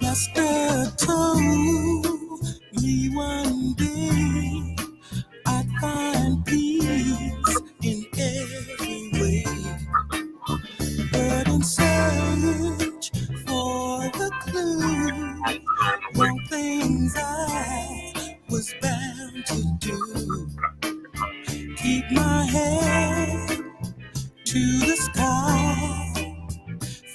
Master told me one day I'd find peace in every way, but in search for the clue, wrong things I was bound to do. Keep my head to the sky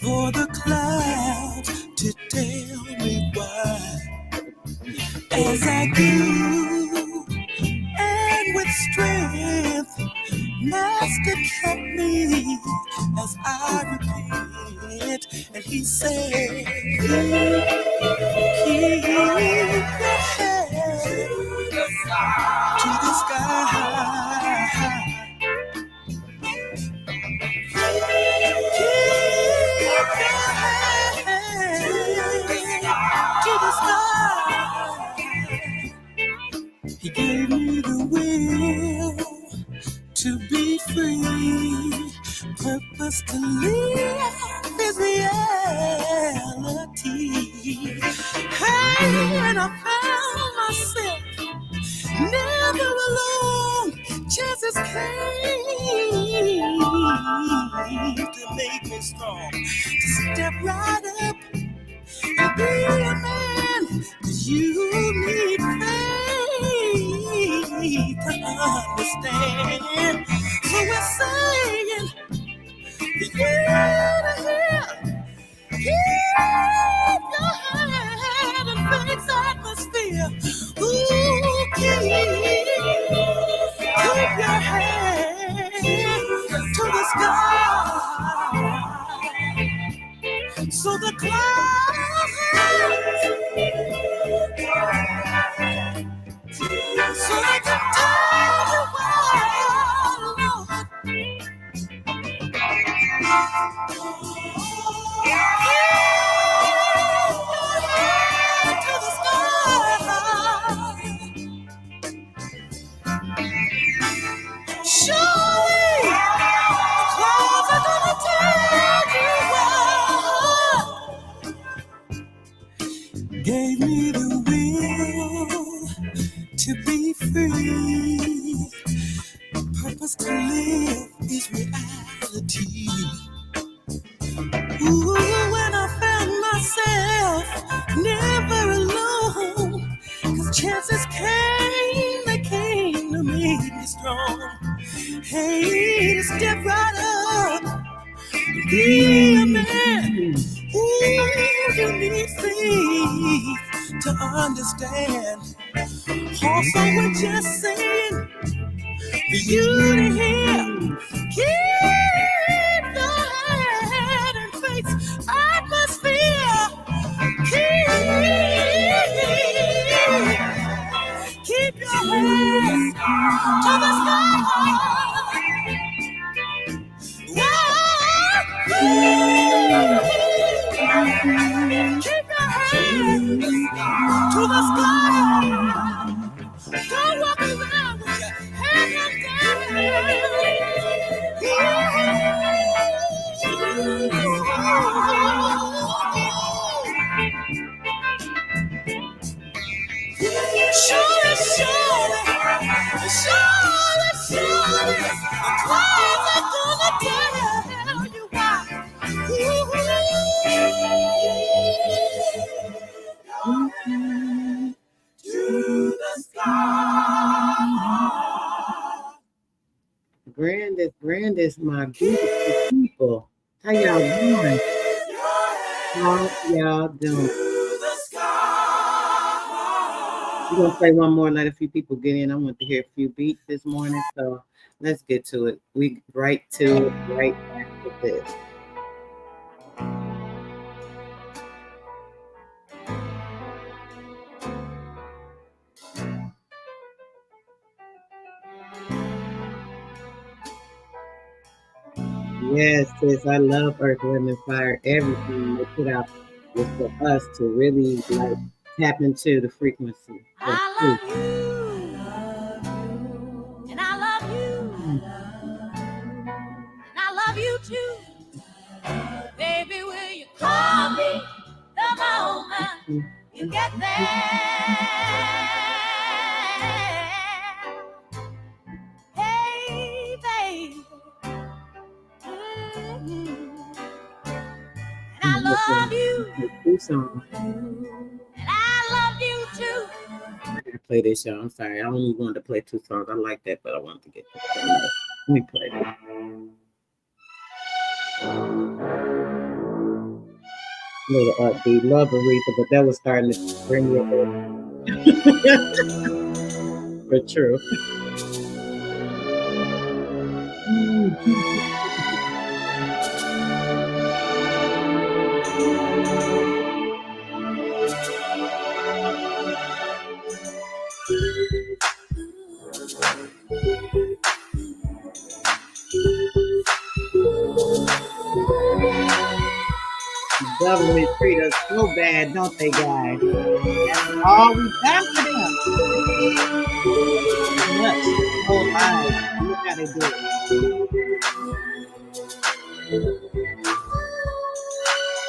for the clouds to tell me why. As I grew and with strength, Master kept me as I repent. And he said, keep your head to the sky. Keep your head to the sky. He gave me the will to be free, purpose to live is reality. Hey, and I found myself never alone. Chances came to make me strong, to step right up and be a man. 'Cause you need faith to understand. So we're saying for you to hear, keep your head and face atmosphere. Ooh, keep your head to the sky, so the clouds, so they can tell you why, Lord. To the sky. Surely the clouds are gonna tell you why. Gave me the will to be free. Purpose to live is reality. Ooh, when I found myself never alone, 'cause chances came, they came to make me strong. Hey, to step right up and be a man. Ooh, you need faith to understand. Also, we're just saying for you to hear, keep your head and face atmosphere. Keep your head to the sky. Keep your head to the sky. Don't walk around with your head down. Surely, surely, surely, surely, the clouds are gonna tell you why. To the sky. Grandest, my beautiful people. How y'all doing? How y'all doing? We're gonna play one more, let a few people get in. I want to hear a few beats this morning, so let's get to it. We right after this. Yes, sis, I love Earth, Wind, and Fire. Everything they put out was for us to really like tap into the frequency of truth. I love you, and I love you, Mm, and I love you too. Baby, will you call me the moment mm, you mm, get mm, there? Hey, baby. And mm. I love you, Play two songs. and I love you too. I gotta play this, y'all. I'm sorry. I only wanted to play two songs. I like that, but I wanted to get this one. Let me play this. A little upbeat. Love Aretha, but that was starting to bring me a for true. The government treat us so bad, don't they, guys? That's all we done for them. Too much. Whole lives. Look how they do it.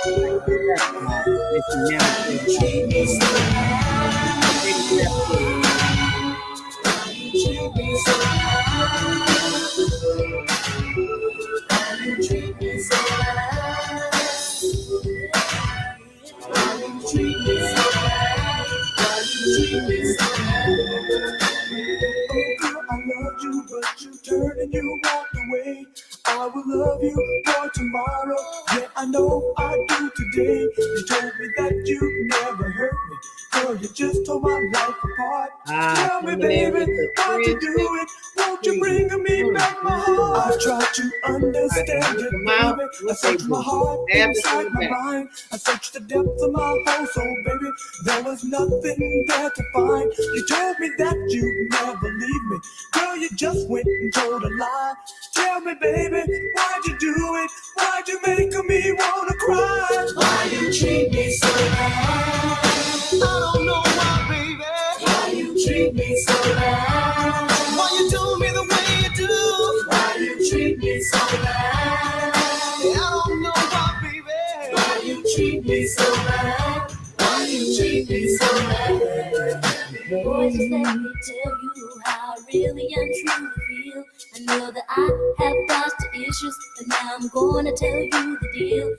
Like the stepchild that you never should have. Pretty stepchild. Girl, I loved you, but you turned and you walked away. I will love you for tomorrow. Yeah, I know I do today. You told me that you never hurt me. Girl, you just tore my life apart. Ah, Tell me, coming in baby, with the why'd you do friendship it? Won't you treaty. bring me Oh, back my mm. heart? I tried to Try to understand help it, them out. baby. I What they searched my do? heart Stab us in inside the my back. mind. I searched the depths of my whole soul, baby. There was nothing there to find. You told me that you'd never leave me. Girl, you just went and told a lie. Tell me, baby, why'd you do it? Why'd you make me wanna cry? Why you treat me so bad? I don't know why, baby. Why you treat me so bad? Why you do me the way you do? Why you treat me so bad? I don't know why, baby. Why you treat me so bad? Why you treat me so bad? Boy, just let me tell you how I really and truly feel. I know that I have lost the issues, but now I'm gonna tell you the deal.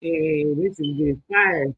Hey, this is good fire.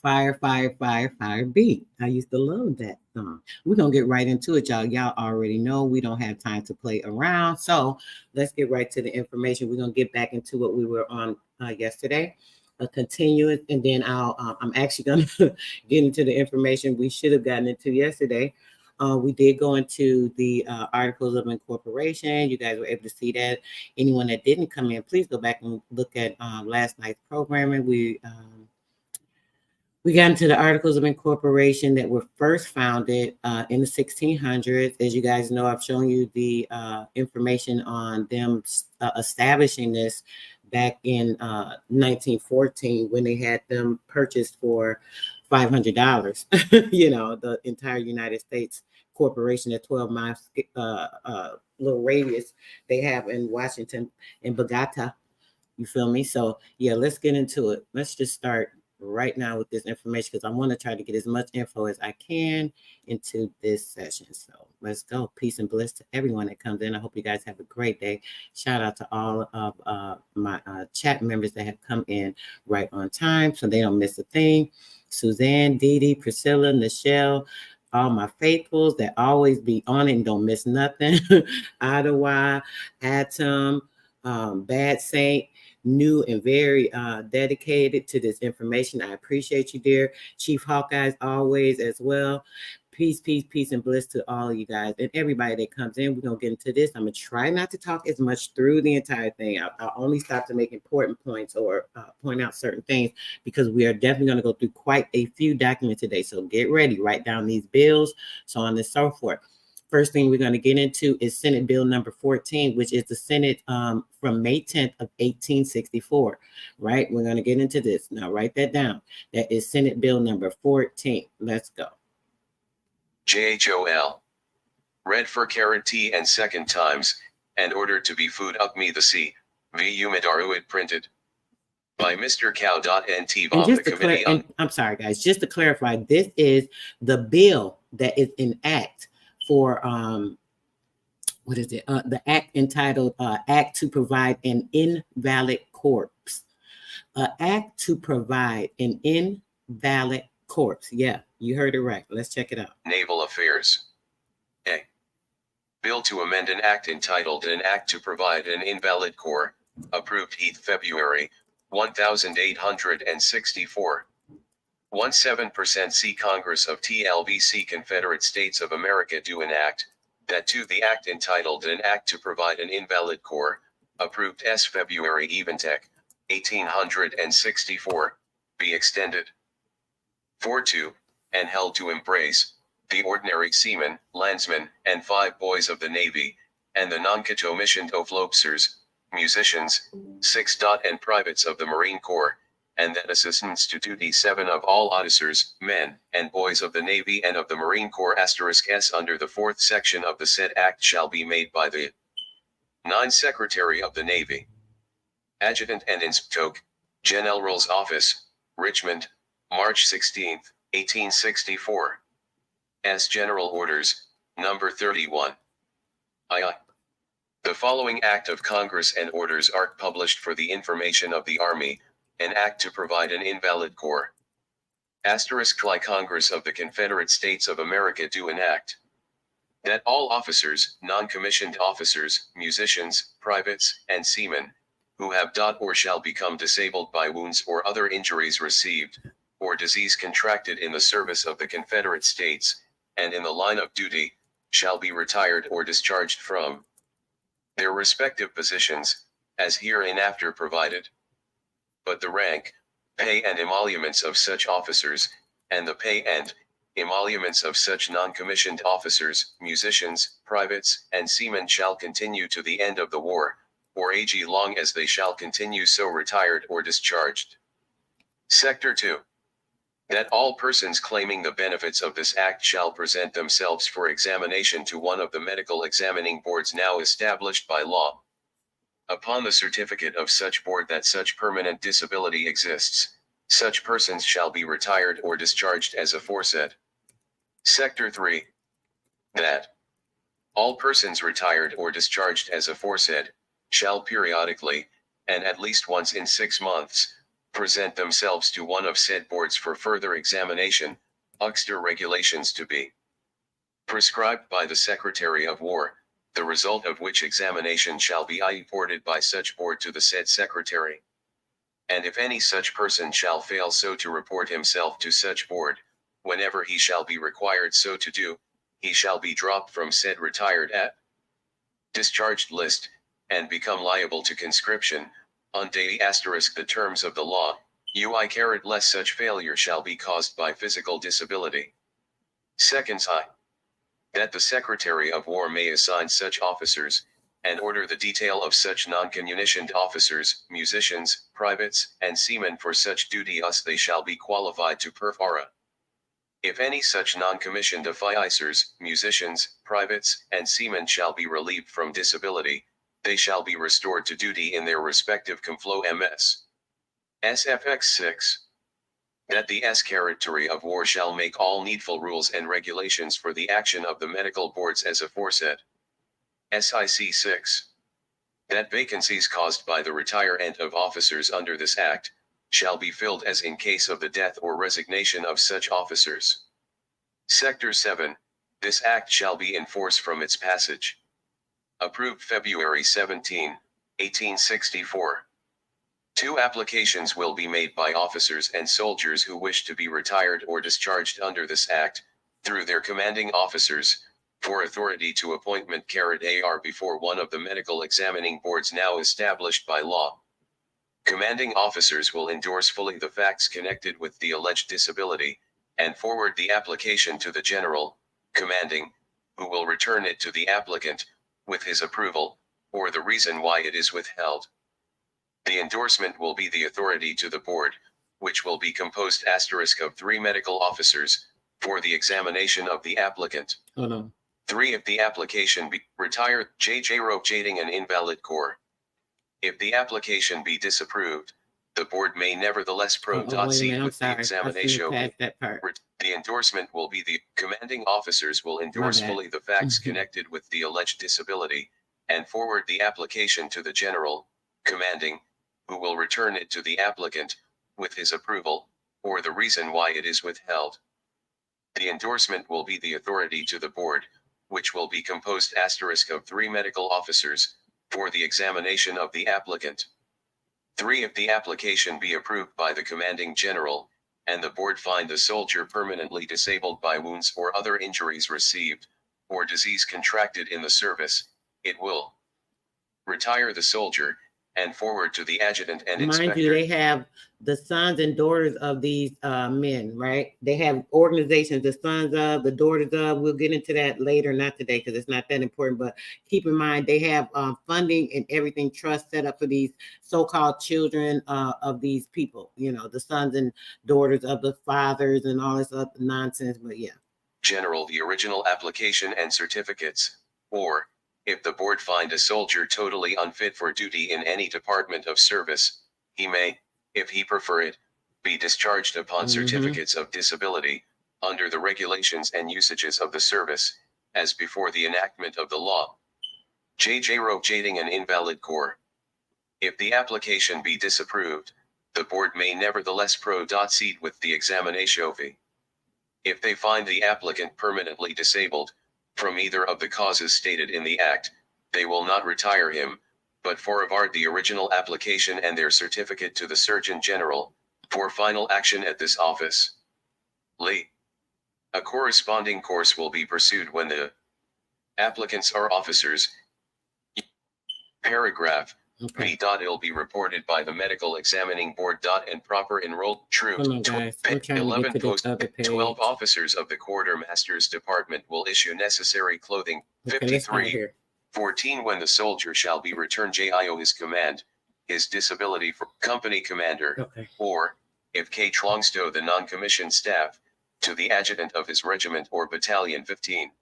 Fire, fire, fire, fire beat. I used to love that song. We're gonna get right into it, y'all. Y'all already know we don't have time to play around. So let's get right to the information. We're gonna get back into what we were on yesterday. Continue it, and then I'm actually gonna get into the information we should have gotten into yesterday. We did go into the articles of incorporation. You guys were able to see that. Anyone that didn't come in, please go back and look at last night's programming. We got into the Articles of Incorporation that were first founded in the 1600s. As you guys know, I've shown you the information on them establishing this back in 1914 when they had them purchased for $500. You know, the entire United States corporation at 12 miles little radius they have in Washington, in Bogota. You feel me? So yeah, let's get into it. Let's just start right now with this information because I want to try to get as much info as I can into this session. So let's go. Peace and bliss to everyone that comes in. I hope you guys have a great day. Shout out to all of my chat members that have come in right on time so they don't miss a thing. Suzanne, Dee Dee, Priscilla, Nichelle, all my faithfuls that always be on it and don't miss nothing. Ottawa, Atom, Bad Saint, new and very dedicated to this information. I appreciate you, dear. Chief Hawkeyes, always as well. Peace, peace, peace, and bliss to all of you guys and everybody that comes in. We're going to get into this. I'm going to try not to talk as much through the entire thing. I'll only stop to make important points or point out certain things because we are definitely going to go through quite a few documents today. So get ready, write down these bills, so on and so forth. First thing we're going to get into is Senate Bill number 14, which is the Senate from May 10th of 1864, right? We're going to get into this. Now, write that down. That is Senate Bill number 14. Let's go. JHOL. Read for carrot T and second times, and ordered to be food up me the C. V. Umidaruit printed. By Mr. Cow.nt And of the Committee on... I'm sorry, guys, just to clarify, this is the bill that is in act for what is it? The act entitled Act to Provide an Invalid Corpse. Act to Provide an Invalid Corpse. Yeah, you heard it right. Let's check it out. Naval Affairs. A. Bill to amend an act entitled An Act to Provide an Invalid Corps, approved 8th February, 1864. 17% C. Congress of TLBC Confederate States of America do enact, that to the act entitled An Act to Provide an Invalid Corps, approved S. February Eventech, 1864, be extended. 4.2, and held to embrace, the ordinary seamen, landsmen, and 5 boys of the Navy, and the non-commissioned officers, musicians, 6. And privates of the Marine Corps, and that assistants to duty 7 of all officers, men, and boys of the Navy and of the Marine Corps *S under the 4th section of the said act shall be made by the 9. Secretary of the Navy. Adjutant and Inspector, General's Office, Richmond, March 16, 1864. As General Orders, Number 31. II. The following Act of Congress and Orders are published for the information of the Army, an Act to provide an invalid corps. *Cli Congress of the Confederate States of America do enact. That all officers, non-commissioned officers, musicians, privates, and seamen, who have or shall become disabled by wounds or other injuries received, or disease contracted in the service of the Confederate States, and in the line of duty, shall be retired or discharged from their respective positions, as hereinafter provided. But the rank, pay and emoluments of such officers, and the pay and emoluments of such non-commissioned officers, musicians, privates, and seamen shall continue to the end of the war, or ag long as they shall continue so retired or discharged. Sector 2. That all persons claiming the benefits of this act shall present themselves for examination to one of the medical examining boards now established by law. Upon the certificate of such board that such permanent disability exists, such persons shall be retired or discharged as aforesaid. Sector 3. That all persons retired or discharged as aforesaid shall periodically, and at least once in 6 months, present themselves to one of said boards for further examination, uxter regulations to be prescribed by the Secretary of War, the result of which examination shall be reported by such board to the said Secretary. And if any such person shall fail so to report himself to such board, whenever he shall be required so to do, he shall be dropped from said retired at discharged list, and become liable to conscription, on day * the terms of the law, ui caret less such failure shall be caused by physical disability. Seconds I. That the Secretary of War may assign such officers, and order the detail of such non-commissioned officers, musicians, privates, and seamen for such duty as they shall be qualified to perform. If any such non-commissioned officers, musicians, privates, and seamen shall be relieved from disability, they shall be restored to duty in their respective Conflo MS. SFX 6. That the Secretary of War shall make all needful rules and regulations for the action of the medical boards as aforesaid. SIC 6. That vacancies caused by the retirement of officers under this act shall be filled as in case of the death or resignation of such officers. Sector 7. This act shall be in force from its passage. Approved February 17, 1864. 2 applications will be made by officers and soldiers who wish to be retired or discharged under this act, through their commanding officers, for authority to appointment (AR) before one of the medical examining boards now established by law. Commanding officers will endorse fully the facts connected with the alleged disability, and forward the application to the general, commanding, who will return it to the applicant, with his approval, or the reason why it is withheld. The endorsement will be the authority to the board, which will be composed of 3 medical officers, for the examination of the applicant. Hold on. 3 if the application be retired, JJ rotating an invalid core. If the application be disapproved, the board may nevertheless Wait a proceed minute, I'm with the sorry. I examination. shouldn't have passed that part. The endorsement will be the commanding officers will endorse My bad. fully the facts connected with the alleged disability, and forward the application to the general, commanding, who will return it to the applicant, with his approval, or the reason why it is withheld. The endorsement will be the authority to the board, which will be composed of 3 medical officers, for the examination of the applicant. 3 if the application be approved by the commanding general, and the board find the soldier permanently disabled by wounds or other injuries received, or disease contracted in the service, it will retire the soldier, and forward to the adjutant and inspector. Mind you, they have the sons and daughters of these men, right? They have organizations, the sons of, the daughters of. We'll get into that later, not today, because it's not that important. But keep in mind, they have funding and everything, trust set up for these so-called children of these people. You know, the sons and daughters of the fathers and all this other nonsense. But yeah. General, the original application and certificates, or if the board find a soldier totally unfit for duty in any department of service, he may, if he prefer it, be discharged upon certificates of disability, under the regulations and usages of the service, as before the enactment of the law. JJ rotating an invalid core. If the application be disapproved, the board may nevertheless proceed with the examination. If they find the applicant permanently disabled, from either of the causes stated in the act, they will not retire him, but forward the original application and their certificate to the Surgeon General, for final action at this office. A corresponding course will be pursued when the applicants are officers. Paragraph, Okay. It'll be reported by the medical examining board. And proper enrolled true. Hold on, guys. I'm trying to get to this other page. 12 officers of the quartermaster's department will issue necessary clothing. Okay, let's start 53. here. 14. When the soldier shall be returned JIO his command, his disability for company commander, Okay. or, if K. Tlongsto the non-commissioned staff, to the adjutant of his regiment or battalion. 15.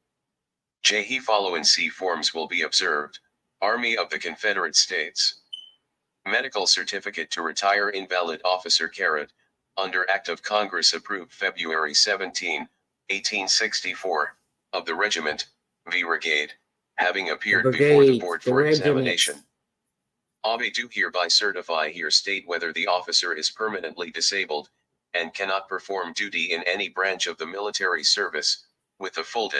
J. He following C forms will be observed. Army of the Confederate States. Medical certificate to retire invalid officer Carrot, under Act of Congress approved February 17, 1864, of the regiment, V. Brigade, having appeared before the board for examination. I do hereby certify here state whether the officer is permanently disabled, and cannot perform duty in any branch of the military service, with the full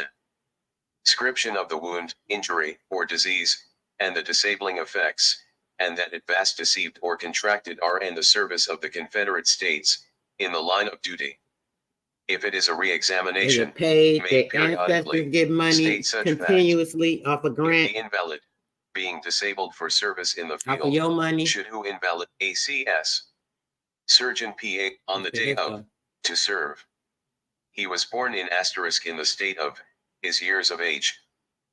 description of the wound, injury, or disease, and the disabling effects, and that it vast deceived or contracted are in the service of the Confederate States, in the line of duty. If it is a re-examination, paid, made the periodically, ancestors get money state such continuously off a if grant, the invalid, being disabled for service in the off of field, your money. should who invalid ACS surgeon PA on the day of to serve. He was born in asterisk in the state of his years of age.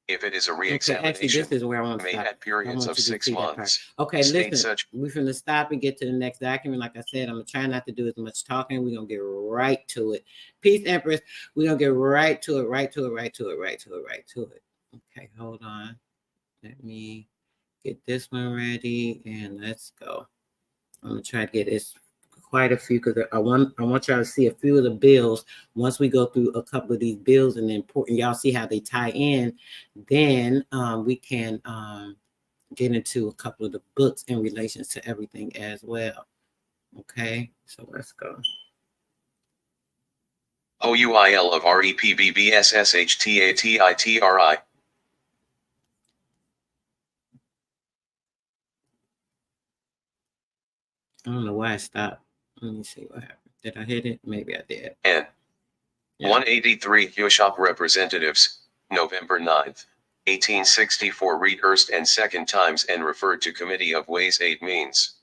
If it is a Okay, re-examination, actually, this is where I want to made stop. at periods of 6 months. Okay, state listen, such we're going to stop and get to the next document. Like I said, I'm going to try not to do as much talking. We're going to get right to it. Peace, Empress. We're going to get right to it. Okay, hold on. Let me get this one ready and let's go. I'm going to try to get this quite a few because I want y'all to see a few of the bills. Once we go through a couple of these bills and important, y'all see how they tie in, then we can get into a couple of the books in relation to everything as well. Okay, so let's go. OUIL of REPBBSSHTATITRI. I don't know why I stopped. Let me see what happened. Did I hit it? Maybe I did. N. Yeah. 183 Hyoshop Representatives, November 9th, 1864. Read first and second times and referred to Committee of Ways 8 Means.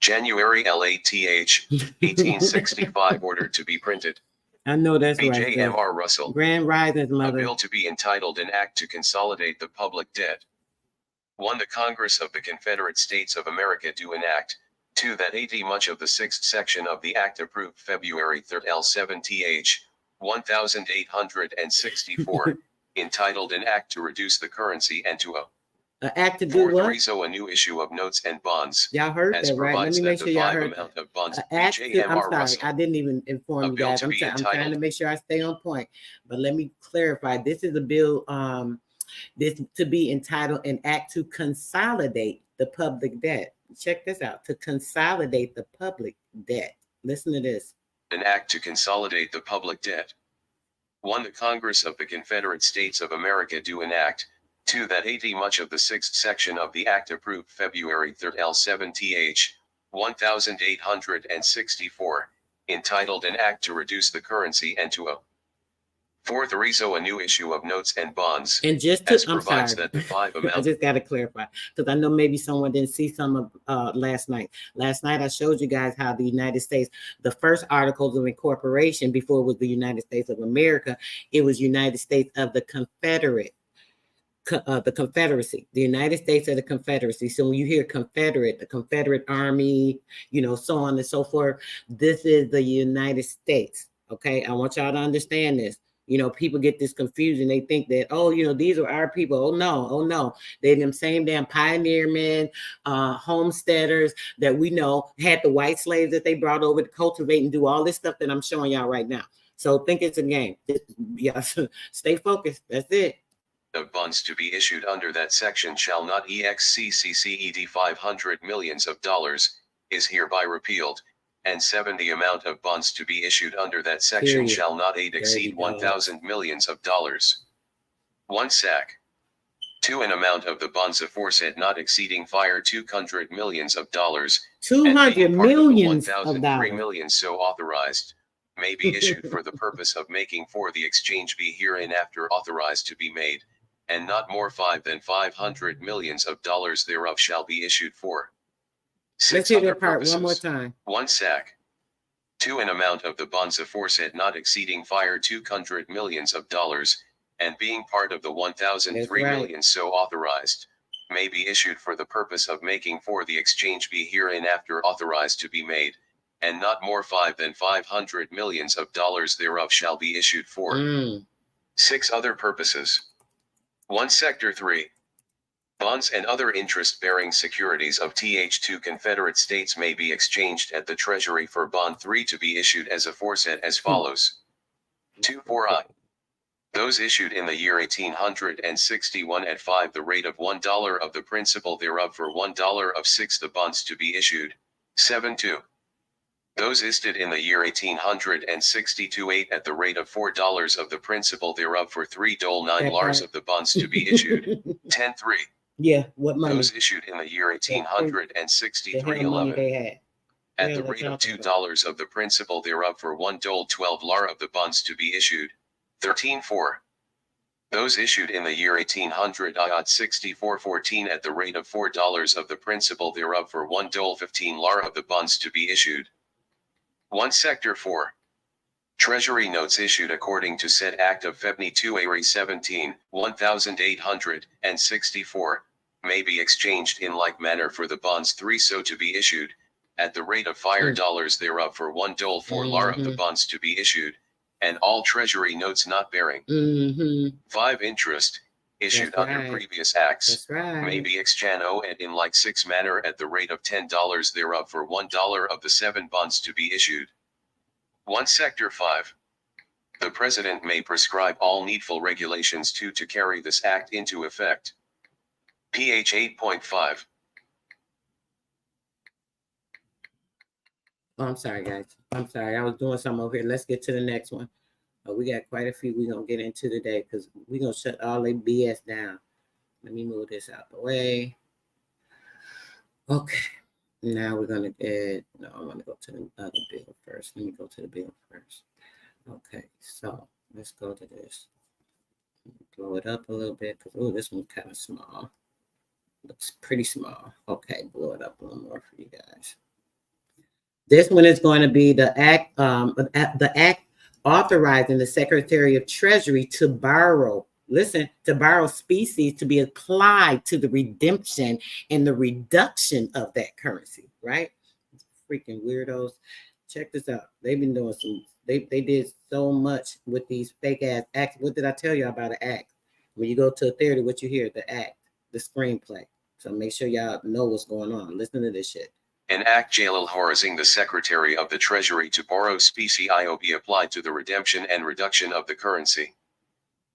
January LATH, 1865. Ordered to be printed. I know that's right. BJMR Russell. Grand Rising, mother. A bill to be entitled an act to consolidate the public debt. 1. The Congress of the Confederate States of America do enact. 2. That 80 much of the 6th section of the Act approved February 3rd L7th 1864, entitled an act to reduce the currency and to act to do what? So a new issue of notes and bonds. Y'all heard that, right? Let me make sure y'all heard that. Of bonds, I'm sorry, Russell. I didn't even inform you guys. I'm trying to make sure I stay on point. But let me clarify. This is a bill this to be entitled an act to consolidate the public debt. Check this out. To consolidate the public debt. Listen to this. An act to consolidate the public debt. 1. The Congress of the Confederate States of America do enact. 2. That 80 much of the 6th section of the Act approved February 3rd L7th 1864, entitled an act to reduce the currency and to 4th a new issue of notes and bonds. And just to, I'm sorry, that the 5 amount. I just got to clarify because I know maybe someone didn't see some of last night. Last night I showed you guys how the United States, the first articles of incorporation before it was the United States of America, it was United States of the Confederate. The Confederacy, the United States of the Confederacy. So when you hear Confederate, the Confederate Army, so on and so forth, this is the United States. Okay, I want y'all to understand this. People get this confusion. They think that, these are our people. Oh no. They're them same damn pioneer men, homesteaders that we know had the white slaves that they brought over to cultivate and do all this stuff that I'm showing y'all right now. So think it's a game. Stay focused. That's it. Of bonds to be issued under that section shall not exceed 500 millions of dollars, is hereby repealed. And 7. The amount of bonds to be issued under that section shall not exceed 1,000 millions of dollars. 1 sec. 2. An amount of the bonds aforesaid not exceeding 200 millions of dollars. 200 millions of dollars. 3 million so authorized, may be issued for the purpose of making for the exchange be hereinafter authorized to be made. and not more 5 than 500 millions of dollars thereof shall be issued for. Let's 6 hear other that part one more purposes. time. 1 SAC. 2 An amount of the bonds aforesaid not exceeding 200 millions of dollars, and being part of the 1,003 right. million so authorized, may be issued for the purpose of making for the exchange be hereinafter authorized to be made, and not more 5 than 500 millions of dollars thereof shall be issued for. 6 other purposes. 1 Sector 3. Bonds and other interest-bearing securities of Th2 Confederate States may be exchanged at the Treasury for Bond 3 to be issued as aforesaid as follows. 2 4 I. Those issued in the year 1861 at 5 the rate of $1 of the principal thereof for $1 of 6 the bonds to be issued. 7 2. Those issued in the year 1862 8 at the rate of $4 of the principal thereof for $3.9 Lars of the bonds to be issued. 10 3. Yeah, what money? Those issued in the year 1863 the hell money 11. they had. At the rate of $2 of the principal thereof for $1.12 lar of the bonds to be issued. 13 4. Those issued in the year 1864 14 at the rate of $4 of the principal thereof for $1.15 lar of the bonds to be issued. 1 Sector 4. Treasury notes issued according to said Act of February 2 Ary 17, 1864, may be exchanged in like manner for the bonds 3 so to be issued, at the rate of $5 thereof for $1.4 lar of the bonds to be issued, and all treasury notes not bearing 5 interest, issued under previous acts, may be exchanged and in like 6 manner at the rate of $10 thereof for $1 of the 7 bonds to be issued. 1 Sector 5. The President may prescribe all needful regulations to carry this act into effect. PH 8.5. Oh, I'm sorry, guys. I'm sorry. I was doing something over here. Let's get to the next one. We got quite a few we're going to get into today because we're going to shut all the BS down. Let me move this out the way. Okay. Now we're going to get, no, I want to go to the other bill first. Let me go to the bill first. Okay, so let's go to this. Blow it up a little bit because, oh, this one's kind of small. Looks pretty small. Okay, blow it up a little more for you guys. This one is going to be the act authorizing the Secretary of Treasury to borrow species to be applied to the redemption and the reduction of that currency, right? Freaking weirdos. Check this out. They've been doing they did so much with these fake ass acts. What did I tell you about an act? When you go to a theater, what you hear, the act, the screenplay. So make sure y'all know what's going on. Listen to this shit. An act authorizing the Secretary of the Treasury to borrow specie be applied to the redemption and reduction of the currency.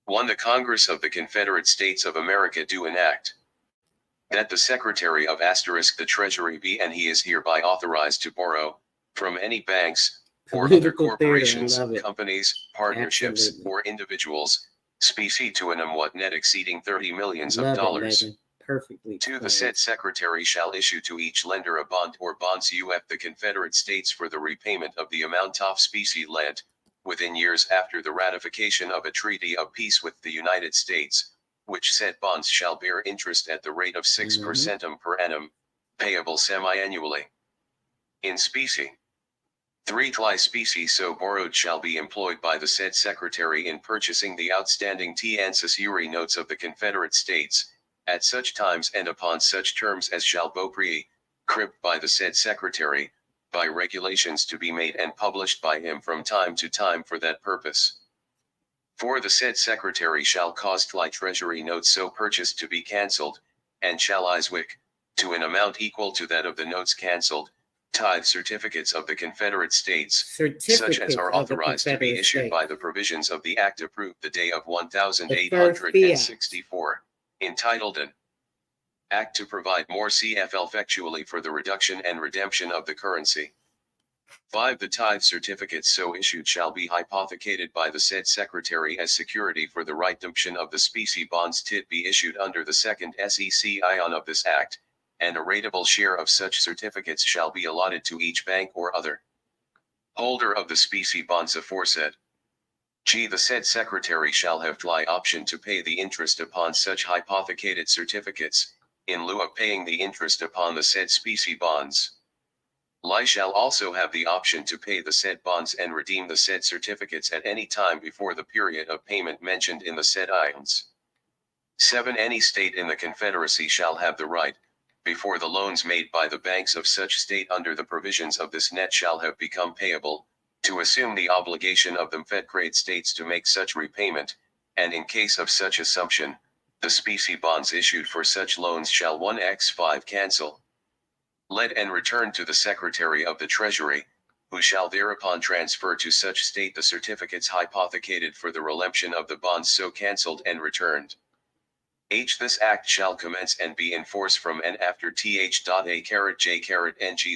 1. The Congress of the Confederate States of America do enact that the Secretary of the Treasury be and he is hereby authorized to borrow from any banks or other corporations, companies, partnerships, or individuals, specie to an amount net exceeding $30 million. Perfectly. 2. The said Secretary shall issue to each lender a bond or bonds UF the Confederate States for the repayment of the amount of specie lent, within years after the ratification of a treaty of peace with the United States, which said bonds shall bear interest at the rate of 6% per annum, payable semi-annually. In specie. 3. Tli specie so borrowed shall be employed by the said Secretary in purchasing the outstanding T-ancillary notes of the Confederate States, at such times and upon such terms as shall be cribbed by the said Secretary, by regulations to be made and published by him from time to time for that purpose. 4. The said Secretary shall cause Tli treasury notes so purchased to be cancelled, and shall iswick, to an amount equal to that of the notes cancelled, tithe certificates of the Confederate States, such as are authorized to be issued by the provisions of the Act approved the day of 1864, entitled an Act to provide more CFL effectually for the reduction and redemption of the currency. 5. The tithe certificates so issued shall be hypothecated by the said Secretary as security for the redemption of the specie bonds tit be issued under the second SEC ion of this Act, and a rateable share of such certificates shall be allotted to each bank or other holder of the specie bonds aforesaid. G. The said secretary shall have the option to pay the interest upon such hypothecated certificates, in lieu of paying the interest upon the said specie bonds. Li shall also have the option to pay the said bonds and redeem the said certificates at any time before the period of payment mentioned in the said items. 7. Any state in the Confederacy shall have the right, before the loans made by the banks of such state under the provisions of this net shall have become payable, to assume the obligation of them Fed-grade states to make such repayment, and in case of such assumption, the specie bonds issued for such loans shall 1x5 cancel. Let and return to the Secretary of the Treasury, who shall thereupon transfer to such state the certificates hypothecated for the redemption of the bonds so cancelled and returned. H. This act shall commence and be in force from and after th.a.j.ng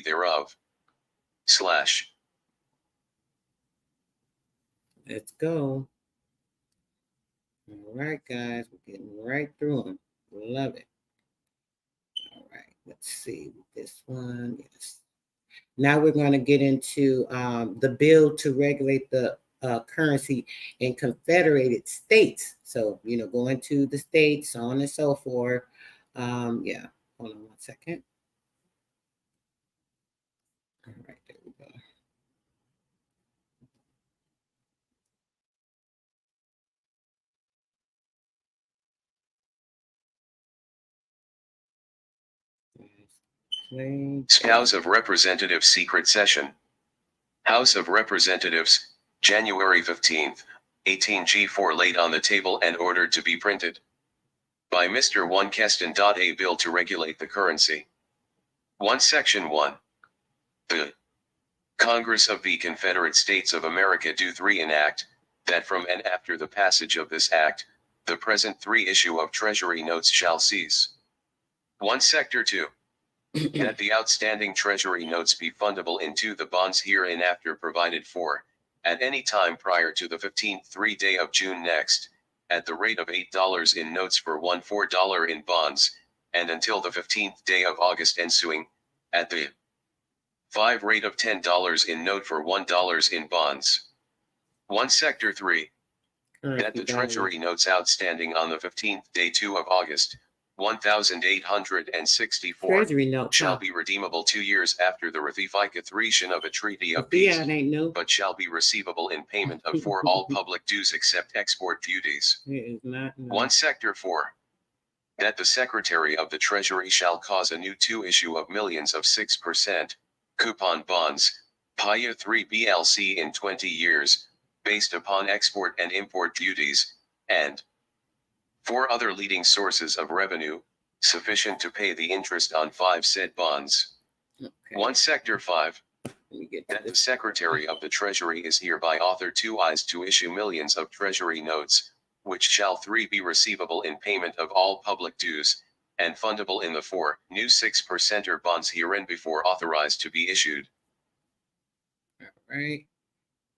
thereof. / Let's go. All right, guys, we're getting right through them. Love it. All right, let's see this one. Yes. Now we're going to get into the bill to regulate the currency in Confederated States. So, going to the states, so on and so forth. Yeah, hold on 1 second. All right, there we go. House of Representatives secret session. House of Representatives, January 15th, 18G4 laid on the table and ordered to be printed by Mr. 1 Keston. A bill to regulate the currency. 1 Section 1. The Congress of the Confederate States of America do 3 enact, that from and after the passage of this act, the present 3 issue of Treasury notes shall cease. 1 Sector 2. That the outstanding Treasury notes be fundable into the bonds hereinafter provided for, at any time prior to the 15th day of June next, at the rate of $8 in notes for $4 in bonds, and until the 15th day of August ensuing, at the 5 rate of $10 in note for $1 in bonds. 1 Sector 3. That the Treasury notes outstanding on the 15th day 2 of August, 1864, Treasury note shall be redeemable 2 years after the ratification of a treaty of peace, but shall be receivable in payment of for all public dues except export duties. 1 Sector 4. That the Secretary of the Treasury shall cause a new 2 issue of millions of 6% coupon bonds, PIA 3 BLC in 20 years, based upon export and import duties, and 4 other leading sources of revenue, sufficient to pay the interest on 5 said bonds. Okay. 1 Sector 5. That the Secretary of the Treasury is hereby authorized to issue millions of Treasury notes, which shall 3 be receivable in payment of all public dues, and fundable in the 4 new 6% bonds herein before authorized to be issued. All right.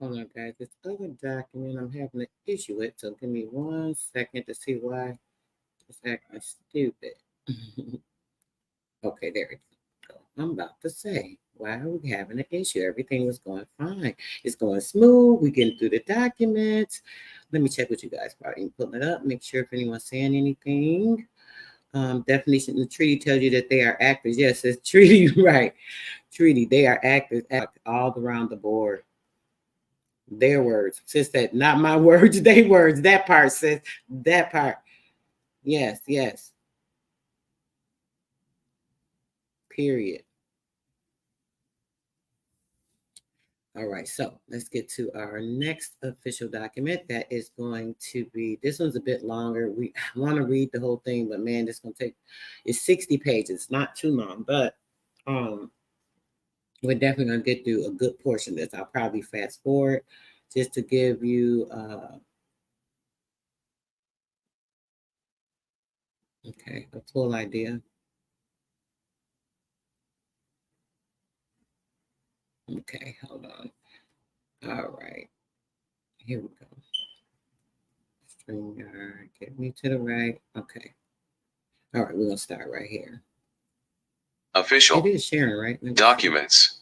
Hold on, guys. This other document, I'm having to issue it, so give me 1 second to see why it's acting stupid. Okay, there we go. I'm about to say, why are we having an issue? Everything was going fine. It's going smooth. We're getting through the documents. Let me check with you guys. Probably putting it up. Make sure if anyone's saying anything. Definition of the treaty tells you that they are actors. Yes, it's treaty, right? Treaty. They are actors all around the board. Their words. Sis said, not my words, they words. That part, sis. That part. Yes, yes. Period. All right, so let's get to our next official document. That is going to be, this one's a bit longer. We want to read the whole thing, but man, this is going to take, it's 60 pages, not too long, but we're definitely going to get through a good portion of this. I'll probably fast forward just to give you okay, a full idea. Okay, hold on. All right, here we go. StreamYard, get me to the right. Okay. All right, we're going to start right here. Official. It is sharing, right? Documents.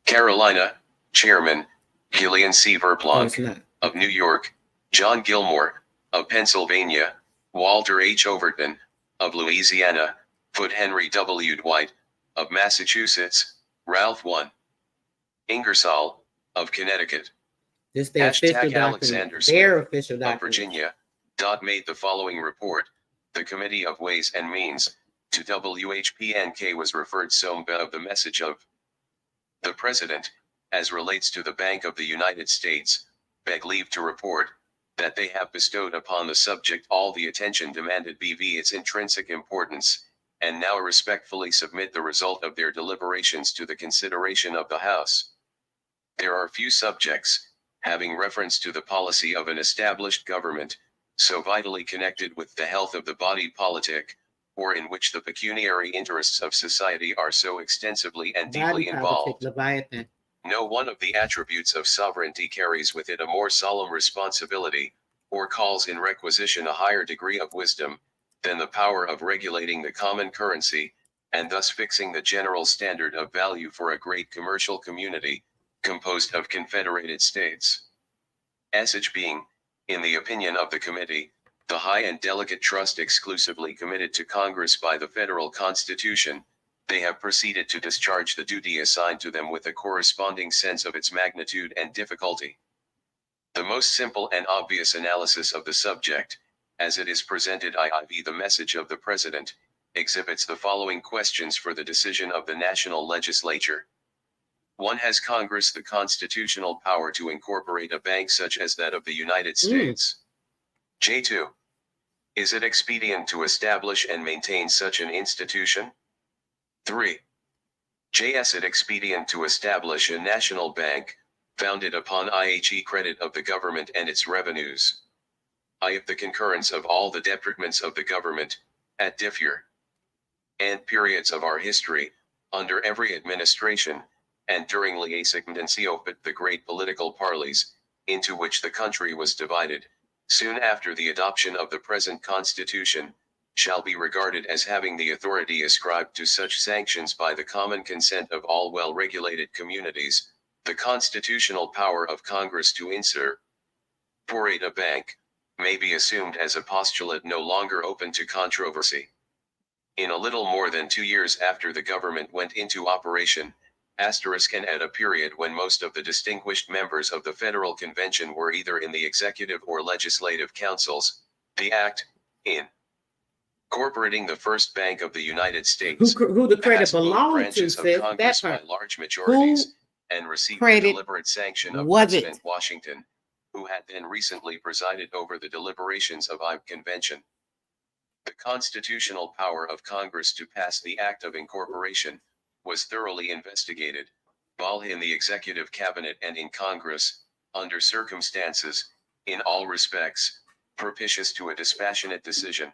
Carolina, Chairman, Gillian C. Verplank. No, it's not. of New York, John Gilmore, of Pennsylvania, Walter H. Overton, of Louisiana, Foot Henry W. White, of Massachusetts, Ralph 1. Ingersoll, of Connecticut. This their official Hashtag Alexander document. Their Smith, official of document. Virginia, made the following report. The Committee of Ways and Means, to WHPNK was referred somewhat of the message of the President, as relates to the Bank of the United States, beg leave to report, that they have bestowed upon the subject all the attention demanded bv its intrinsic importance, and now respectfully submit the result of their deliberations to the consideration of the House. There are few subjects, having reference to the policy of an established government, so vitally connected with the health of the body politic, or in which the pecuniary interests of society are so extensively and deeply involved. Leviathan. No one of the attributes of sovereignty carries with it a more solemn responsibility, or calls in requisition a higher degree of wisdom, than the power of regulating the common currency, and thus fixing the general standard of value for a great commercial community, composed of confederated states. Such being, in the opinion of the committee, the high and delicate trust exclusively committed to Congress by the federal Constitution, they have proceeded to discharge the duty assigned to them with a corresponding sense of its magnitude and difficulty. The most simple and obvious analysis of the subject, as it is presented i.e. the message of the President, exhibits the following questions for the decision of the national legislature. 1. Has Congress the constitutional power to incorporate a bank such as that of the United States? J2. Is it expedient to establish and maintain such an institution? 3. Is it expedient to establish a national bank, founded upon IHE credit of the government and its revenues? If the concurrence of all the departments of the government, at different and periods of our history, under every administration, and during the great political parleys, into which the country was divided, soon after the adoption of the present Constitution, shall be regarded as having the authority ascribed to such sanctions by the common consent of all well-regulated communities, the constitutional power of Congress to incorporate a bank, may be assumed as a postulate no longer open to controversy. In a little more than 2 years after the government went into operation, and at a period when most of the distinguished members of the Federal Convention were either in the executive or legislative councils, the act, incorporating the first bank of the United States, Who the credit passed both belonged to, branches of sis, Congress that by part. large majorities, and received the credit deliberate sanction of was President it? Washington, who had then recently presided over the deliberations of the convention. The constitutional power of Congress to pass the Act of Incorporation was thoroughly investigated, both in the executive cabinet and in Congress, under circumstances, in all respects, propitious to a dispassionate decision.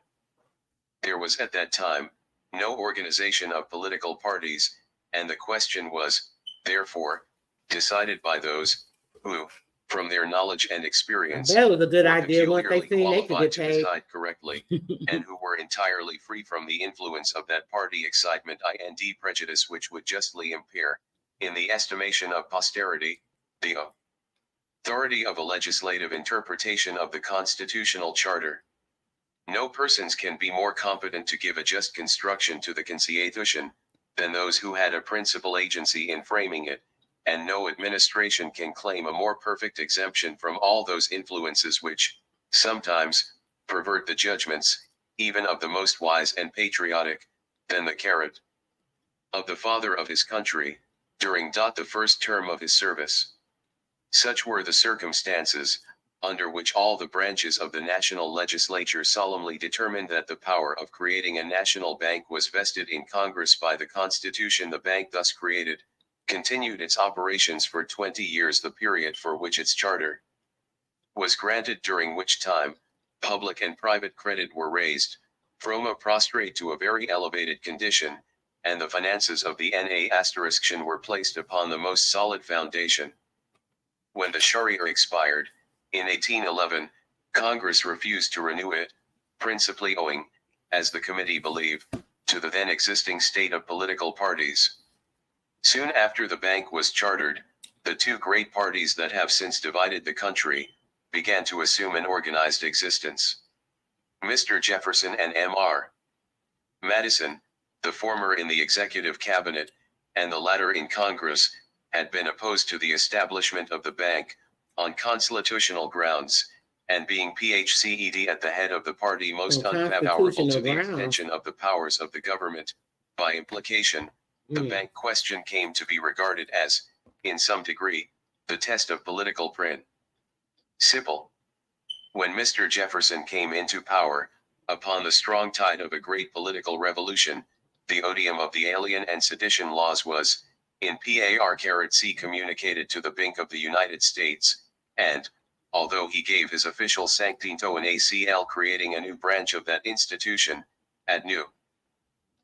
There was at that time no organization of political parties, and the question was, therefore, decided by those who, from their knowledge and experience, That was a good were idea once they peculiarly seen they could qualified get to paid. decide correctly, and who were entirely free from the influence of that party excitement and prejudice which would justly impair, in the estimation of posterity, the authority of a legislative interpretation of the constitutional charter. No persons can be more competent to give a just construction to the Constitution than those who had a principal agency in framing it, and no administration can claim a more perfect exemption from all those influences which, sometimes, pervert the judgments, even of the most wise and patriotic, than the character of the father of his country, during the first term of his service. Such were the circumstances, under which all the branches of the national legislature solemnly determined that the power of creating a national bank was vested in Congress by the Constitution. The bank thus created continued its operations for 20 years, the period for which its charter was granted, during which time public and private credit were raised from a prostrate to a very elevated condition, and the finances of the NA** were placed upon the most solid foundation. When the Sharia expired, in 1811, Congress refused to renew it, principally owing, as the committee believed, to the then existing state of political parties. Soon after the bank was chartered, the two great parties that have since divided the country, began to assume an organized existence. Mr. Jefferson and M.R. Madison, the former in the executive cabinet, and the latter in Congress, had been opposed to the establishment of the bank, on constitutional grounds, and being PHCED at the head of the party most unfavorable to the extension of the powers of the government. By implication, the bank question came to be regarded as, in some degree, the test of political principle. When Mr. Jefferson came into power, upon the strong tide of a great political revolution, the odium of the Alien and Sedition laws was, in par-C communicated to the Bank of the United States, and, although he gave his official sanctity to an ACL creating a new branch of that institution, at New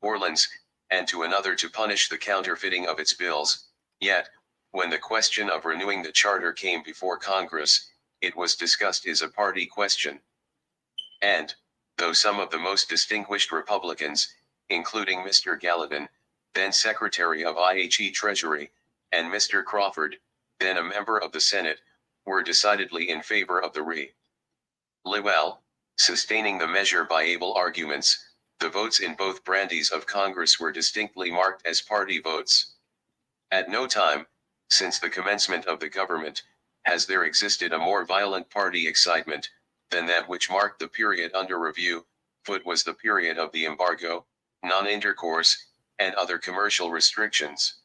Orleans, and to another to punish the counterfeiting of its bills, yet, when the question of renewing the charter came before Congress, it was discussed as a party question. And, though some of the most distinguished Republicans, including Mr. Gallatin, then Secretary of IHE Treasury, and Mr. Crawford, then a member of the Senate, were decidedly in favor of the renewal, sustaining the measure by able arguments, the votes in both branches of Congress were distinctly marked as party votes. At no time, since the commencement of the government, has there existed a more violent party excitement than that which marked the period under review. Was the period of the embargo, non-intercourse, and other commercial restrictions.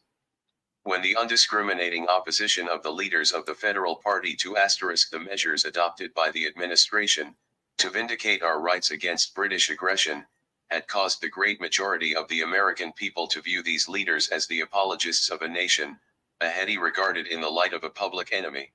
When the undiscriminating opposition of the leaders of the federal party to * the measures adopted by the administration, to vindicate our rights against British aggression, had caused the great majority of the American people to view these leaders as the apologists of a nation, a heady regarded in the light of a public enemy.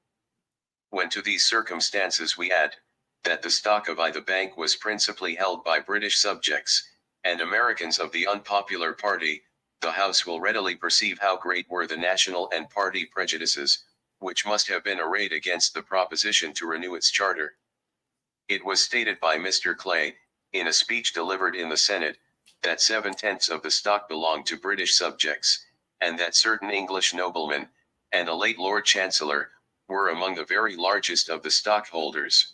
When to these circumstances we add, that the stock of the bank was principally held by British subjects, and Americans of the unpopular party, the House will readily perceive how great were the national and party prejudices, which must have been arrayed against the proposition to renew its charter. It was stated by Mr. Clay, in a speech delivered in the Senate, that 7/10 of the stock belonged to British subjects, and that certain English noblemen, and a late Lord Chancellor, were among the very largest of the stockholders.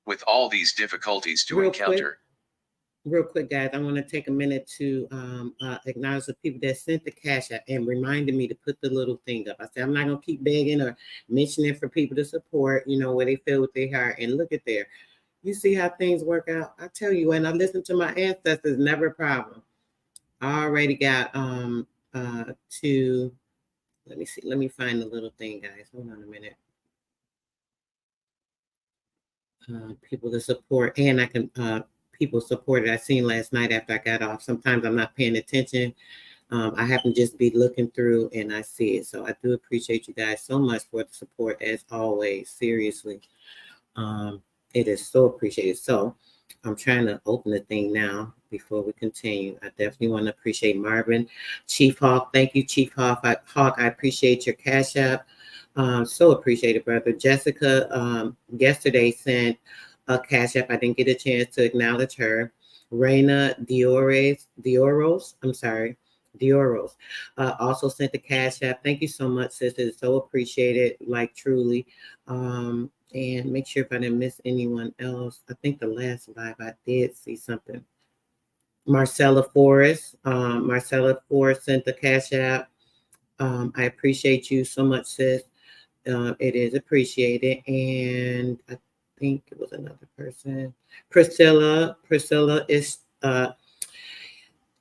With all these difficulties to encounter. Real quick, guys, I want to take a minute to acknowledge the people that sent the cash out and reminded me to put the little thing up. I said, I'm not going to keep begging or mentioning for people to support, where they feel with their heart. And look at there. You see how things work out? I tell you, when I listen to my ancestors, never a problem. I already got let me see. Let me find the little thing, guys. Hold on a minute. People to support, and I can people supported. I seen last night after I got off. Sometimes I'm not paying attention. I happen to just be looking through and I see it. So I do appreciate you guys so much for the support as always. Seriously. It is so appreciated. So I'm trying to open the thing now before we continue. I definitely want to appreciate Marvin. Chief Hawk, thank you, Chief Hawk. I appreciate your cash app. So appreciated, brother. Jessica yesterday sent a cash app. I didn't get a chance to acknowledge her. Reina Dioros also sent the cash app. Thank you so much, sis. It's so appreciated, like truly. And make sure if I didn't miss anyone else. I think the last live I did see something. Marcella Forrest sent the cash app. I appreciate you so much, sis. It is appreciated. And I think it was another person. Priscilla is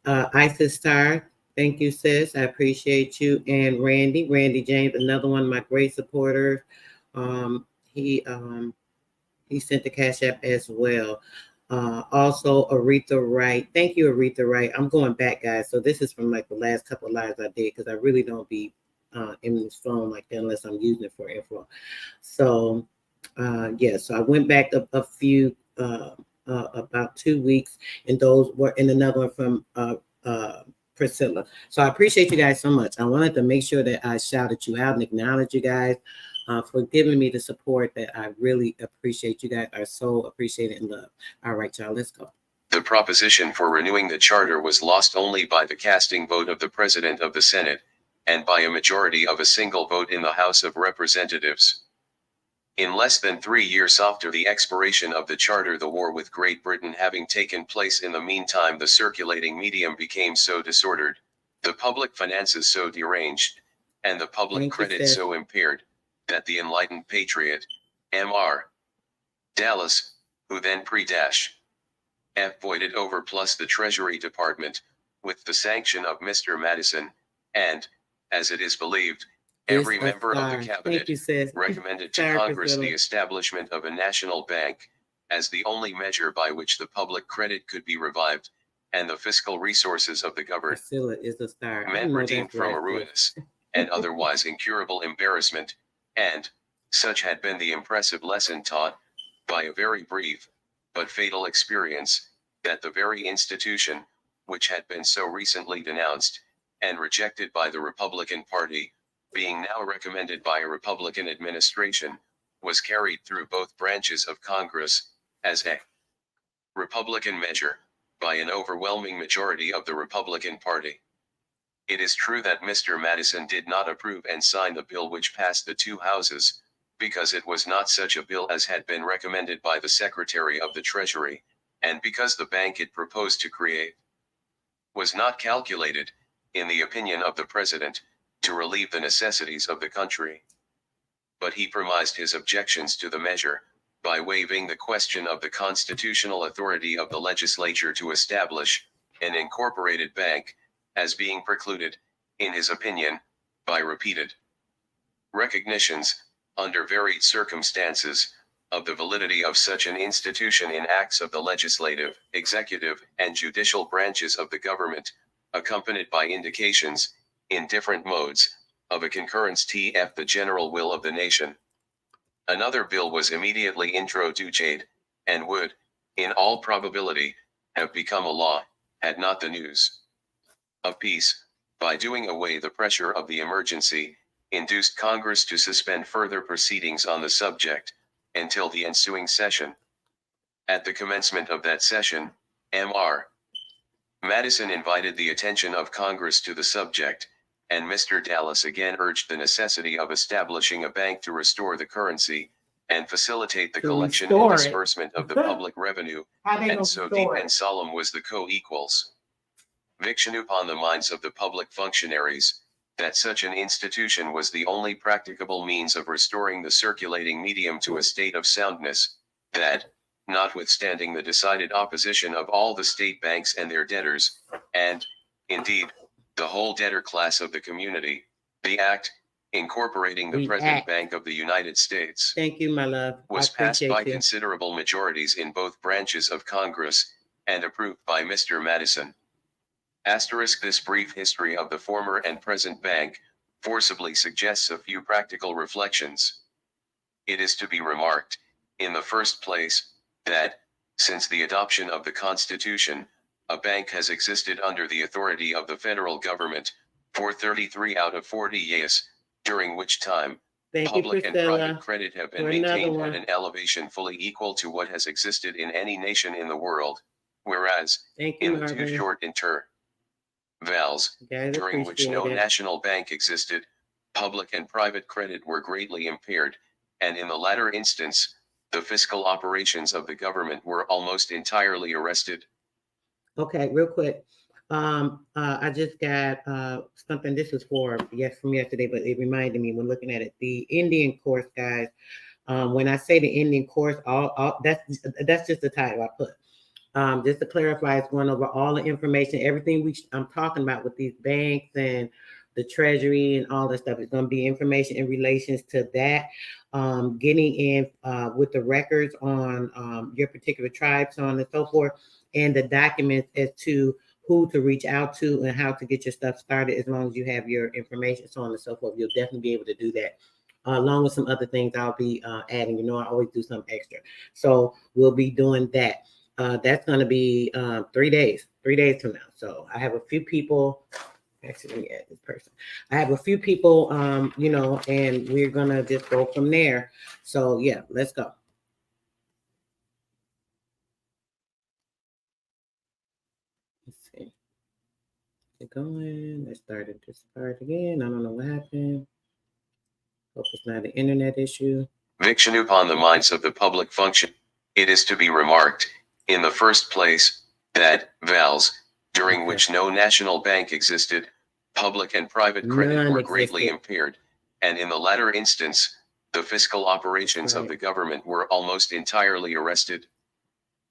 Isis Star. Thank you, sis. I appreciate you. And Randy James, another one of my great supporters. He sent the cash app as well. Also Aretha Wright. Thank you, Aretha Wright. I'm going back, guys. So this is from like the last couple of lives I did because I really don't be in this phone like that unless I'm using it for info. So so I went back a few about 2 weeks, and those were in another one from Priscilla. So I appreciate you guys so much. I wanted to make sure that I shouted you out and acknowledge you guys for giving me the support that I really appreciate. You guys are so appreciated and loved. All right, y'all, let's go. The proposition for renewing the charter was lost only by the casting vote of the President of the Senate, and by a majority of a single vote in the House of Representatives. In less than 3 years after the expiration of the charter, the war with Great Britain having taken place in the meantime, the circulating medium became so disordered, the public finances so deranged, and the public Thank you, credit sis. so impaired, that the enlightened patriot, M.R. Dallas, who then F voided over plus the Treasury Department, with the sanction of Mr. Madison, and, as it is believed, every It's a member of the star. cabinet Thank you, sis. recommended to Sorry, Congress Priscilla. the establishment of a national bank, as the only measure by which the public credit could be revived, and the fiscal resources of the governed Priscilla is a star. I men know redeemed that's from right, a ruinous and otherwise incurable embarrassment, and, such had been the impressive lesson taught, by a very brief, but fatal experience, that the very institution, which had been so recently denounced, and rejected by the Republican Party, being now recommended by a Republican administration, was carried through both branches of Congress, as a Republican measure, by an overwhelming majority of the Republican Party. It is true that Mr. Madison did not approve and sign the bill which passed the two houses, because it was not such a bill as had been recommended by the Secretary of the Treasury, and because the bank it proposed to create was not calculated, in the opinion of the President, to relieve the necessities of the country. But he premised his objections to the measure, by waiving the question of the constitutional authority of the legislature to establish an incorporated bank, as being precluded, in his opinion, by repeated recognitions, under varied circumstances, of the validity of such an institution in acts of the legislative, executive, and judicial branches of the government, accompanied by indications, in different modes, of a concurrence tf the general will of the nation. Another bill was immediately introduced, and would, in all probability, have become a law, had not the news of peace, by doing away the pressure of the emergency, induced Congress to suspend further proceedings on the subject, until the ensuing session. At the commencement of that session, M.R. Madison invited the attention of Congress to the subject, and Mr. Dallas again urged the necessity of establishing a bank to restore the currency, and facilitate the collection and disbursement of the public revenue, and so deep and solemn was the co-equals conviction upon the minds of the public functionaries, that such an institution was the only practicable means of restoring the circulating medium to a state of soundness, that, notwithstanding the decided opposition of all the state banks and their debtors, and, indeed, the whole debtor class of the community, the act, incorporating the present Bank of the United States, Thank you, my love. was passed by considerable majorities in both branches of Congress, and approved by Mr. Madison. This brief history of the former and present bank, forcibly suggests a few practical reflections. It is to be remarked, in the first place, that, since the adoption of the Constitution, a bank has existed under the authority of the federal government, for 33 out of 40 years, during which time, public and private credit have been maintained at an elevation fully equal to what has existed in any nation in the world, whereas, in the too short intervals, during which no national bank existed, public and private credit were greatly impaired, and in the latter instance, the fiscal operations of the government were almost entirely arrested. Okay, real quick. I just got something. This was from yesterday, but it reminded me when looking at it. The Indian course, guys. When I say the Indian course, all that's just the title I put. Just to clarify, it's going over all the information, everything I'm talking about with these banks and the Treasury and all that stuff. It's going to be information in relations to that. Getting in with the records on your particular tribe, so on and so forth, and the documents as to who to reach out to and how to get your stuff started. As long as you have your information, so on and so forth, you'll definitely be able to do that. Along with some other things I'll be adding. You know, I always do something extra. So we'll be doing that. That's going to be 3 days from now. So I have a few people. Actually, let me add this person. I have a few people, and we're going to just go from there. So, yeah, let's go. Let's see. Get going. Let's start at this part again. I don't know what happened. Hope it's not an internet issue. Viction upon the minds of the public function. It is to be remarked, in the first place, that vals, during which no national bank existed, public and private credit None were greatly existed. impaired, and in the latter instance, the fiscal operations of the government were almost entirely arrested.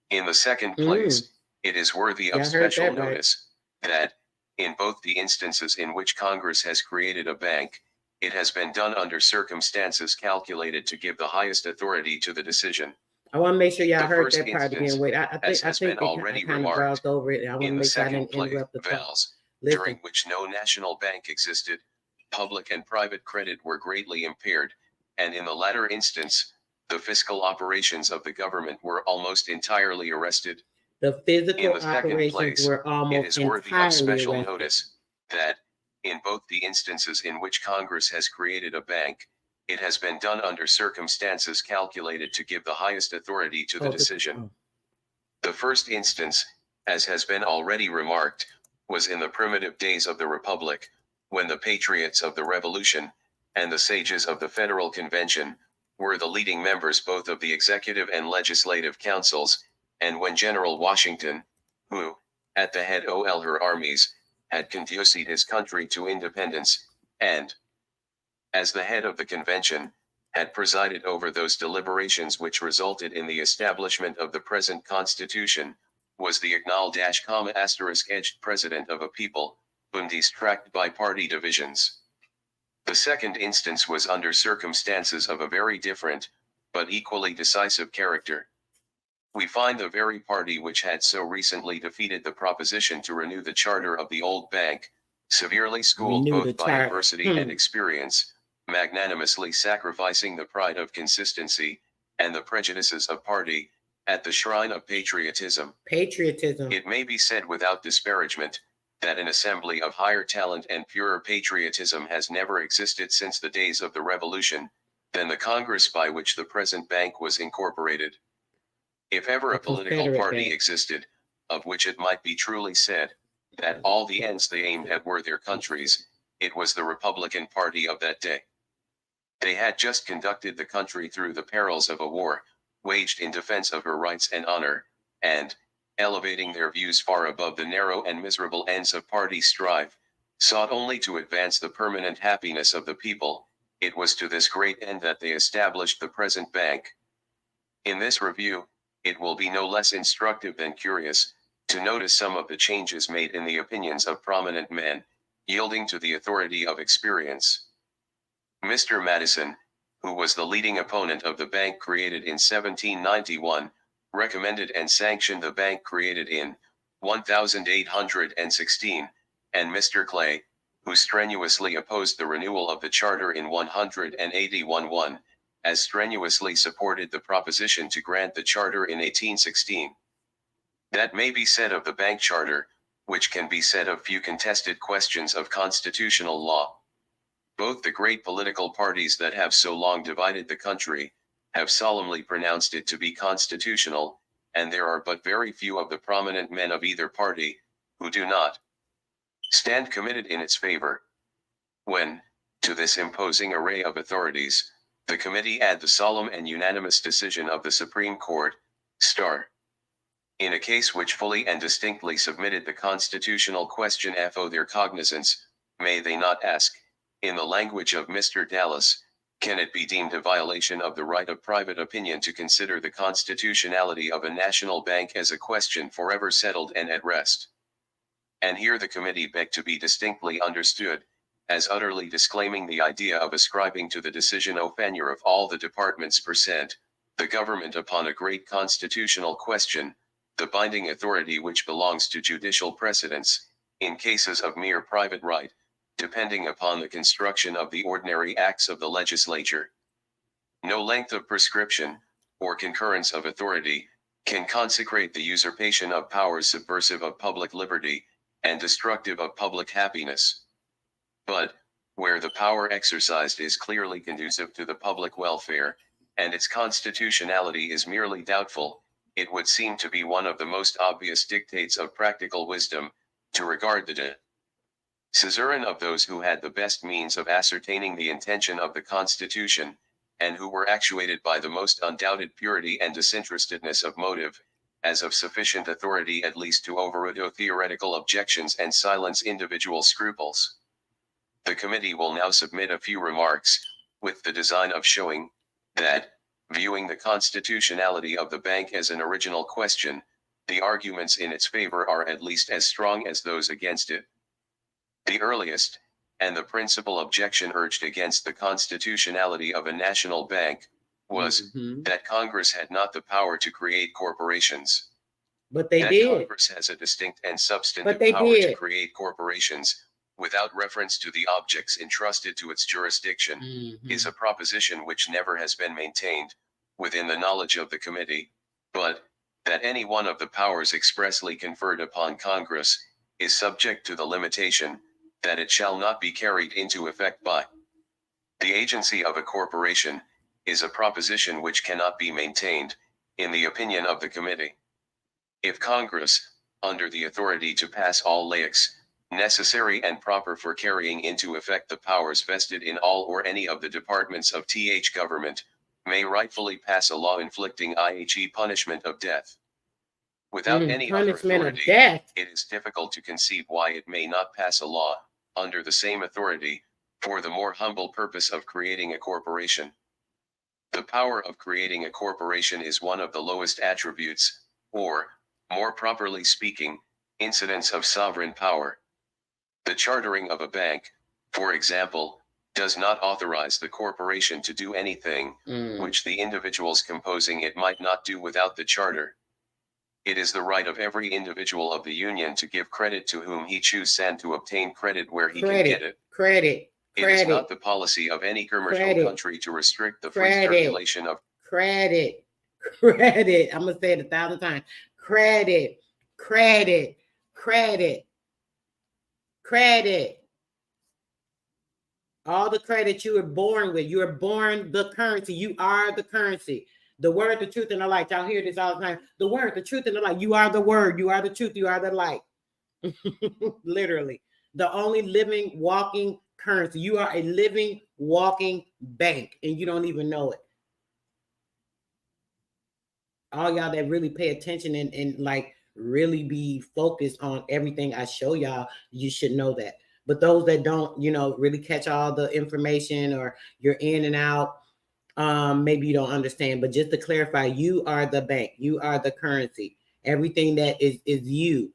In the second place, it is worthy of special notice that, in both the instances in which Congress has created a bank, it has been done under circumstances calculated to give the highest authority to the decision. I want to make sure y'all The heard first that part instance, again. Wait, I as think has been I already kind of remarked, browsed over it. I want to in the make sure I second didn't place, interrupt the thought. vals, Listen. during which no national bank existed, public and private credit were greatly impaired, and in the latter instance, the fiscal operations of the government were almost entirely arrested. The physical In the second operations place, were it almost is worthy of entirely special arrested. notice that, in both the instances in which Congress has created a bank, it has been done under circumstances calculated to give the highest authority to the decision. The first instance, as has been already remarked, was in the primitive days of the Republic, when the patriots of the Revolution, and the sages of the Federal Convention, were the leading members both of the executive and legislative councils, and when General Washington, who, at the head of her armies, had conducted his country to independence, and, as the head of the convention, had presided over those deliberations which resulted in the establishment of the present Constitution, was the ****edged president of a people, undistracted by party divisions. The second instance was under circumstances of a very different, but equally decisive character. We find the very party which had so recently defeated the proposition to renew the charter of the old bank, severely schooled both by adversity and experience, magnanimously sacrificing the pride of consistency, and the prejudices of party, at the shrine of patriotism. It may be said without disparagement, that an assembly of higher talent and purer patriotism has never existed since the days of the Revolution, than the Congress by which the present bank was incorporated. If ever a political party existed, of which it might be truly said, that all the ends they aimed at were their countries, it was the Republican Party of that day. They had just conducted the country through the perils of a war, waged in defense of her rights and honor, and, elevating their views far above the narrow and miserable ends of party strife, sought only to advance the permanent happiness of the people. It was to this great end that they established the present bank. In this review, it will be no less instructive than curious, to notice some of the changes made in the opinions of prominent men, yielding to the authority of experience. Mr. Madison, who was the leading opponent of the bank created in 1791, recommended and sanctioned the bank created in 1816, and Mr. Clay, who strenuously opposed the renewal of the charter in 181, as strenuously supported the proposition to grant the charter in 1816. That may be said of the bank charter, which can be said of few contested questions of constitutional law. Both the great political parties that have so long divided the country, have solemnly pronounced it to be constitutional, and there are but very few of the prominent men of either party, who do not stand committed in its favor. When, to this imposing array of authorities, the committee add the solemn and unanimous decision of the Supreme Court, in a case which fully and distinctly submitted the constitutional question for their cognizance, may they not ask, in the language of Mr. Dallas, can it be deemed a violation of the right of private opinion to consider the constitutionality of a national bank as a question forever settled and at rest? And here the committee begged to be distinctly understood, as utterly disclaiming the idea of ascribing to the decision of failure of all the departments percent, the government upon a great constitutional question, the binding authority which belongs to judicial precedents, in cases of mere private right, depending upon the construction of the ordinary acts of the legislature. No length of prescription, or concurrence of authority, can consecrate the usurpation of powers subversive of public liberty, and destructive of public happiness. But, where the power exercised is clearly conducive to the public welfare, and its constitutionality is merely doubtful, it would seem to be one of the most obvious dictates of practical wisdom, to regard the suzerain of those who had the best means of ascertaining the intention of the Constitution, and who were actuated by the most undoubted purity and disinterestedness of motive, as of sufficient authority at least to override theoretical objections and silence individual scruples. The committee will now submit a few remarks, with the design of showing that, viewing the constitutionality of the bank as an original question, the arguments in its favor are at least as strong as those against it. The earliest, and the principal objection urged against the constitutionality of a national bank, was that Congress had not the power to create corporations. But they that did. Congress has a distinct and substantive they power to did. create corporations, without reference to the objects entrusted to its jurisdiction, is a proposition which never has been maintained, within the knowledge of the committee, but that any one of the powers expressly conferred upon Congress is subject to the limitation that it shall not be carried into effect by the agency of a corporation, is a proposition which cannot be maintained, in the opinion of the committee. If Congress, under the authority to pass all laws necessary and proper for carrying into effect the powers vested in all or any of the departments of th government, may rightfully pass a law inflicting i.e. punishment of death. Without any other authority, it is difficult to conceive why it may not pass a law, under the same authority, for the more humble purpose of creating a corporation. The power of creating a corporation is one of the lowest attributes, or, more properly speaking, incidents of sovereign power. The chartering of a bank, for example, does not authorize the corporation to do anything, which the individuals composing it might not do without the charter. It is the right of every individual of the union to give credit to whom he chooses and to obtain credit where he can get it. It is not the policy of any commercial country to restrict the free circulation of credit. I'm going to say it 1,000 times. Credit. All the credit you were born with. You are born the currency. You are the currency. The word, the truth, and the light. Y'all hear this all the time. The word, the truth, and the light. You are the word. You are the truth. You are the light. Literally. The only living, walking currency. You are a living, walking bank, and you don't even know it. All y'all that really pay attention and like really be focused on everything I show y'all, you should know that. But those that don't, really catch all the information, or you're in and out, maybe you don't understand. But just to clarify, you are the bank. You are the currency. Everything that is you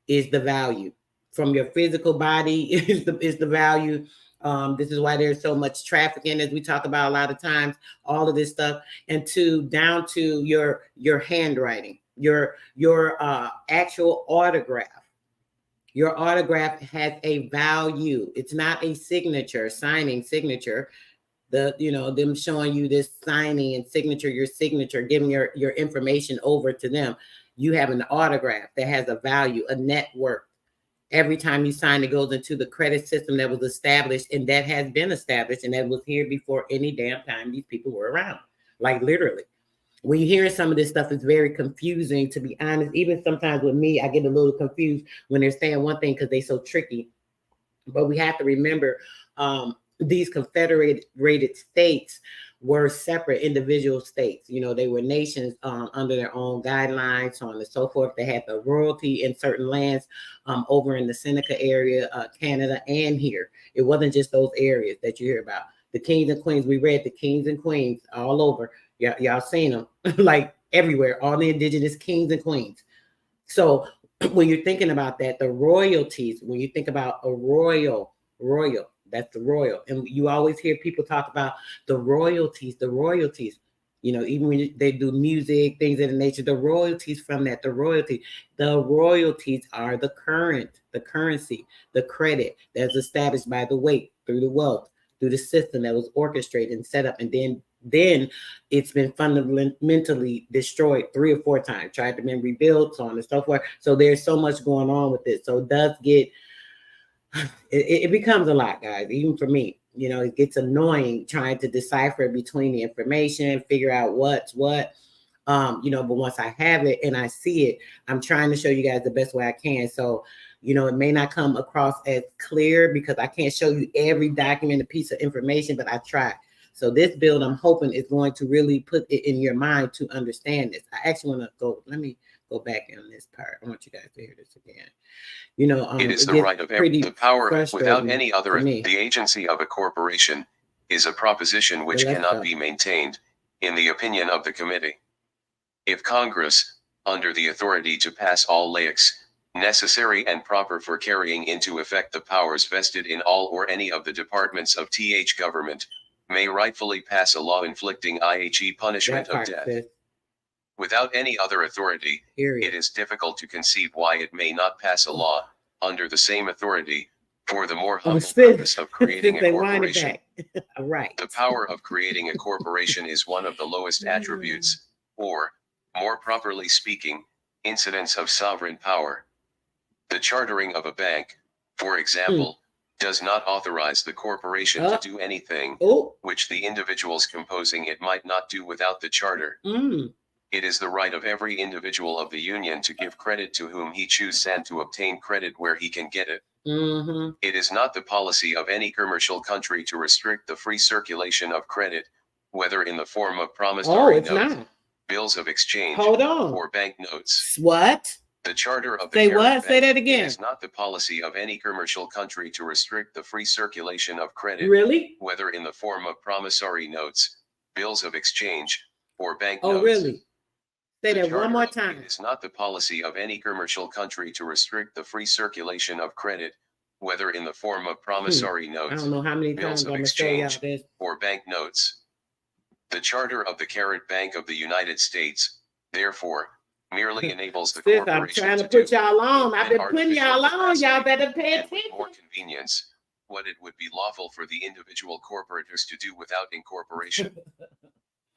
is the value. From your physical body is the value. This is why there's so much trafficking, as we talk about a lot of times, all of this stuff, and down to your handwriting, your actual autograph. Your autograph has a value. It's not a signature, signing signature. Them showing you this signing and signature, your signature, giving your information over to them. You have an autograph that has a value, a net worth. Every time you sign, it goes into the credit system that was established, and that has been established, and that was here before any damn time these people were around. Like literally. When you hear some of this stuff, it's very confusing, to be honest. Even sometimes with me, I get a little confused when they're saying one thing because they're so tricky. But we have to remember these confederated states were separate individual states. They were nations under their own guidelines, so on and so forth. They had the royalty in certain lands over in the Seneca area, Canada, and here. It wasn't just those areas that you hear about. The kings and queens, we read the kings and queens all over. Y'all seen them like everywhere, all the indigenous kings and queens. So when you're thinking about that, the royalties, when you think about a royal, that's the royal. And you always hear people talk about the royalties, even when they do music, things of the nature, the royalties from that, the royalties are the currency, the credit that's established by the weight, through the wealth, through the system that was orchestrated and set up. And then it's been fundamentally destroyed 3 or 4 times, tried to be rebuilt, so on and so forth. So there's so much going on with it. So it does get, it becomes a lot, guys, even for me. It gets annoying trying to decipher between the information, figure out what's what. But once I have it and I see it, I'm trying to show you guys the best way I can. So, it may not come across as clear because I can't show you every documented piece of information, but I try. So this bill, I'm hoping, is going to really put it in your mind to understand this. I actually want to let me go back on this part. I want you guys to hear this again. You know, it is the gets right of pretty the power without frustrating any to other. me. The agency of a corporation is a proposition which But let's cannot go. be maintained, in the opinion of the committee. If Congress, under the authority to pass all laws necessary and proper for carrying into effect the powers vested in all or any of the departments of th government, may rightfully pass a law inflicting IHE punishment That part of death. says, Without any other authority, period. it is difficult to conceive why it may not pass a law, under the same authority, for the more humble purpose of creating a They wind it corporation. back. Right. The power of creating a corporation is one of the lowest attributes, or, more properly speaking, incidents of sovereign power. The chartering of a bank, for example, does not authorize the corporation to do anything which the individuals composing it might not do without the charter. It is the right of every individual of the union to give credit to whom he chooses and to obtain credit where he can get it. It is not the policy of any commercial country to restrict the free circulation of credit, whether in the form of promissory notes, bills of exchange, or bank notes. What? The charter of the Say what? Say that again. It is not the policy of any commercial country to restrict the free circulation of credit, Really? whether in the form of promissory notes, bills of exchange, or bank notes. Oh, really? Say that one more time. It is not the policy of any commercial country to restrict the free circulation of credit, whether in the form of promissory notes, I don't know how many bills times of I'm gonna show y'all exchange, this. or bank notes. The charter of the Carrot Bank of the United States, therefore, merely enables the Sis, corporation I'm trying to put y'all on. I've been putting y'all on. Y'all better pay and with attention. more convenience, what it would be lawful for the individual corporators to do without incorporation.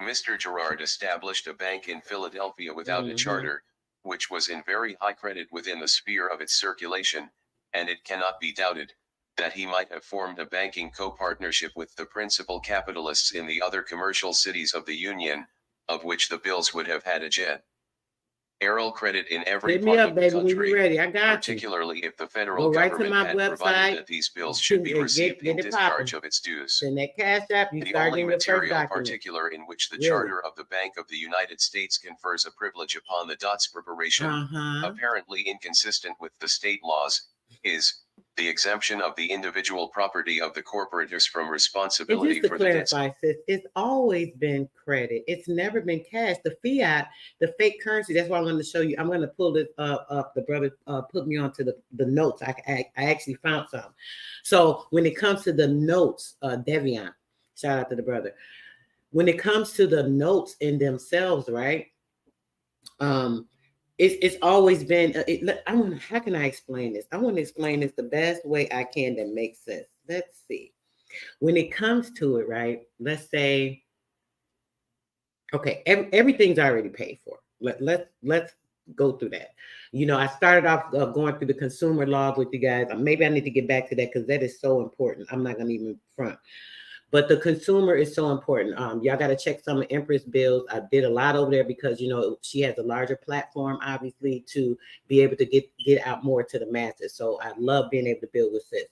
Mr. Gerard established a bank in Philadelphia without a charter, which was in very high credit within the sphere of its circulation, and it cannot be doubted that he might have formed a banking co-partnership with the principal capitalists in the other commercial cities of the Union, of which the bills would have had a jet. Aerial credit in every Hit me part up, of the baby, country, when you're ready. I got particularly if the federal Go right to government my had website. provided that these bills should be Get received in it discharge poppin'. of its dues. In that cash app, you The start only getting your first material document. particular in which the Really? charter of the Bank of the United States confers a privilege upon the dots preparation, apparently inconsistent with the state laws, is the exemption of the individual property of the corporators from And responsibility just to for the debts. clarify, sis, it's always been credit. It's never been cash. The fiat, the fake currency. That's why I wanted to show you. I'm going to pull this up. The brother put me onto the notes. I actually found some. So when it comes to the notes, Devion, shout out to the brother. When it comes to the notes in themselves, right? It's always been. How can I explain this? I want to explain this the best way I can that makes sense. Let's see. When it comes to it, right? Let's say, okay, everything's already paid for. Let's go through that. You know, I started off going through the consumer laws with you guys. Maybe I need to get back to that because that is so important. I'm not gonna even front. But the consumer is so important. Y'all got to check some of Empress bills. I did a lot over there because, you know, she has a larger platform, obviously, to be able to get out more to the masses. So I love being able to build with sis.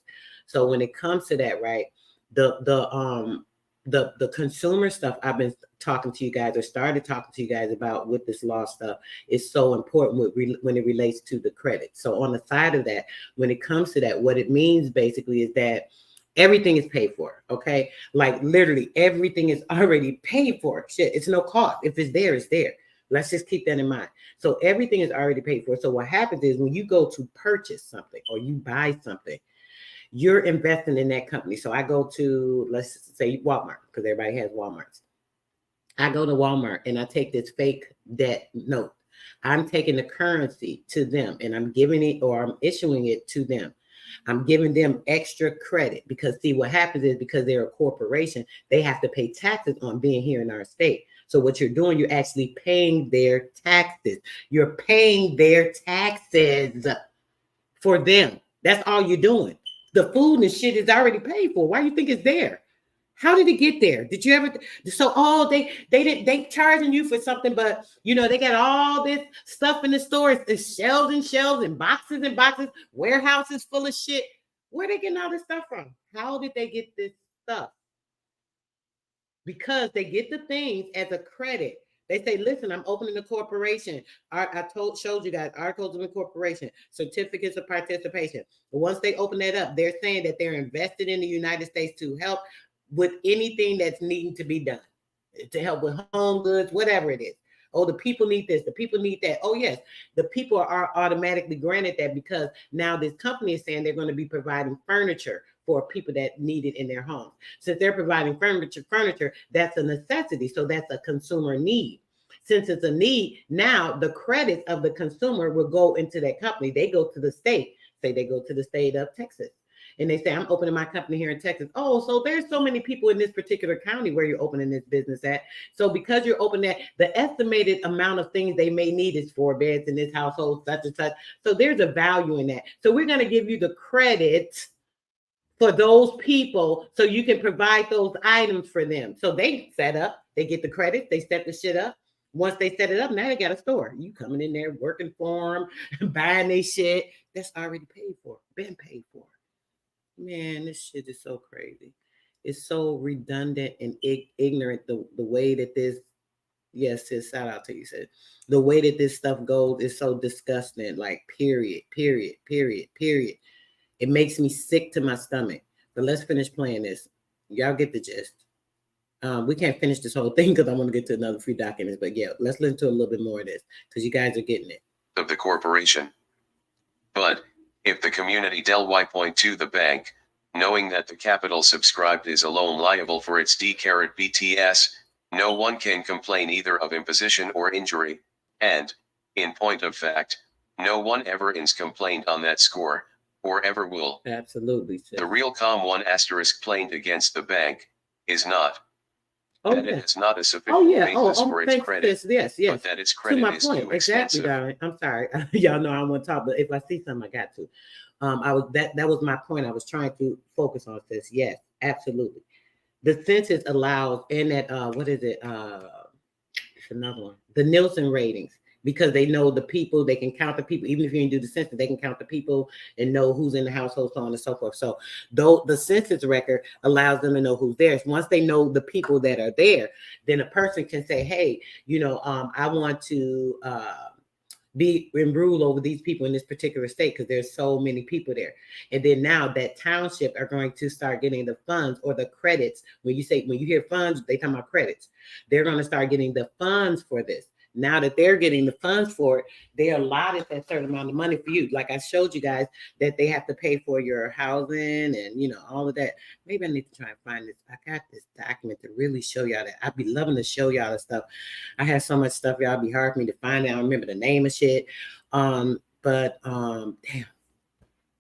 So when it comes to that, right, the consumer stuff I've been talking to you guys or started talking to you guys about with this law stuff is so important when it relates to the credit. So on the side of that, when it comes to that, what it means basically is that everything is paid for, okay? Like literally everything is already paid for. Shit, it's no cost. If it's there, it's there. Let's just keep that in mind. So everything is already paid for. So what happens is when you go to purchase something or you buy something, you're investing in that company. So I go to, let's say Walmart, because everybody has Walmarts. I go to Walmart and I take this fake debt note. I'm taking the currency to them and I'm giving it or I'm issuing it to them. I'm giving them extra credit because see what happens is because they're a corporation, they have to pay taxes on being here in our state. So what you're doing, you're actually paying their taxes. You're paying their taxes for them. That's all you're doing. The food and shit is already paid for. Why do you think it's there? How did it get there? Did you ever? So they charging you for something, but you know they got all this stuff in the stores, it's shelves and shelves and boxes and boxes, warehouses full of shit. Where they getting all this stuff from? How did they get this stuff? because they get the things as a credit. They say, listen, I'm opening a corporation. Showed you guys articles of incorporation, certificates of participation. But once they open that up, they're saying that they're invested in the United States to help with anything that's needing to be done, to help with home goods, whatever it is. Oh, the people need this, the people need that. Oh, yes, the people are automatically granted that because now this company is saying they're going to be providing furniture for people that need it in their homes. Since they're providing furniture, that's a necessity. So that's a consumer need. Since it's a need, now the credits of the consumer will go into that company. They go to the state, say they go to the state of Texas. And they say, I'm opening my company here in Texas. Oh, so there's so many people in this particular county where you're opening this business at. So because you're opening that, the estimated amount of things they may need is 4 beds in this household, such and such. So there's a value in that. So we're going to give you the credit for those people so you can provide those items for them. So they set up, they get the credit, they set the shit up. Once they set it up, now they got a store. You coming in there working for them, buying their shit. That's already paid for, been paid for. Man, this shit is so crazy. It's so redundant and ignorant the way that this, yes, sis, shout out to you, sis. The way that this stuff goes is so disgusting. Like, period. It makes me sick to my stomach. But let's finish playing this. Y'all get the gist. We can't finish this whole thing because I want to get to another few documents. But yeah, let's listen to a little bit more of this because you guys are getting it. Of the corporation. But if the community del Y.2 the bank, knowing that the capital subscribed is alone liable for its D-BTS, no one can complain either of imposition or injury, and, in point of fact, no one ever is complained on that score, or ever will. Absolutely. Sis. The real COM1 asterisk plained against the bank is not. Oh, that yeah. It is not a sufficient basis for its credit, yes, but that its credit to my is point. too Exactly, extensive. darling. I'm sorry. Y'all know I want to talk, but if I see something, I got to. That was my point. I was trying to focus on this. Yes, absolutely. The census allows in that what is it? It's another one. The Nielsen ratings. Because they know the people, they can count the people. Even if you didn't do the census, they can count the people and know who's in the household, so on and so forth. So though the census record allows them to know who's there. So once they know the people that are there, then a person can say, hey, I want to be and rule over these people in this particular state because there's so many people there. And then now that township are going to start getting the funds or the credits. When you hear funds, they talk about credits. They're going to start getting the funds for this. Now that they're getting the funds for it, they allotted that certain amount of money for you. Like I showed you guys that they have to pay for your housing and, all of that. Maybe I need to try and find this. I got this document to really show y'all that. I'd be loving to show y'all the stuff. I have so much stuff, y'all. It'd be hard for me to find out. I remember the name of shit. Damn.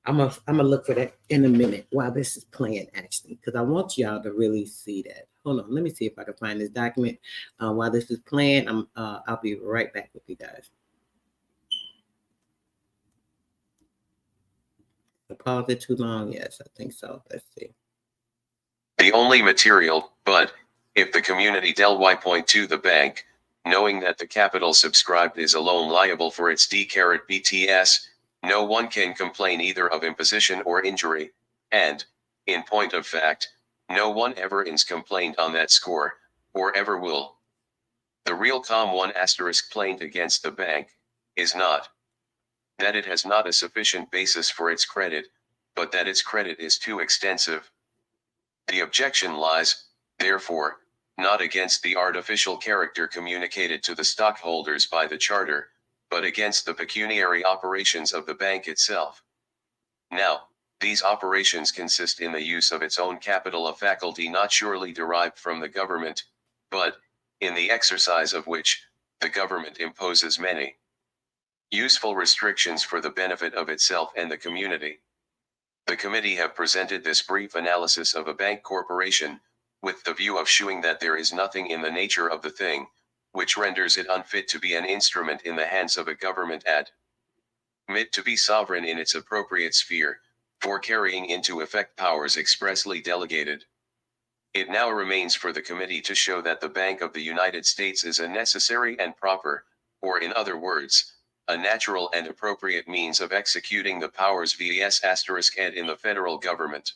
I'm gonna look for that in a minute while this is playing, actually, because I want y'all to really see that. Hold on, let me see if I can find this document while this is playing. I'll be right back with you guys. I paused it too long. Yes, I think so. Let's see. The only material, but if the community del Y.2 the bank, knowing that the capital subscribed is alone liable for its D-BTS, no one can complain either of imposition or injury, and, in point of fact, no one ever is complained on that score, or ever will. The real COM1 asterisk plained against the bank is not that it has not a sufficient basis for its credit, but that its credit is too extensive. The objection lies, therefore, not against the artificial character communicated to the stockholders by the charter, but against the pecuniary operations of the bank itself. Now, these operations consist in the use of its own capital, a faculty not surely derived from the government, but, in the exercise of which, the government imposes many useful restrictions for the benefit of itself and the community. The committee have presented this brief analysis of a bank corporation, with the view of shewing that there is nothing in the nature of the thing, which renders it unfit to be an instrument in the hands of a government admit to be sovereign in its appropriate sphere, for carrying into effect powers expressly delegated. It now remains for the committee to show that the Bank of the United States is a necessary and proper, or in other words, a natural and appropriate means of executing the powers vs*ed in the federal government.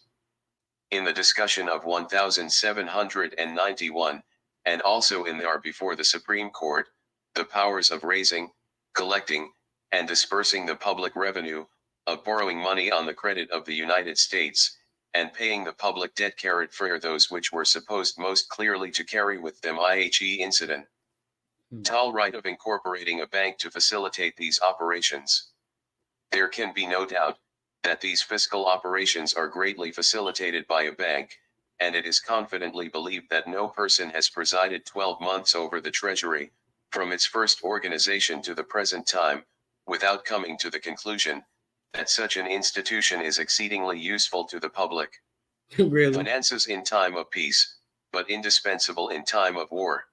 In the discussion of 1791, and also in there before the Supreme Court, the powers of raising, collecting, and dispersing the public revenue, of borrowing money on the credit of the United States, and paying the public debt carried for those which were supposed most clearly to carry with them IHE incident. Tal right of incorporating a bank to facilitate these operations. There can be no doubt that these fiscal operations are greatly facilitated by a bank, and it is confidently believed that no person has presided 12 months over the Treasury, from its first organization to the present time, without coming to the conclusion that such an institution is exceedingly useful to the public. Really? Finances in time of peace, but indispensable in time of war.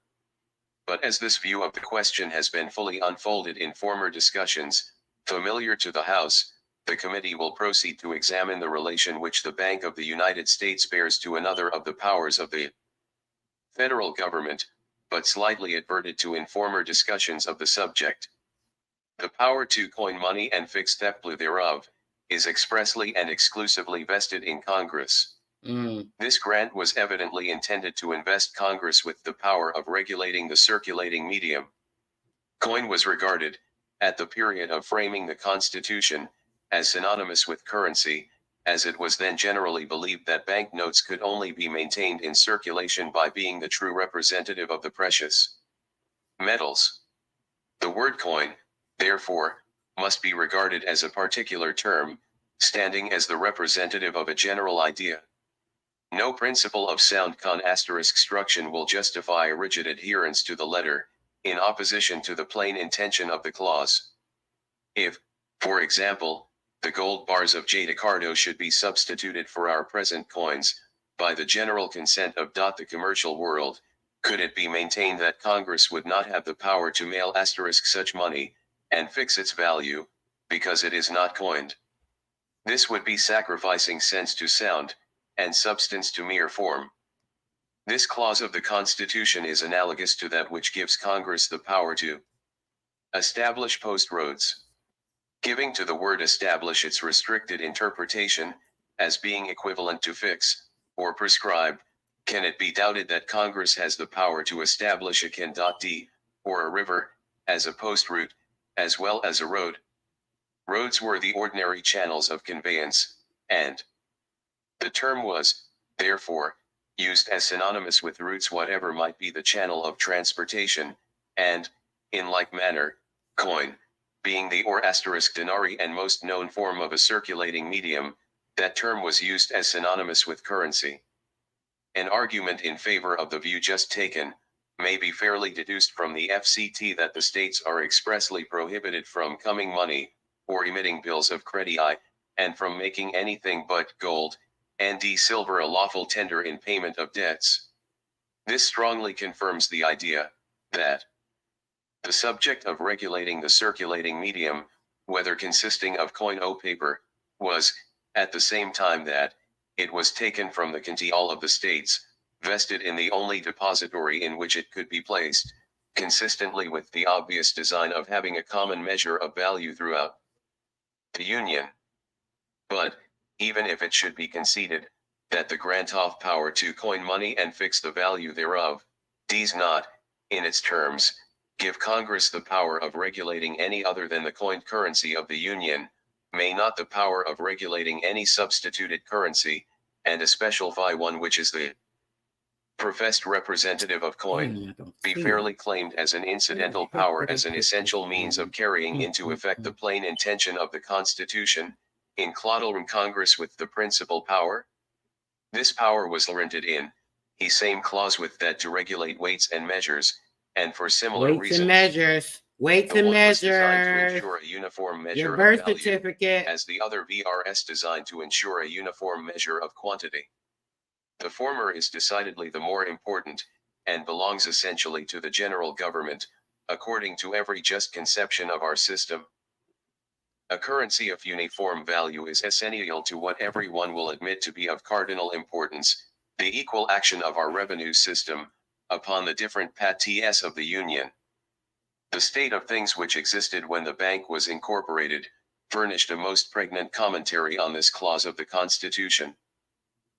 But as this view of the question has been fully unfolded in former discussions, familiar to the House, the committee will proceed to examine the relation which the Bank of the United States bears to another of the powers of the federal government, but slightly adverted to in former discussions of the subject. The power to coin money and fix the value thereof is expressly and exclusively vested in Congress. This grant was evidently intended to invest Congress with the power of regulating the circulating medium. Coin was regarded, at the period of framing the Constitution, as synonymous with currency, as it was then generally believed that banknotes could only be maintained in circulation by being the true representative of the precious metals. The word coin, therefore, must be regarded as a particular term, standing as the representative of a general idea. No principle of sound construction will justify a rigid adherence to the letter, in opposition to the plain intention of the clause. If, for example, the gold bars of Jatacardo should be substituted for our present coins, by the general consent of the commercial world, could it be maintained that Congress would not have the power to mail such money, and fix its value, because it is not coined? This would be sacrificing sense to sound, and substance to mere form. This clause of the Constitution is analogous to that which gives Congress the power to establish post roads. Giving to the word establish its restricted interpretation, as being equivalent to fix, or prescribe, can it be doubted that Congress has the power to establish a can.d, or a river, as a post route, as well as a road? Roads were the ordinary channels of conveyance, and the term was, therefore, used as synonymous with routes whatever might be the channel of transportation, and, in like manner, coin, being the denarii and most known form of a circulating medium, that term was used as synonymous with currency. An argument in favor of the view just taken, may be fairly deduced from the FCT that the states are expressly prohibited from coming money, or emitting bills of credit, and from making anything but gold, and silver a lawful tender in payment of debts. This strongly confirms the idea, that the subject of regulating the circulating medium, whether consisting of coin or paper, was, at the same time that, it was taken from the control of the states, vested in the only depository in which it could be placed, consistently with the obvious design of having a common measure of value throughout the Union. But, even if it should be conceded, that the grant of power to coin money and fix the value thereof, does not, in its terms, give Congress the power of regulating any other than the coined currency of the Union, may not the power of regulating any substituted currency, and especially one which is the professed representative of coin, be fairly claimed as an incidental power as an essential means of carrying into effect the plain intention of the Constitution, in cloddling Congress with the principal power? This power was limited in the same clause with that to regulate weights and measures, and for similar reasons. Weights and Was designed to measures. ensure a uniform measure Your of birth value, certificate. as the other VRS designed to ensure a uniform measure of quantity. The former is decidedly the more important, and belongs essentially to the general government, according to every just conception of our system. A currency of uniform value is essential to what everyone will admit to be of cardinal importance, the equal action of our revenue system, upon the different parts of the Union. The state of things which existed when the bank was incorporated, furnished a most pregnant commentary on this clause of the Constitution.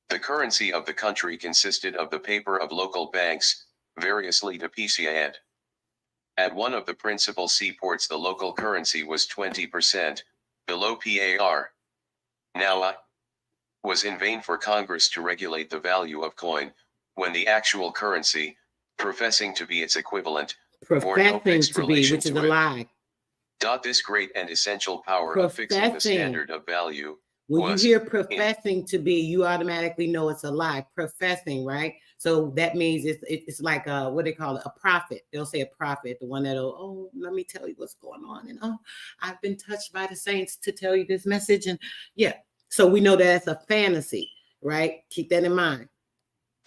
The currency of the country consisted of the paper of local banks, variously depreciated. At one of the principal seaports the local currency was 20% below par. Now it was in vain for Congress to regulate the value of coin, when the actual currency, professing to be its equivalent, bore no Professing fixed to be, relation which is to a it. lie. This great and essential power of fixing the Professing. standard of value When you was hear professing to be, you automatically know it's a lie. Professing, right? So that means it's like what they call it, a prophet. They'll say a prophet, the one that'll, oh, let me tell you what's going on, and oh, I've been touched by the saints to tell you this message, and yeah. So we know that's a fantasy, right? Keep that in mind.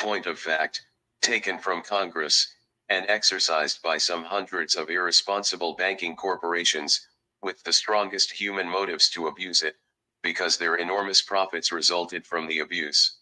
point of fact, taken from Congress, and exercised by some hundreds of irresponsible banking corporations, with the strongest human motives to abuse it, because their enormous profits resulted from the abuse.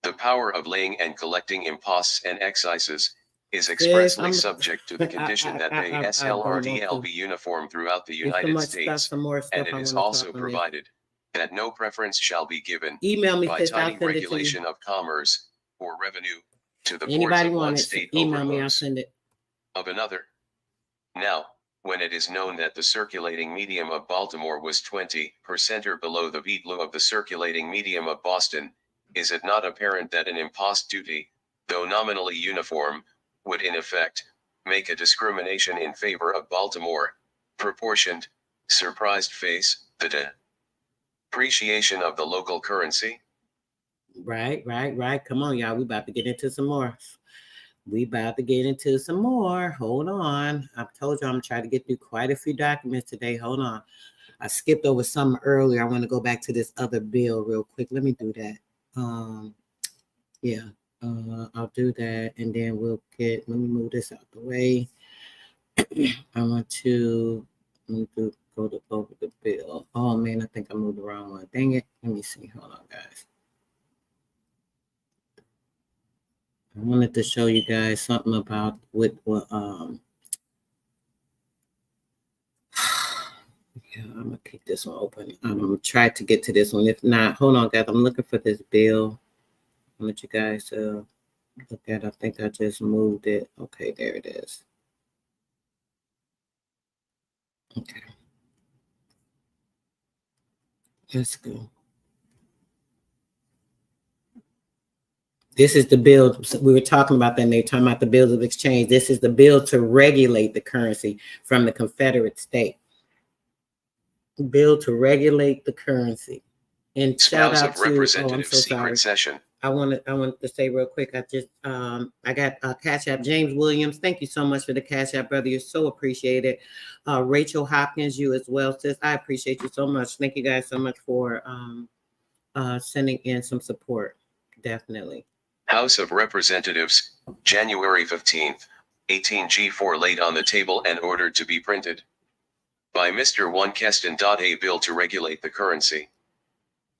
The power of laying and collecting imposts and excises is expressly subject to the condition that they SLRDL be uniform throughout the United States, and it is also provided that no preference shall be given Email me, by sis, I'll tiny send it to you. regulation of commerce or revenue to the ports Anybody of one want it? state Email over me, I'll those send it. of another. Now, when it is known that the circulating medium of Baltimore was 20% or below the value of the circulating medium of Boston, is it not apparent that an impost duty, though nominally uniform, would in effect make a discrimination in favor of Baltimore, proportioned, surprised face, the depreciation of the local currency? Right. Come on, y'all. We about to get into some more. Hold on. I've told you I'm trying to get through quite a few documents today. Hold on. I skipped over some earlier. I want to go back to this other bill real quick. Let me do that. I'll do that, and then let me move this out the way. I want to go over the bill. Oh man, I think I moved the wrong one. Dang it. Let me see. Hold on, guys. I wanted to show you guys something about yeah, I'm gonna keep this one open. I'm gonna try to get to this one. If not, hold on, guys. I'm looking for this bill. I'll let you guys look at. I think I just moved it. Okay, there it is. Okay, let's go. This is the bill. We were talking about that, and they're talking about the bills of exchange. This is the bill to regulate the currency from the Confederate state. Bill to regulate the currency. And shout out to, I'm so sorry. Session. I wanted to say real quick, I got Cash App, James Williams. Thank you so much for the Cash App, brother. You're so appreciated. Rachel Hopkins, you as well, sis. I appreciate you so much. Thank you guys so much for sending in some support. Definitely. House of Representatives, January 15th, 18G4 laid on the table and ordered to be printed by Mr. 1 Keston. A bill to regulate the currency.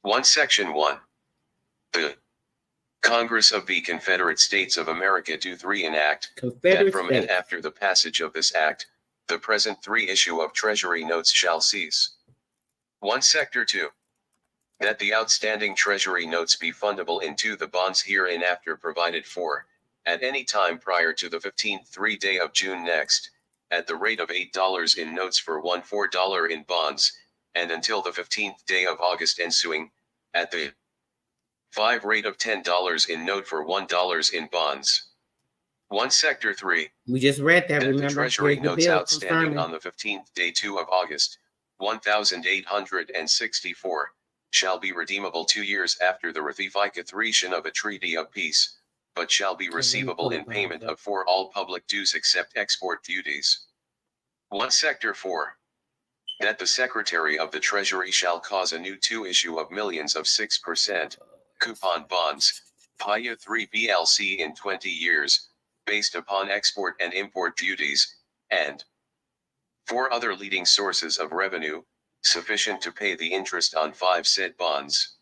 1 Section 1. The Congress of the Confederate States of America do 3 enact that from and after the passage of this act, the present 3 issue of Treasury notes shall cease. 1 Sector 2. That the outstanding Treasury notes be fundable into the bonds hereinafter provided for, at any time prior to the 15th 3 day of June next, at the rate of $8 in notes for $4 in bonds, and until the 15th day of August ensuing, at the 5 rate of $10 in note for $1 in bonds. 1 Sector 3. We just read that, remember? The Treasury notes outstanding on the 15th day 2 of August, 1864, shall be redeemable 2 years after the ratification of a treaty of peace, but shall be receivable in payment of for all public dues except export duties. 1 Sector 4. That the Secretary of the Treasury shall cause a new 2 issue of millions of 6% coupon bonds, PIA 3 BLC in 20 years, based upon export and import duties, and 4 other leading sources of revenue, sufficient to pay the interest on 5 said bonds.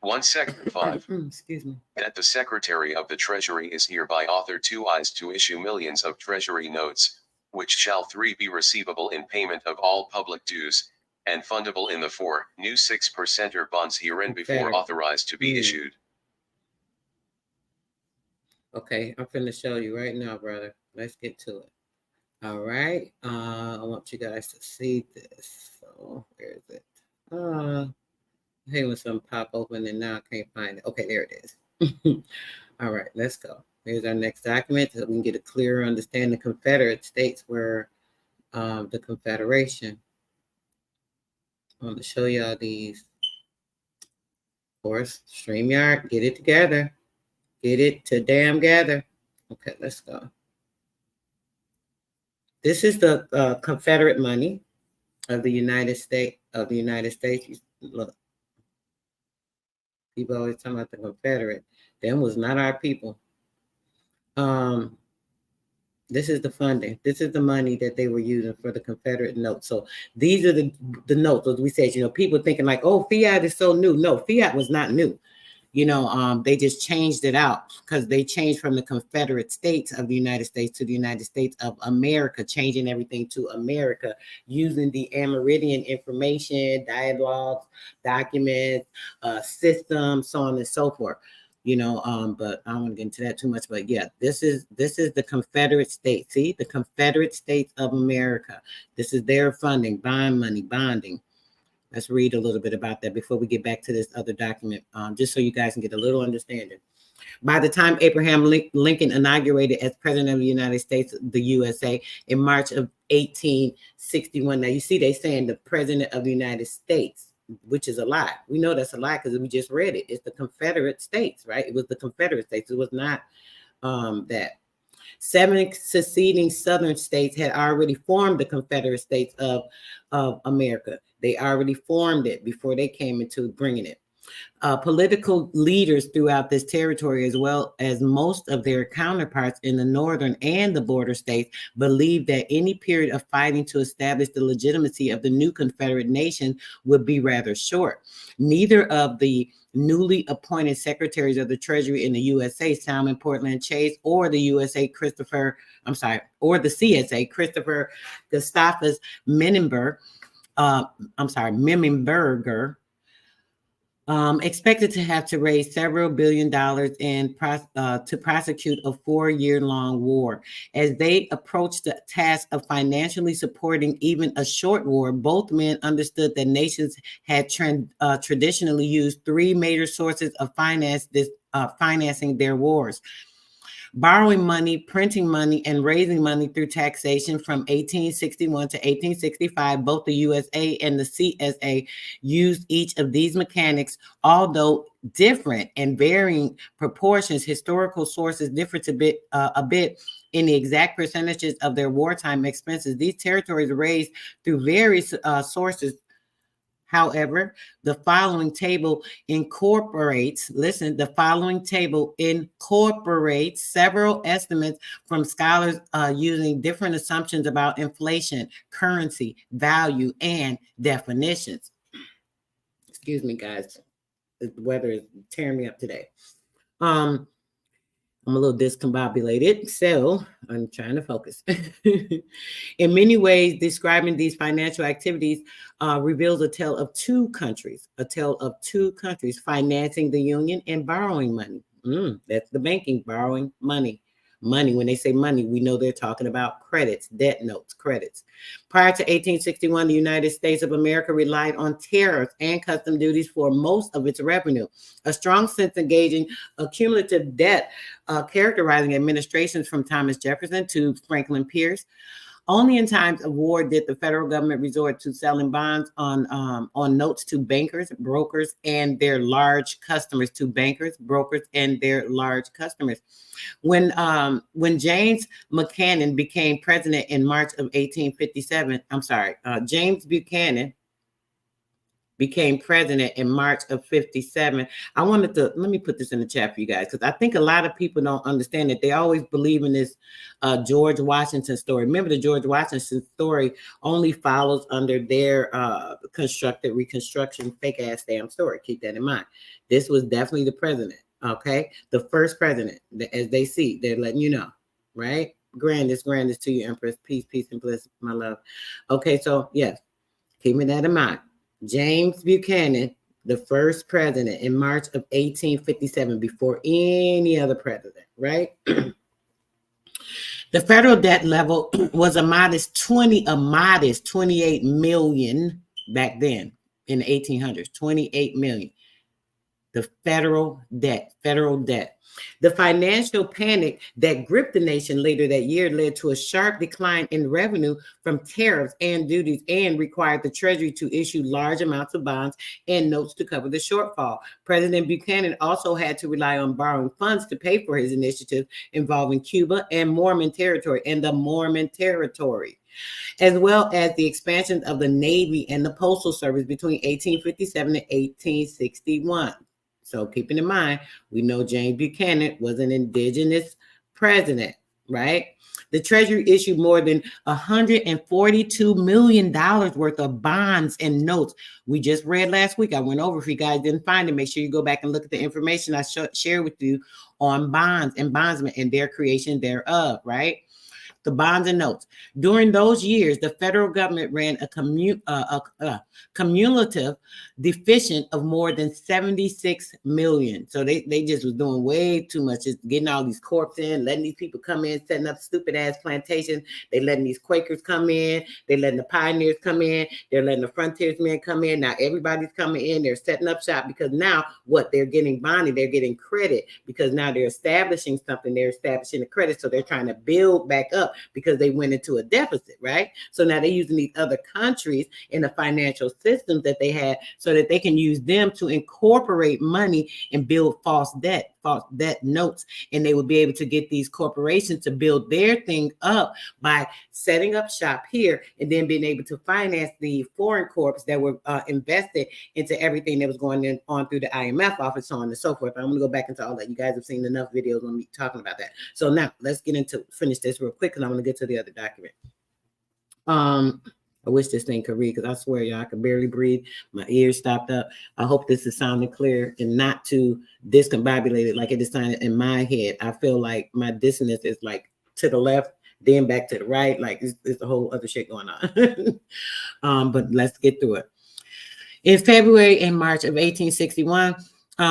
1 Sector 5. Excuse me. That the Secretary of the Treasury is hereby authorized to issue millions of Treasury notes, which shall 3 be receivable in payment of all public dues, and fundable in the 4 new 6% bonds herein before authorized to be issued. Okay, I'm finna show you right now, brother. Let's get to it. All right. I want you guys to see this. So where is it? I hate when something pop open and now I can't find it. Okay, there it is. All right, let's go. Here's our next document so we can get a clearer understanding. The Confederate States were the Confederation. I want to show y'all these. Of course, StreamYard, get it together. Get it to damn gather. Okay, let's go. This is the Confederate money of the United States. Look, people always talking about the Confederate. Them was not our people. This is the funding. This is the money that they were using for the Confederate notes. So these are the notes. As we said, people thinking like, oh, fiat is so new. No, fiat was not new. They just changed it out because they changed from the Confederate States of the United States to the United States of America, changing everything to America, using the Amerindian information, dialogues, documents, systems, so on and so forth. But I don't want to get into that too much. But yeah, this is the Confederate States. See, the Confederate States of America. This is their funding, bond money, bonding. Let's read a little bit about that before we get back to this other document, just so you guys can get a little understanding. By the time Abraham Lincoln inaugurated as president of the United States, the USA, in March of 1861. Now, you see, they saying the president of the United States, which is a lie. We know that's a lie because we just read it. It's the Confederate States, right? It was the Confederate States. It was not that. 7 seceding Southern states had already formed the Confederate States of America. They already formed it before they came into bringing it. Political leaders throughout this territory, as well as most of their counterparts in the northern and the border states, believed that any period of fighting to establish the legitimacy of the new Confederate nation would be rather short. Neither of the newly appointed secretaries of the Treasury in the USA, Salmon Portland Chase, or the CSA, Christopher Gustavus Menenberger, expected to have to raise several $billion to prosecute a 4-year-long war. As they approached the task of financially supporting even a short war, both men understood that nations had traditionally used 3 major sources of financing their wars: borrowing money, printing money, and raising money through taxation. From 1861 to 1865, both the USA and the CSA used each of these mechanics, although different in varying proportions. Historical sources differ a bit in the exact percentages of their wartime expenses. These territories raised through various sources. However, the following table incorporates several estimates from scholars using different assumptions about inflation, currency, value, and definitions. Excuse me, guys. The weather is tearing me up today. I'm a little discombobulated, so I'm trying to focus. In many ways, describing these financial activities reveals a tale of two countries financing the Union and borrowing money. That's the banking, borrowing money. When they say money, we know they're talking about credits, debt notes, credits. Prior to 1861, the United States of America relied on tariffs and custom duties for most of its revenue. A strong sense engaging accumulative debt characterizing administrations from Thomas Jefferson to Franklin Pierce. Only in times of war did the federal government resort to selling bonds on notes to bankers, brokers, and their large customers. When James Buchanan became president in March of 1857, James Buchanan became president in March of 57. Let me put this in the chat for you guys, because I think a lot of people don't understand that. They always believe in this George Washington story. Remember, the George Washington story only follows under their reconstruction, fake ass damn story. Keep that in mind. This was definitely the president, okay? The first president, as they see, they're letting you know, right? Grandest to you, Empress. Peace, and bliss, my love. Okay, so yes, keep that in mind. James Buchanan the first president in March of 1857, before any other president, right? The federal debt level was a modest 28 million back then in the 1800s, 28 million. The federal debt. The financial panic that gripped the nation later that year led to a sharp decline in revenue from tariffs and duties and required the Treasury to issue large amounts of bonds and notes to cover the shortfall. President Buchanan also had to rely on borrowing funds to pay for his initiatives involving Cuba and Mormon territory as well as the expansion of the Navy and the Postal Service between 1857 and 1861. So keeping in mind, we know James Buchanan was an indigenous president, right? The Treasury issued more than $142 million worth of bonds and notes. We just read last week. I went over. If you guys didn't find it, make sure you go back and look at the information I shared with you on bonds and bondsmen and their creation thereof, right? The bonds and notes. During those years, the federal government ran a cumulative deficit of more than 76 million. So they just was doing way too much, just getting all these corps in, letting these people come in, setting up stupid ass plantations. They letting these Quakers come in. They letting the pioneers come in. They're letting the frontiersmen come in. Now everybody's coming in. They're setting up shop because now what they're getting bonding, they're getting credit because now they're establishing something. They're establishing the credit. So they're trying to build back up because they went into a deficit, right? So now they're using these other countries in the financial systems that they had so that they can use them to incorporate money and build false debt notes. And they would be able to get these corporations to build their thing up by setting up shop here and then being able to finance the foreign corps that were invested into everything that was going on through the IMF office, so on and so forth. I'm going to go back into all that. You guys have seen enough videos on me talking about that. So now let's finish this real quick because I'm going to get to the other document. I wish this thing could read because I swear y'all, I could barely breathe. My ears stopped up. I hope this is sounding clear and not too discombobulated like it is sounding in my head. I feel like my dissonance is like to the left, then back to the right. Like it's a whole other shit going on. But let's get through it. In February and March of 1861,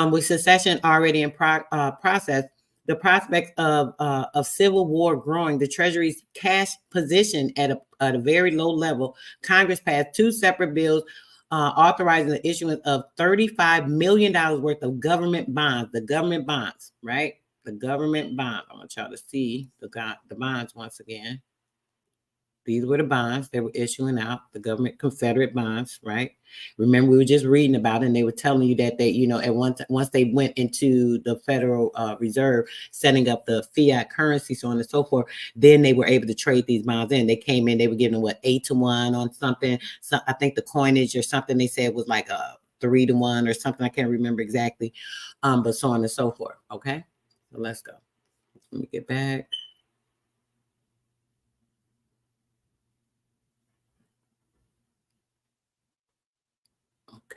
with secession already in process, the prospects of civil war growing, the Treasury's cash position at a very low level, Congress passed two separate bills authorizing the issuance of $35 million worth of government bonds. The government bonds, right? The government bonds. I want y'all to see the bonds once again. These were the bonds they were issuing out, the government Confederate bonds, right? Remember, we were just reading about it, and they were telling you that they, at once they went into the Federal Reserve, setting up the fiat currency, so on and so forth, then they were able to trade these bonds in. They came in, they were giving 8-to-1 on something. So I think the coinage or something they said was like a 3-to-1 or something. I can't remember exactly, but so on and so forth. Okay, so let's go. Let me get back.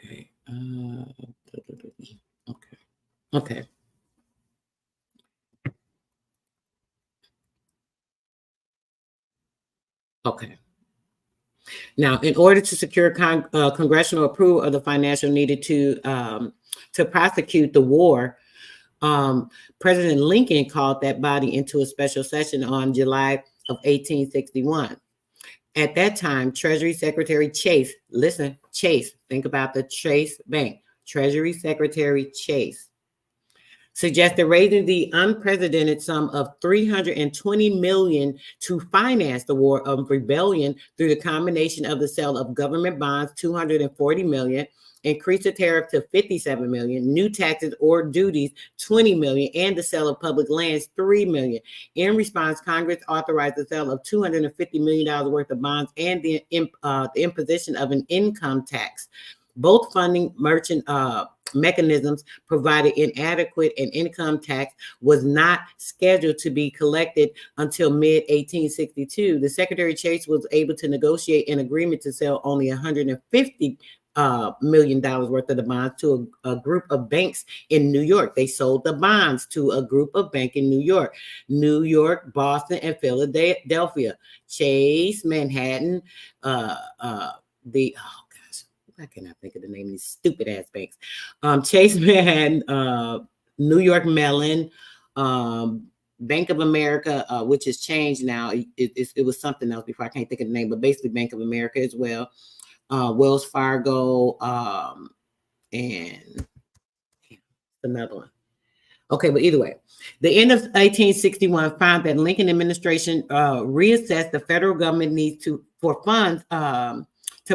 Okay. Okay. Okay. Now, in order to secure congressional approval of the financial needed to prosecute the war, President Lincoln called that body into a special session on July of 1861. At that time, Treasury Secretary Chase, think about the Chase Bank, Treasury Secretary Chase, suggested raising the unprecedented sum of $320 million to finance the war of rebellion through the combination of the sale of government bonds, $240 million, increase the tariff to $57 million, new taxes or duties, $20 million, and the sale of public lands, $3 million. In response, Congress authorized the sale of $250 million worth of bonds and the imposition of an income tax. Both funding merchant mechanisms provided inadequate, and income tax was not scheduled to be collected until mid-1862. The Secretary Chase was able to negotiate an agreement to sell only $150 million worth of the bonds to a group of banks in New York. They sold the bonds to a group of banks in New York, Boston, and Philadelphia. Chase, Manhattan, I cannot think of the name of these stupid ass banks. Chase Manhattan, New York Mellon, Bank of America, which has changed now. It was something else before. I can't think of the name, but basically Bank of America as well. Wells Fargo, and another one. Okay, but either way, the end of 1861 found that Lincoln administration reassessed the federal government needs for funds to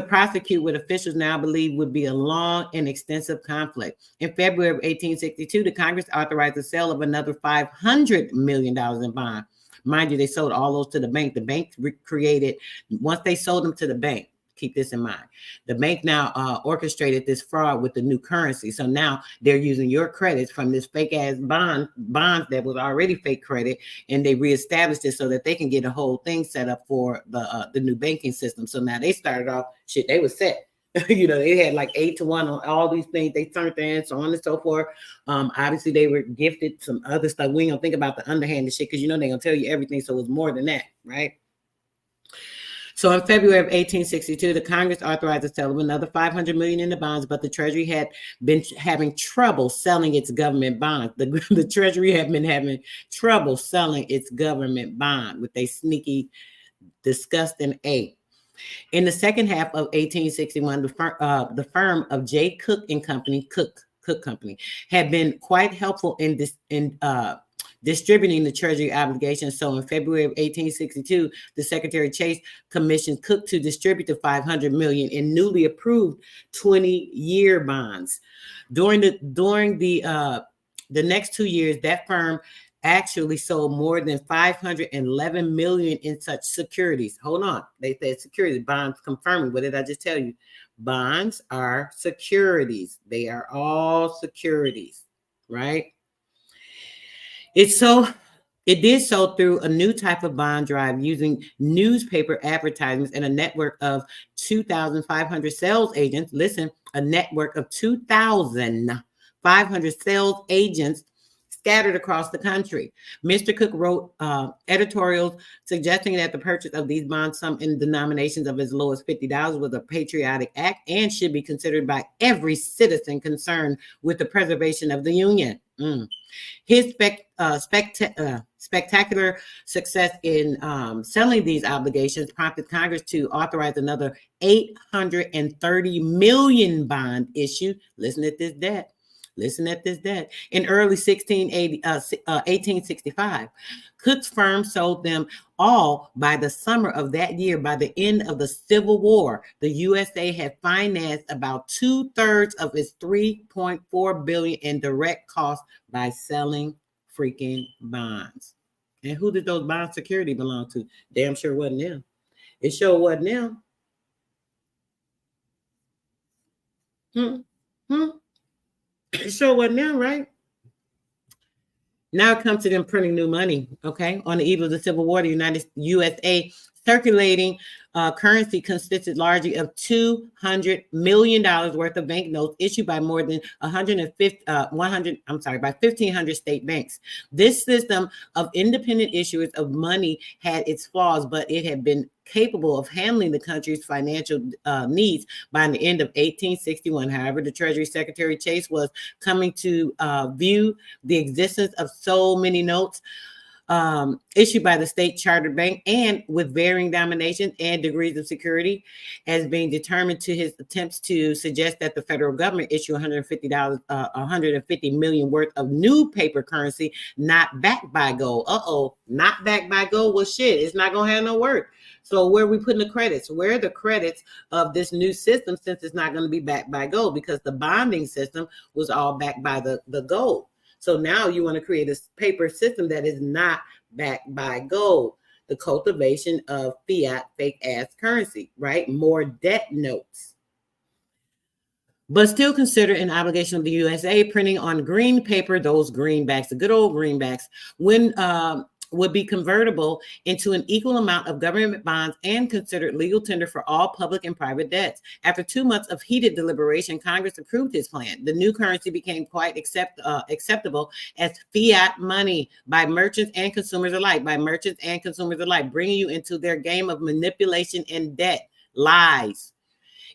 prosecute what officials now believe would be a long and extensive conflict. In February of 1862, the Congress authorized the sale of another $500 million in bonds. Mind you, they sold all those to the bank. The bank created, once they sold them to the bank, keep this in mind, the bank now orchestrated this fraud with the new currency. So now they're using your credits from this fake ass bonds that was already fake credit, and they reestablished it so that they can get a whole thing set up for the new banking system. So now they started off, shit, they were set. They had like 8-1 on all these things. They turned in, so on and so forth. Obviously, they were gifted some other stuff. We ain't gonna think about the underhanded shit because they're gonna tell you everything. So it's more than that, right? So in February of 1862, the Congress authorized the sale of another $500 million in the bonds, but the Treasury had been having trouble selling its government bonds. The Treasury had been having trouble selling its government bond with a sneaky, disgusting A. In the second half of 1861, the firm of J. Cook and Company, Cook Company, had been quite helpful in distributing the Treasury obligations. So in February of 1862, the Secretary Chase commissioned Cook to distribute the $500 million in newly approved 20-year bonds. During the next 2 years, that firm actually sold more than $511 million in such securities. Hold on, they said securities, bonds confirming. What did I just tell you? Bonds are securities. They are all securities, right? It did so through a new type of bond drive using newspaper advertisements and a network of 2,500 sales agents. Listen, a network of 2,500 sales agents scattered across the country. Mr. Cook wrote editorials suggesting that the purchase of these bonds, some in denominations of as low as $50, was a patriotic act and should be considered by every citizen concerned with the preservation of the Union. His spectacular success in selling these obligations prompted Congress to authorize another $830 million bond issue. Listen at this debt. In early 1865, Cook's firm sold them all by the summer of that year. By the end of the Civil War, the USA had financed about 2/3 of its $3.4 billion in direct costs by selling freaking bonds. And who did those bond security belong to? Damn sure wasn't them. It sure wasn't them. It sure wasn't them, right? Now it comes to them printing new money, okay? On the eve of the Civil War, the USA circulating currency consisted largely of $200 million worth of banknotes issued by more than 1,500 state banks. This system of independent issuers of money had its flaws, but it had been capable of handling the country's financial needs by the end of 1861. However, the Treasury Secretary Chase was coming to view the existence of so many notes issued by the state chartered bank and with varying denominations and degrees of security as being determined to his attempts to suggest that the federal government issue $150 million worth of new paper currency not backed by gold. Not backed by gold. Well, shit, it's not gonna have no work. So where are we putting the credits? Where are the credits of this new system since it's not going to be backed by gold? Because the bonding system was all backed by the gold. So now you want to create a paper system that is not backed by gold. The cultivation of fiat fake ass currency, right? More debt notes. But still considered an obligation of the USA, printing on green paper, those greenbacks, the good old greenbacks, when would be convertible into an equal amount of government bonds and considered legal tender for all public and private debts. After 2 months of heated deliberation, Congress approved his plan. The new currency became quite acceptable as fiat money by merchants and consumers alike, bringing you into their game of manipulation and debt, lies.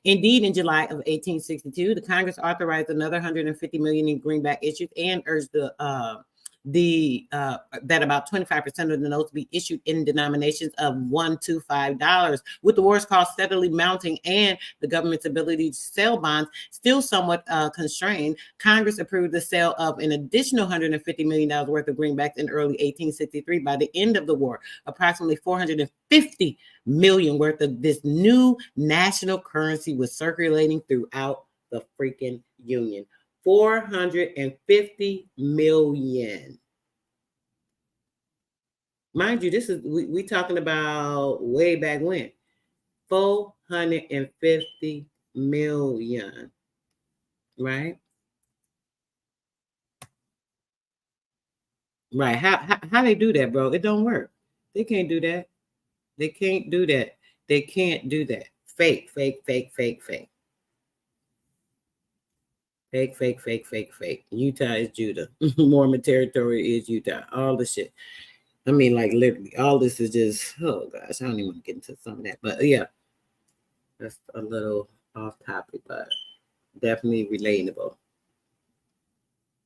Indeed, in July of 1862, the Congress authorized another 150 million in greenback issues and urged that about 25% of the notes be issued in denominations of $1 to $5. With the war's cost steadily mounting and the government's ability to sell bonds still somewhat constrained, Congress approved the sale of an additional $150 million worth of greenbacks in early 1863. By the end of the war, approximately 450 million worth of this new national currency was circulating throughout the freaking Union. 450 million. Mind you, this is we talking about way back when. 450 million. Right? Right. How they do that, bro? It don't work. They can't do that. They can't do that. They can't do that. Fake, fake, fake, fake, fake. Fake, fake, fake, fake, fake. Utah is Judah. Mormon territory is Utah. All the shit. I mean, like literally, all this is just, oh gosh, I don't even want to get into some of that. But yeah, that's a little off topic, but definitely relatable.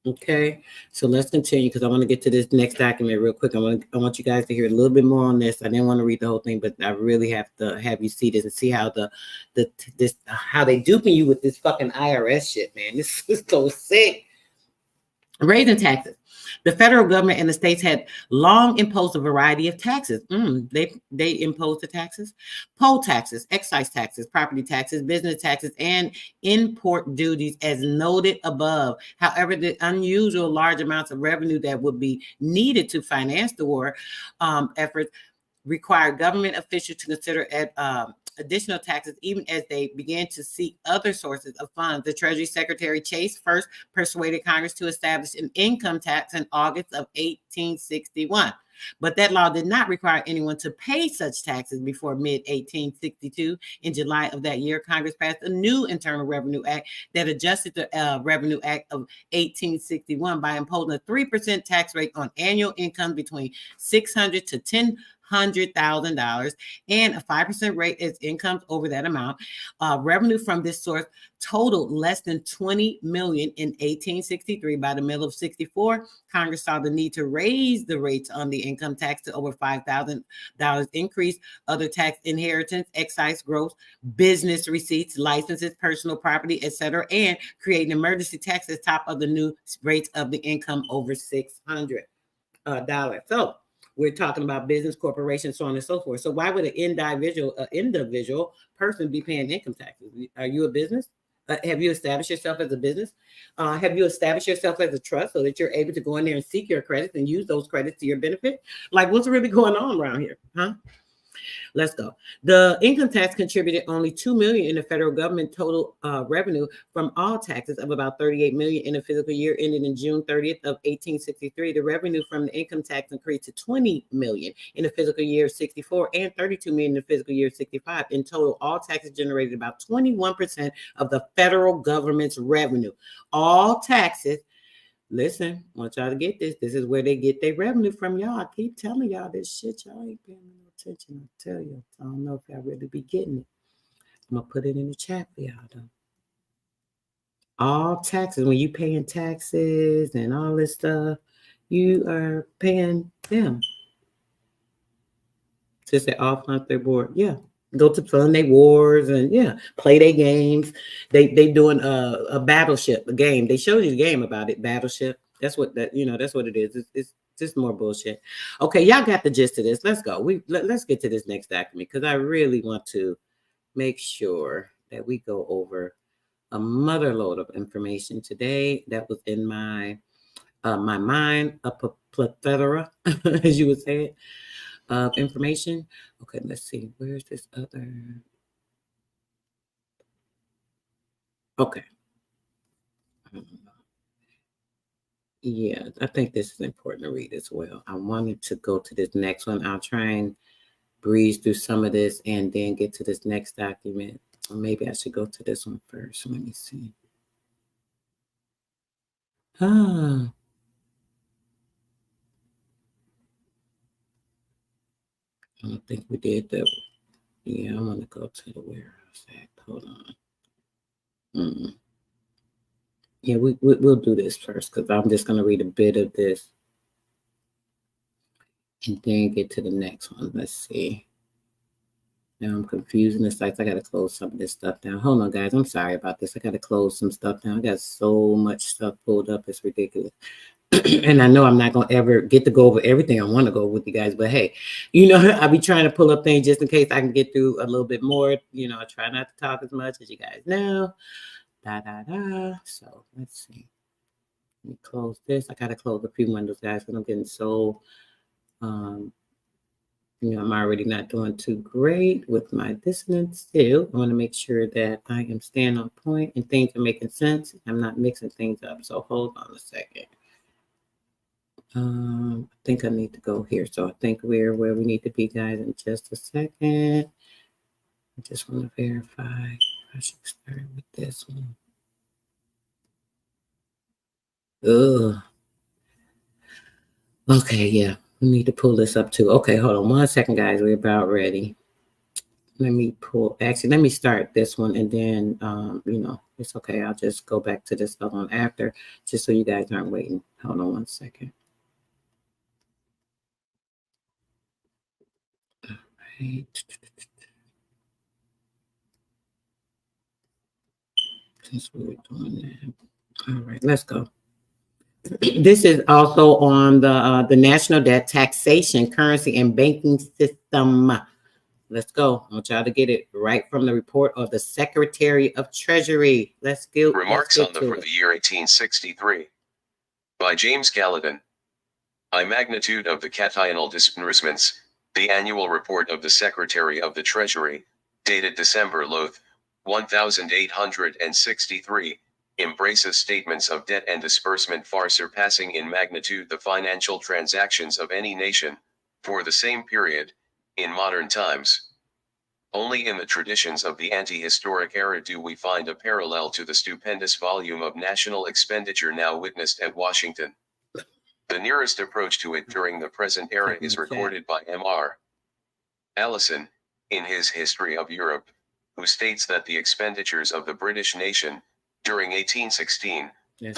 Okay, so let's continue because I want to get to this next document real quick. I want you guys to hear a little bit more on this. I didn't want to read the whole thing, but I really have to have you see this and see how how they duping you with this fucking IRS shit, man. This is so sick. Raising taxes. The federal government and the states had long imposed a variety of taxes. They imposed the taxes, poll taxes, excise taxes, property taxes, business taxes, and import duties, as noted above. However, the unusual large amounts of revenue that would be needed to finance the war efforts required government officials to consider additional taxes, even as they began to seek other sources of funds. The Treasury Secretary Chase first persuaded Congress to establish an income tax in August of 1861. But that law did not require anyone to pay such taxes before mid-1862. In July of that year, Congress passed a new Internal Revenue Act that adjusted the Revenue Act of 1861 by imposing a 3% tax rate on annual income between $600 to $100,000 and a 5% rate as incomes over that amount. Revenue from this source totaled less than $20 million in 1863. By the middle of 64, Congress saw the need to raise the rates on the income tax to over $5,000, increase other tax, inheritance, excise, gross, business receipts, licenses, personal property, etc., and create an emergency tax at top of the new rates of the income over $600. So we're talking about business, corporations, so on and so forth. So why would an individual person be paying income taxes? Are you a business? Have you established yourself as a business? Have you established yourself as a trust so that you're able to go in there and seek your credits and use those credits to your benefit? Like, what's really going on around here, huh? Let's go. The income tax contributed only $2 million in the federal government total revenue from all taxes of about $38 million in the fiscal year ending in June 30th of 1863. The revenue from the income tax increased to $20 million in the fiscal year 64 and $32 million in the fiscal year 65. In total, all taxes generated about 21% of the federal government's revenue. All taxes. Listen, I want y'all to get this. This is where they get their revenue from, y'all. I keep telling y'all this shit. Y'all ain't paying no attention. I tell you. I don't know if y'all really be getting it. I'm going to put it in the chat for y'all, though. All taxes, when you paying taxes and all this stuff, you are paying them. Just say all fund their board. Yeah. Go to Sunday wars and play their games. They doing a battleship, a game. They showed you the game about it, battleship. That's what that's what it is. It's just more bullshit. Okay, y'all got the gist of this. Let's go. Let's get to this next document because I really want to make sure that we go over a mother load of information today that was in my mind, a plethora, as you would say it, of information. Okay, let's see. Where's this other? Okay. Yeah, I think this is important to read as well. I wanted to go to this next one. I'll try and breeze through some of this and then get to this next document. Or maybe I should go to this one first. Let me see. I don't think we did that. Yeah, I want to go to the warehouse act. Hold on. Yeah, we'll do this first because I'm just going to read a bit of this and then get to the next one. Let's see. Now I'm confusing the sites. I got to close some of this stuff down. Hold on, guys. I'm sorry about this. I got to close some stuff down. I got so much stuff pulled up. It's ridiculous. And I know I'm not going to ever get to go over everything I want to go with you guys. But hey, I'll be trying to pull up things just in case I can get through a little bit more. I try not to talk as much as you guys know. So let's see. Let me close this. I got to close a few windows, guys, because I'm getting so, I'm already not doing too great with my dissonance still. I want to make sure that I am staying on point and things are making sense. I'm not mixing things up. So hold on a second. I think I need to go here. So I think we're where we need to be, guys, in just a second. I just want to verify. I should start with this one. Ugh. Okay, yeah. We need to pull this up too. Okay, hold on 1 second, guys. We're about ready. Let me start this one and then, it's okay. I'll just go back to this other one after, just so you guys aren't waiting. Hold on 1 second. All right. Since we were doing that. All right, let's go. This is also on the national debt, taxation, currency, and banking system. Let's go. I want y'all to get it right from the report of the Secretary of Treasury. Remarks on for the year 1863 by James Gallatin. I magnitude of the cational disbursements, the annual report of the Secretary of the Treasury, dated December 1863, embraces statements of debt and disbursement far surpassing in magnitude the financial transactions of any nation, for the same period, in modern times. Only in the traditions of the anti-historic era do we find a parallel to the stupendous volume of national expenditure now witnessed at Washington. The nearest approach to it during the present era is recorded by M.R. Allison, in his History of Europe, who states that the expenditures of the British nation, during 1816,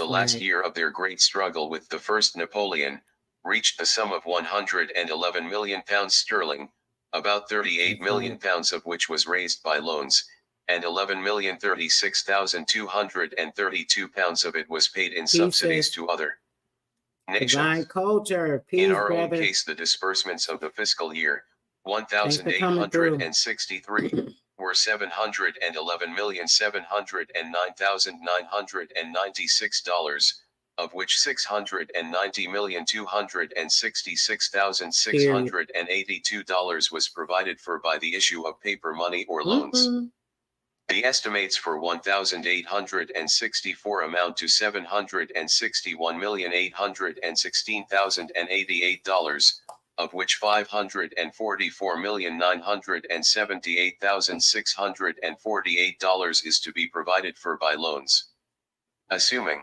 last year of their great struggle with the first Napoleon, reached the sum of 111 million pounds sterling, about 38 million pounds of which was raised by loans, and 11,036,232 pounds of it was paid in subsidies to other nations. Culture. Peace, in our own case, the disbursements of the fiscal year 1863 were 711,709,996 of which 690,266,682 was provided for by the issue of paper money or loans. The estimates for 1,864 amount to $761,816,088, of which $544,978,648 is to be provided for by loans. Assuming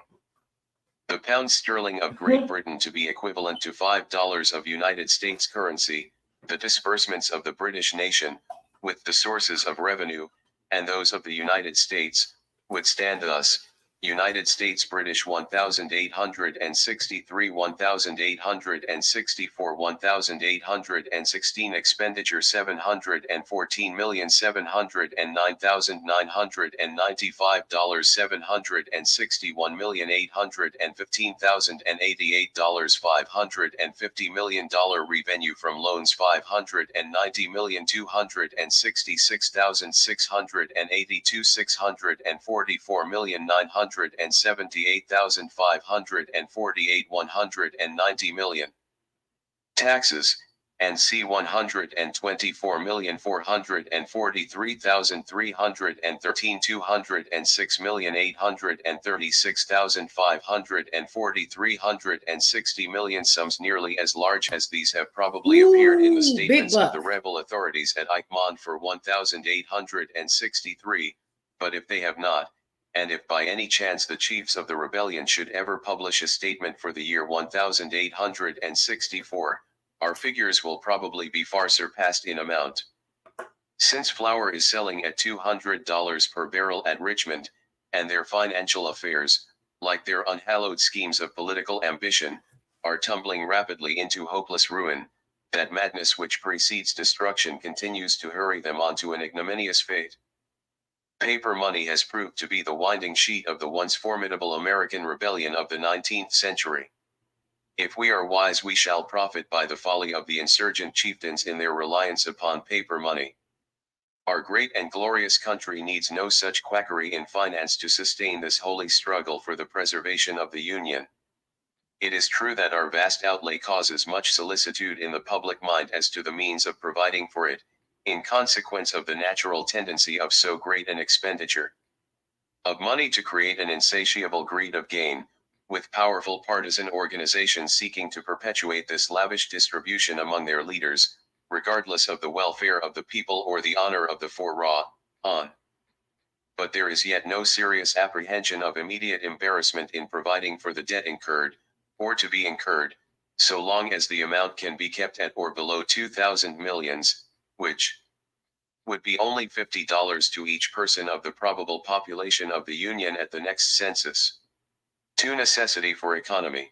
the pound sterling of Great Britain to be equivalent to $5 of United States currency, the disbursements of the British nation, with the sources of revenue, and those of the United States, would stand thus: United States British 1,863 1,864 1,816 expenditure $714,709,995 $761,815,088 $550 million revenue from loans $590,266,682 $644,978,548 $190 million. Taxes, and C$124,443,313 $206,836,540 $360 million. Sums nearly as large as these have probably appeared in the statements of the rebel authorities at Eichmann for 1863, but if they have not, and if by any chance the chiefs of the rebellion should ever publish a statement for the year 1864, our figures will probably be far surpassed in amount. Since flour is selling at $200 per barrel at Richmond, and their financial affairs, like their unhallowed schemes of political ambition, are tumbling rapidly into hopeless ruin. That madness which precedes destruction continues to hurry them on to an ignominious fate. Paper money has proved to be the winding sheet of the once formidable American rebellion of the 19th century. If we are wise, we shall profit by the folly of the insurgent chieftains in their reliance upon paper money. Our great and glorious country needs no such quackery in finance to sustain this holy struggle for the preservation of the Union. It is true that our vast outlay causes much solicitude in the public mind as to the means of providing for it, in consequence of the natural tendency of so great an expenditure of money to create an insatiable greed of gain, with powerful partisan organizations seeking to perpetuate this lavish distribution among their leaders, regardless of the welfare of the people or the honor of the on. But there is yet no serious apprehension of immediate embarrassment in providing for the debt incurred, or to be incurred, so long as the amount can be kept at or below 2,000 millions, which would be only $50 to each person of the probable population of the Union at the next census. 2. Necessity for economy.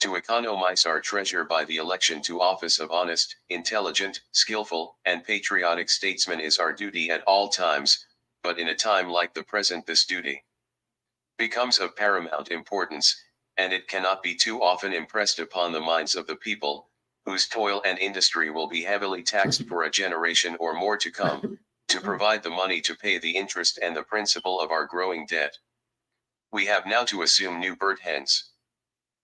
To economize our treasure by the election to office of honest, intelligent, skillful, and patriotic statesmen is our duty at all times, but in a time like the present this duty becomes of paramount importance, and it cannot be too often impressed upon the minds of the people, whose toil and industry will be heavily taxed for a generation or more to come, to provide the money to pay the interest and the principal of our growing debt. We have now to assume new bird hens.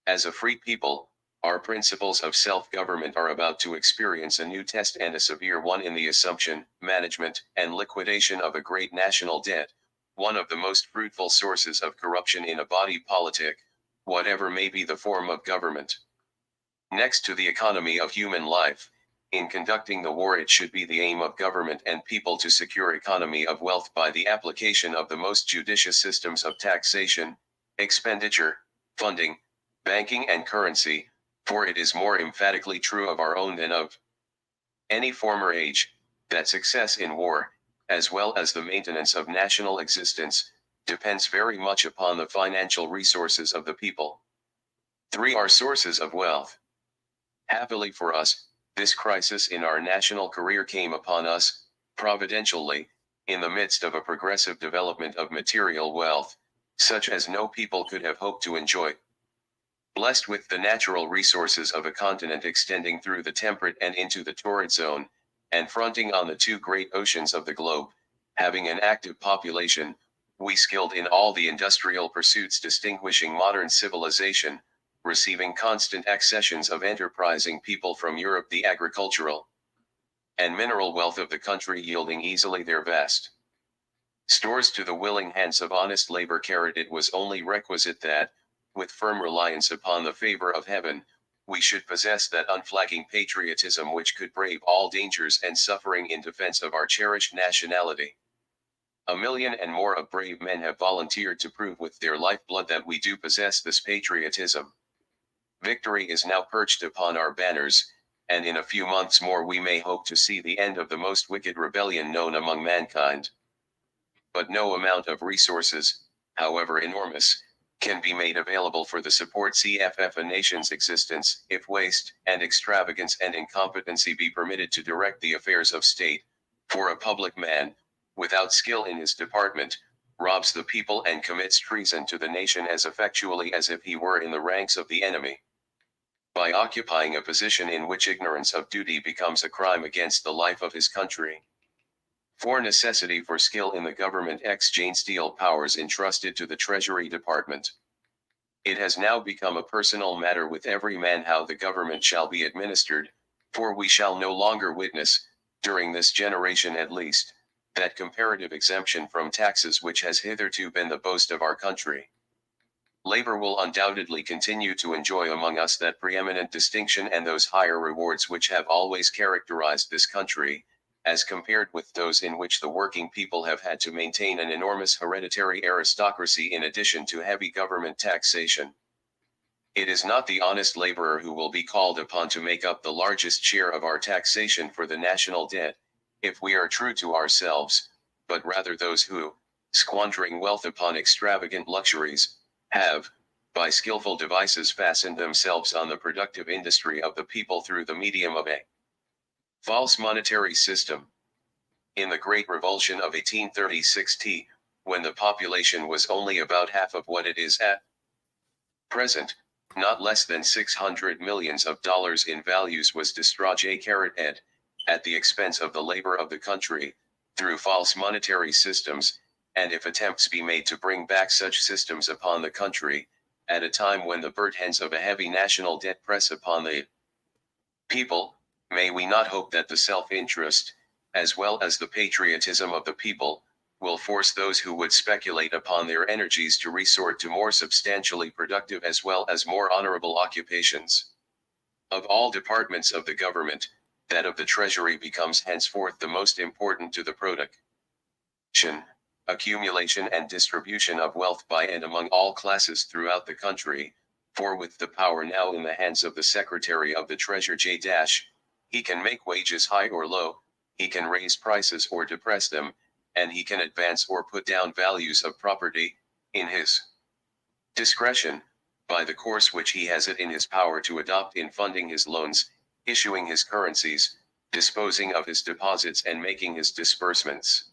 As a free people, our principles of self-government are about to experience a new test, and a severe one, in the assumption, management, and liquidation of a great national debt, one of the most fruitful sources of corruption in a body politic, whatever may be the form of government. Next to the economy of human life, in conducting the war, it should be the aim of government and people to secure economy of wealth by the application of the most judicious systems of taxation, expenditure, funding, banking, and currency, for it is more emphatically true of our own than of any former age, that success in war, as well as the maintenance of national existence, depends very much upon the financial resources of the people. 3. Our sources of wealth. Happily for us, this crisis in our national career came upon us, providentially, in the midst of a progressive development of material wealth, such as no people could have hoped to enjoy. Blessed with the natural resources of a continent extending through the temperate and into the torrid zone, and fronting on the two great oceans of the globe, having an active population, we skilled in all the industrial pursuits distinguishing modern civilization, receiving constant accessions of enterprising people from Europe, the agricultural and mineral wealth of the country yielding easily their vast stores to the willing hands of honest labor. It was only requisite that, with firm reliance upon the favor of heaven, we should possess that unflagging patriotism which could brave all dangers and suffering in defense of our cherished nationality. 1 million and more of brave men have volunteered to prove with their lifeblood that we do possess this patriotism. Victory is now perched upon our banners, and in a few months more we may hope to see the end of the most wicked rebellion known among mankind. But no amount of resources, however enormous, can be made available for the support of a nation's existence, if waste, and extravagance, and incompetency be permitted to direct the affairs of state, for a public man, without skill in his department, robs the people and commits treason to the nation as effectually as if he were in the ranks of the enemy. By occupying a position in which ignorance of duty becomes a crime against the life of his country. 4. Necessity for skill in the government. Exchange steel powers entrusted to the Treasury Department. It has now become a personal matter with every man how the government shall be administered, for we shall no longer witness, during this generation at least, that comparative exemption from taxes which has hitherto been the boast of our country. Labor will undoubtedly continue to enjoy among us that preeminent distinction and those higher rewards which have always characterized this country, as compared with those in which the working people have had to maintain an enormous hereditary aristocracy in addition to heavy government taxation. It is not the honest laborer who will be called upon to make up the largest share of our taxation for the national debt, if we are true to ourselves, but rather those who, squandering wealth upon extravagant luxuries, have, by skillful devices, fastened themselves on the productive industry of the people through the medium of a false monetary system. In the Great Revulsion of 1836, when the population was only about half of what it is at present, not less than $600 millions in values was destroyed at the expense of the labor of the country, through false monetary systems, and if attempts be made to bring back such systems upon the country, at a time when the burdens of a heavy national debt press upon the people, may we not hope that the self-interest, as well as the patriotism of the people, will force those who would speculate upon their energies to resort to more substantially productive as well as more honorable occupations. Of all departments of the government, that of the Treasury becomes henceforth the most important to the production, accumulation and distribution of wealth by and among all classes throughout the country, for with the power now in the hands of the Secretary of the Treasury he can make wages high or low, he can raise prices or depress them, and he can advance or put down values of property, in his discretion, by the course which he has it in his power to adopt in funding his loans, issuing his currencies, disposing of his deposits and making his disbursements.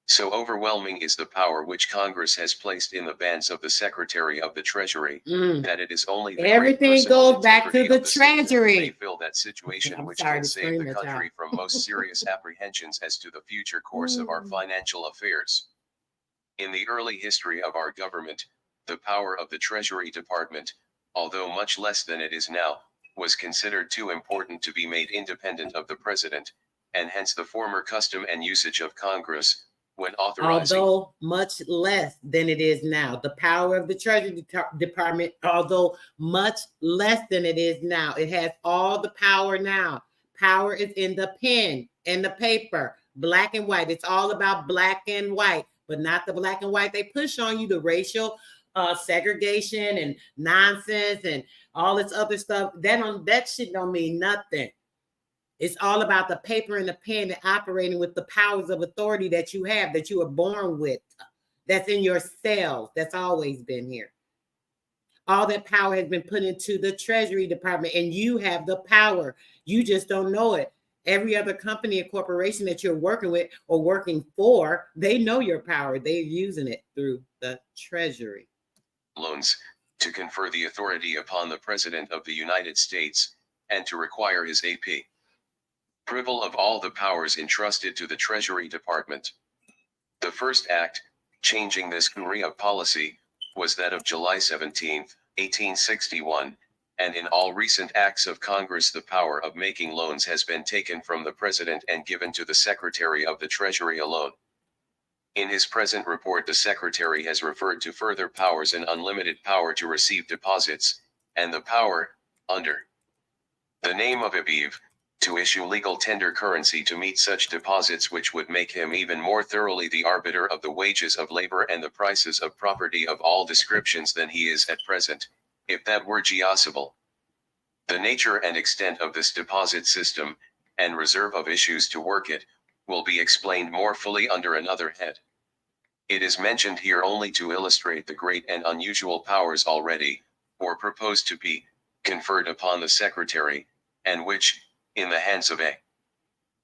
So overwhelming is the power which Congress has placed in the bands of the Secretary of the Treasury, that it is only the great Everything personal goes back to integrity the of the citizen who Treasury. may fill that situation I'm which sorry can to save scream the at country y'all. from most serious apprehensions as to the future course of our financial affairs. In the early history of our government, the power of the Treasury Department, although much less than it is now, was considered too important to be made independent of the President, and hence the former custom and usage of Congress, when authorizing, although much less than it is now. The power of the Treasury Department, although much less than it is now, it has all the power now. Power is in the pen and the paper, black and white. It's all about black and white, but not the black and white they push on you, the racial segregation and nonsense and all this other stuff. That shit don't mean nothing. It's all about the paper and the pen and operating with the powers of authority that you have, that you are born with, that's in your cells, that's always been here. All that power has been put into the Treasury Department, and you have the power. You just don't know it. Every other company and corporation that you're working with or working for, they know your power. They're using it through the Treasury. Loans, to confer the authority upon the President of the United States, and to require his approval of all the powers entrusted to the Treasury Department. The first act, changing this degree of policy, was that of July 17, 1861, and in all recent acts of Congress the power of making loans has been taken from the President and given to the Secretary of the Treasury alone. In his present report the Secretary has referred to further powers and unlimited power to receive deposits, and the power, under the name of Abiv, to issue legal tender currency to meet such deposits, which would make him even more thoroughly the arbiter of the wages of labor and the prices of property of all descriptions than he is at present, if that were possible. The nature and extent of this deposit system, and reserve of issues to work it, will be explained more fully under another head. It is mentioned here only to illustrate the great and unusual powers already, or proposed to be, conferred upon the Secretary, and which, in the hands of a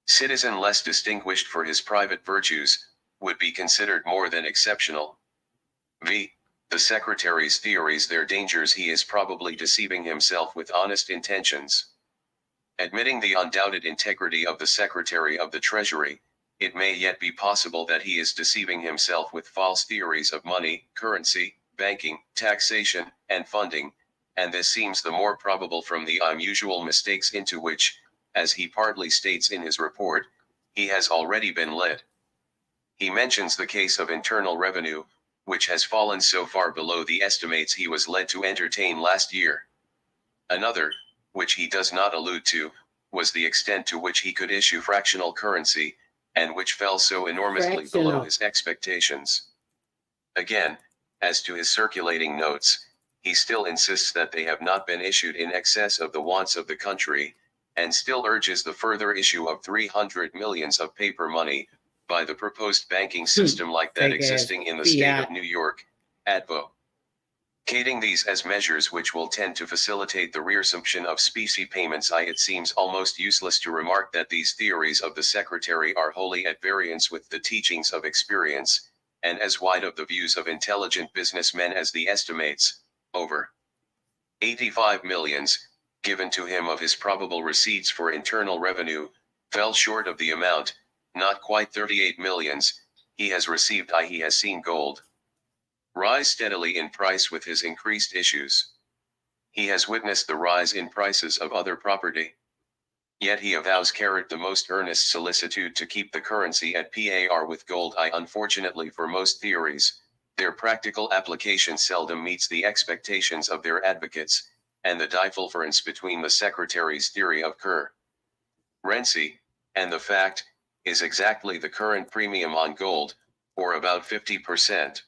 citizen less distinguished for his private virtues, would be considered more than exceptional. V. The Secretary's theories, their dangers. He is probably deceiving himself with honest intentions. Admitting the undoubted integrity of the Secretary of the Treasury, it may yet be possible that he is deceiving himself with false theories of money, currency, banking, taxation, and funding, and this seems the more probable from the unusual mistakes into which, as he partly states in his report, he has already been led. He mentions the case of internal revenue, which has fallen so far below the estimates he was led to entertain last year. Another, which he does not allude to, was the extent to which he could issue fractional currency, and which fell so enormously below his expectations. Again, as to his circulating notes, he still insists that they have not been issued in excess of the wants of the country, and still urges the further issue of 300 millions of paper money, by the proposed banking system like that Fake existing in the ass state fiat. of New York, advocating these as measures which will tend to facilitate the reassumption of specie payments. It seems almost useless to remark that these theories of the Secretary are wholly at variance with the teachings of experience, and as wide of the views of intelligent businessmen as the estimates, over 85 millions, given to him of his probable receipts for internal revenue, fell short of the amount, not quite 38 millions, he has received. He has seen gold rise steadily in price with his increased issues. He has witnessed the rise in prices of other property. Yet he avows the most earnest solicitude to keep the currency at par with gold. Unfortunately for most theories, their practical application seldom meets the expectations of their advocates, and the difference between the Secretary's theory of currency and the fact is exactly the current premium on gold, or about 50%.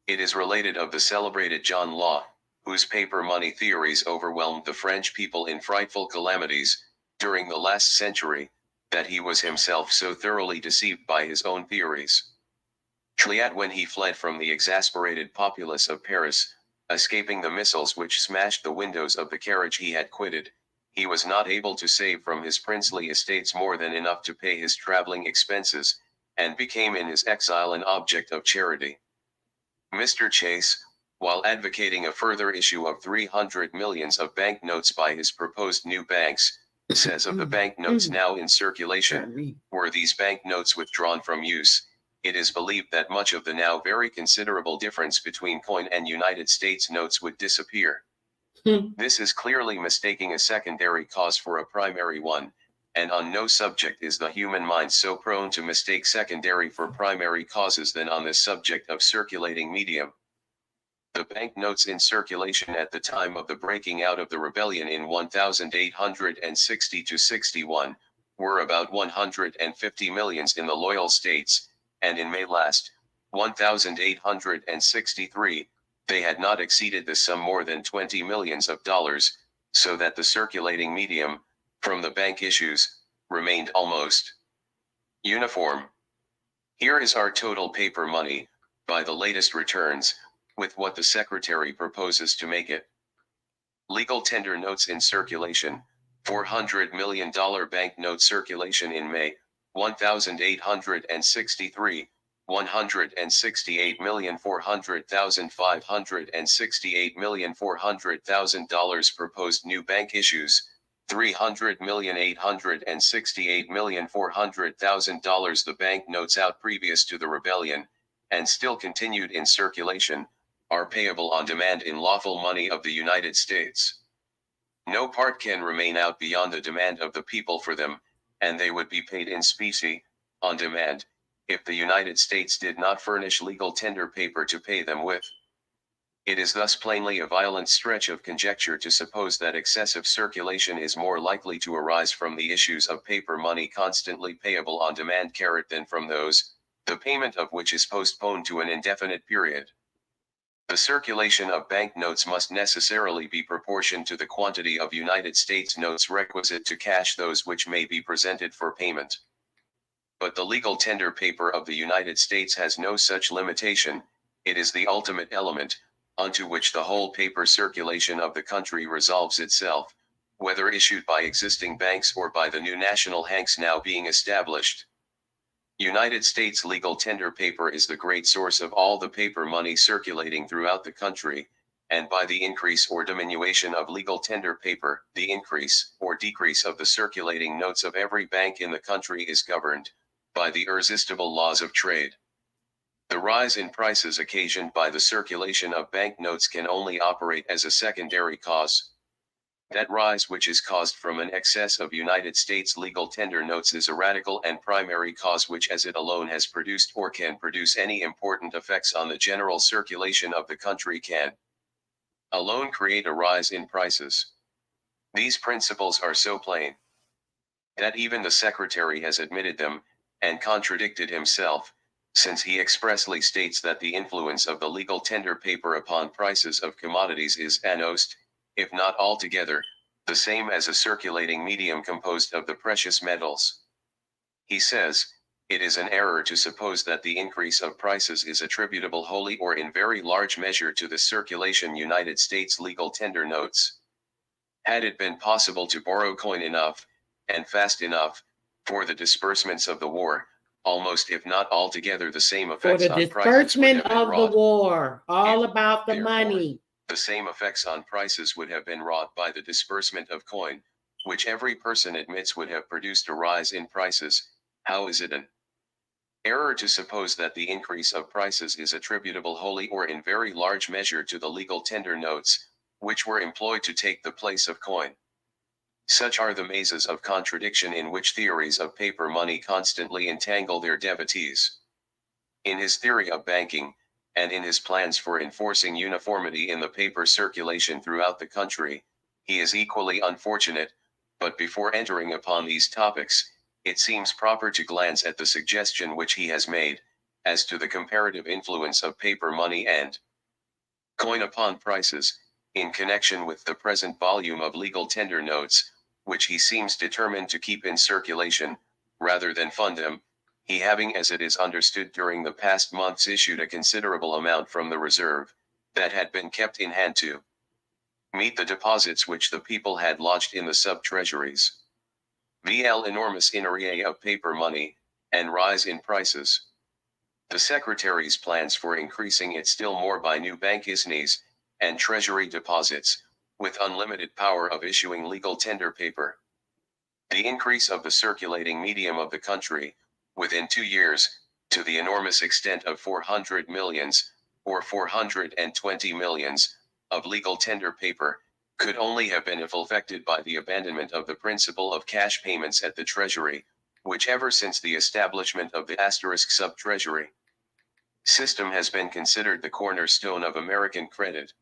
It is related of the celebrated John Law, whose paper money theories overwhelmed the French people in frightful calamities during the last century, that he was himself so thoroughly deceived by his own theories. Yet when he fled from the exasperated populace of Paris, escaping the missiles which smashed the windows of the carriage he had quitted, he was not able to save from his princely estates more than enough to pay his traveling expenses, and became in his exile an object of charity. Mr. Chase, while advocating a further issue of 300 millions of banknotes by his proposed new banks, says of the banknotes now in circulation, were these banknotes withdrawn from use, it is believed that much of the now very considerable difference between coin and United States notes would disappear. This is clearly mistaking a secondary cause for a primary one, and on no subject is the human mind so prone to mistake secondary for primary causes than on this subject of circulating medium. The banknotes in circulation at the time of the breaking out of the rebellion in 1860-61 were about 150 millions in the loyal states, and in May last, 1863, they had not exceeded the sum more than 20 millions of dollars, so that the circulating medium, from the bank issues, remained almost uniform. Here is our total paper money, by the latest returns, with what the Secretary proposes to make it. Legal tender notes in circulation, $400 million banknote circulation in May, 1863, $168,400,568,400,000 proposed new bank issues, $300,868,400,000. The banknotes out previous to the rebellion, and still continued in circulation, are payable on demand in lawful money of the United States. No part can remain out beyond the demand of the people for them, and they would be paid in specie, on demand, if the United States did not furnish legal tender paper to pay them with. It is thus plainly a violent stretch of conjecture to suppose that excessive circulation is more likely to arise from the issues of paper money constantly payable on demand than from those, the payment of which is postponed to an indefinite period. The circulation of banknotes must necessarily be proportioned to the quantity of United States notes requisite to cash those which may be presented for payment. But the legal tender paper of the United States has no such limitation. It is the ultimate element, unto which the whole paper circulation of the country resolves itself, whether issued by existing banks or by the new national hanks now being established. United States legal tender paper is the great source of all the paper money circulating throughout the country, and by the increase or diminution of legal tender paper, the increase or decrease of the circulating notes of every bank in the country is governed by the irresistible laws of trade. The rise in prices occasioned by the circulation of banknotes can only operate as a secondary cause. That rise which is caused from an excess of United States legal tender notes is a radical and primary cause which as it alone has produced or can produce any important effects on the general circulation of the country can alone create a rise in prices. These principles are so plain that even the Secretary has admitted them, and contradicted himself, since he expressly states that the influence of the legal tender paper upon prices of commodities is almost, if not altogether, the same as a circulating medium composed of the precious metals. He says, It is an error to suppose that the increase of prices is attributable wholly or in very large measure to the circulation United States legal tender notes. Had it been possible to borrow coin enough, and fast enough, for the disbursements of the war, almost if not altogether the same For effects the on prices would disbursement have been of the wrought. war, all If, about the therefore, money. the same effects on prices would have been wrought by the disbursement of coin, which every person admits would have produced a rise in prices. How is it an error to suppose that the increase of prices is attributable wholly or in very large measure to the legal tender notes, which were employed to take the place of coin? Such are the mazes of contradiction in which theories of paper money constantly entangle their devotees. In his theory of banking, and in his plans for enforcing uniformity in the paper circulation throughout the country, he is equally unfortunate. But before entering upon these topics, it seems proper to glance at the suggestion which he has made, as to the comparative influence of paper money and coin upon prices, in connection with the present volume of legal tender notes, which he seems determined to keep in circulation, rather than fund them, he having as it is understood during the past months issued a considerable amount from the reserve, that had been kept in hand to meet the deposits which the people had lodged in the sub-treasuries. VL enormous in array of paper money, and rise in prices. The Secretary's plans for increasing it still more by new bank issues, and treasury deposits, with unlimited power of issuing legal tender paper. The increase of the circulating medium of the country, within 2 years, to the enormous extent of 400 millions, or 420 millions, of legal tender paper, could only have been effected by the abandonment of the principle of cash payments at the Treasury, which ever since the establishment of the asterisk sub-treasury system has been considered the cornerstone of American credit.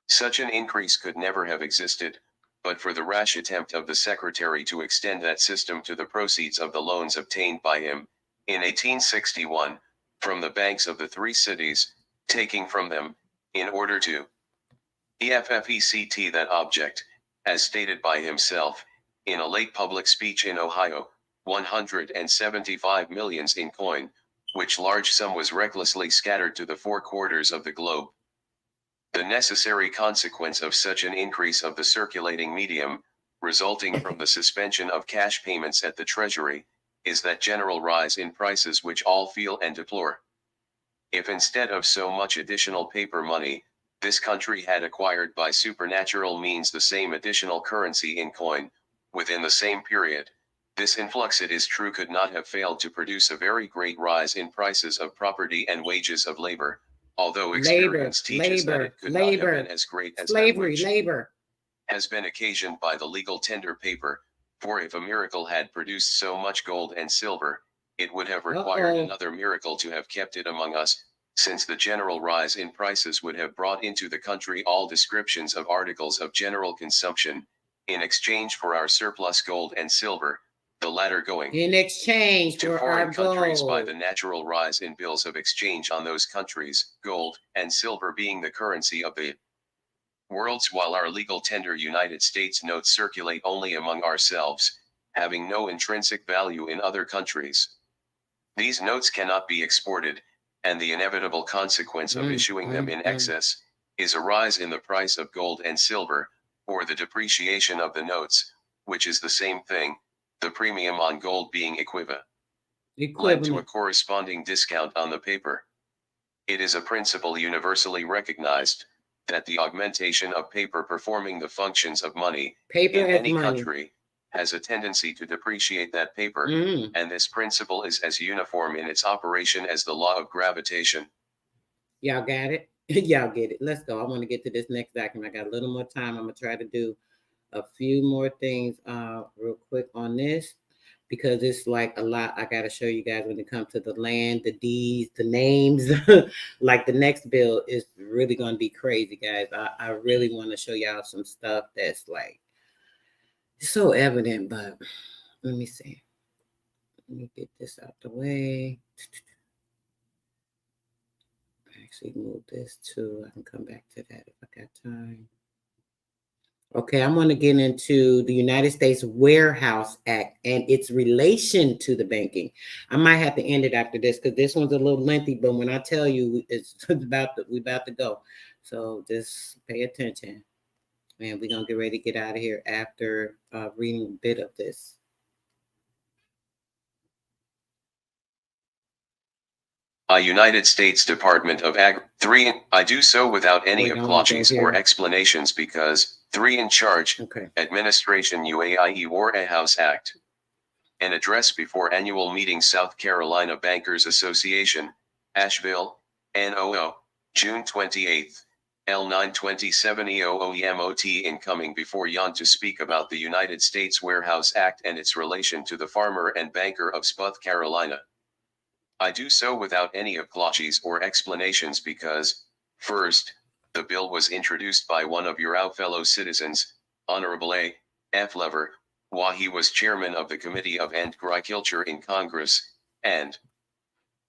Such an increase could never have existed, but for the rash attempt of the Secretary to extend that system to the proceeds of the loans obtained by him, in 1861, from the banks of the three cities, taking from them, in order to effect that object, as stated by himself, in a late public speech in Ohio, 175 millions in coin, which large sum was recklessly scattered to the four quarters of the globe. The necessary consequence of such an increase of the circulating medium, resulting from the suspension of cash payments at the Treasury, is that general rise in prices which all feel and deplore. If instead of so much additional paper money, this country had acquired by supernatural means the same additional currency in coin, within the same period, this influx it is true could not have failed to produce a very great rise in prices of property and wages of labor, although experience teaches that it could not have been as great as that which has been occasioned by the legal tender paper, for if a miracle had produced so much gold and silver, it would have required another miracle to have kept it among us, since the general rise in prices would have brought into the country all descriptions of articles of general consumption, in exchange for our surplus gold and silver, the latter going in exchange to for foreign our countries by gold. the natural rise in bills of exchange on those countries, gold and silver being the currency of the worlds, while our legal tender United States notes circulate only among ourselves, having no intrinsic value in other countries. These notes cannot be exported, and the inevitable consequence of issuing them in excess, is a rise in the price of gold and silver, or the depreciation of the notes, which is the same thing, the premium on gold being equivalent to a corresponding discount on the paper. It is a principle universally recognized, that the augmentation of paper performing the functions of money, in any country, has a tendency to depreciate that paper, and this principle is as uniform in its operation as the law of gravitation. Y'all got it? Y'all get it. Let's go. I want to get to this next document. I got a little more time. I'm going to try to do a few more things real quick on this, because it's like a lot I got to show you guys when it comes to the land, the deeds, the names. Like the next bill is really going to be crazy, guys. I really want to show y'all some stuff that's like so evident, but let me see. Let me get this out the way. Actually move this too. I can come back to that if I got time. Okay, I'm going to get into the United States Warehouse Act and its relation to the banking. I might have to end it after this because this one's a little lengthy, but when I tell you it's we about to go. So just pay attention. And we're going to get ready to get out of here after reading a bit of this. United States Department of Ag. 3. I do so without any Wait, I wanna go apologies here. or explanations because 3 in charge, Okay. Administration UAIE Warehouse Act. An address before annual meeting South Carolina Bankers Association, Asheville, NOO, June 28, L927 EOOEMOT incoming before Yon to speak about the United States Warehouse Act and its relation to the farmer and banker of South Carolina. I do so without any apologies or explanations because, first, the bill was introduced by one of your fellow citizens, Honorable A. F. Lever, while he was chairman of the Committee of Agriculture in Congress, and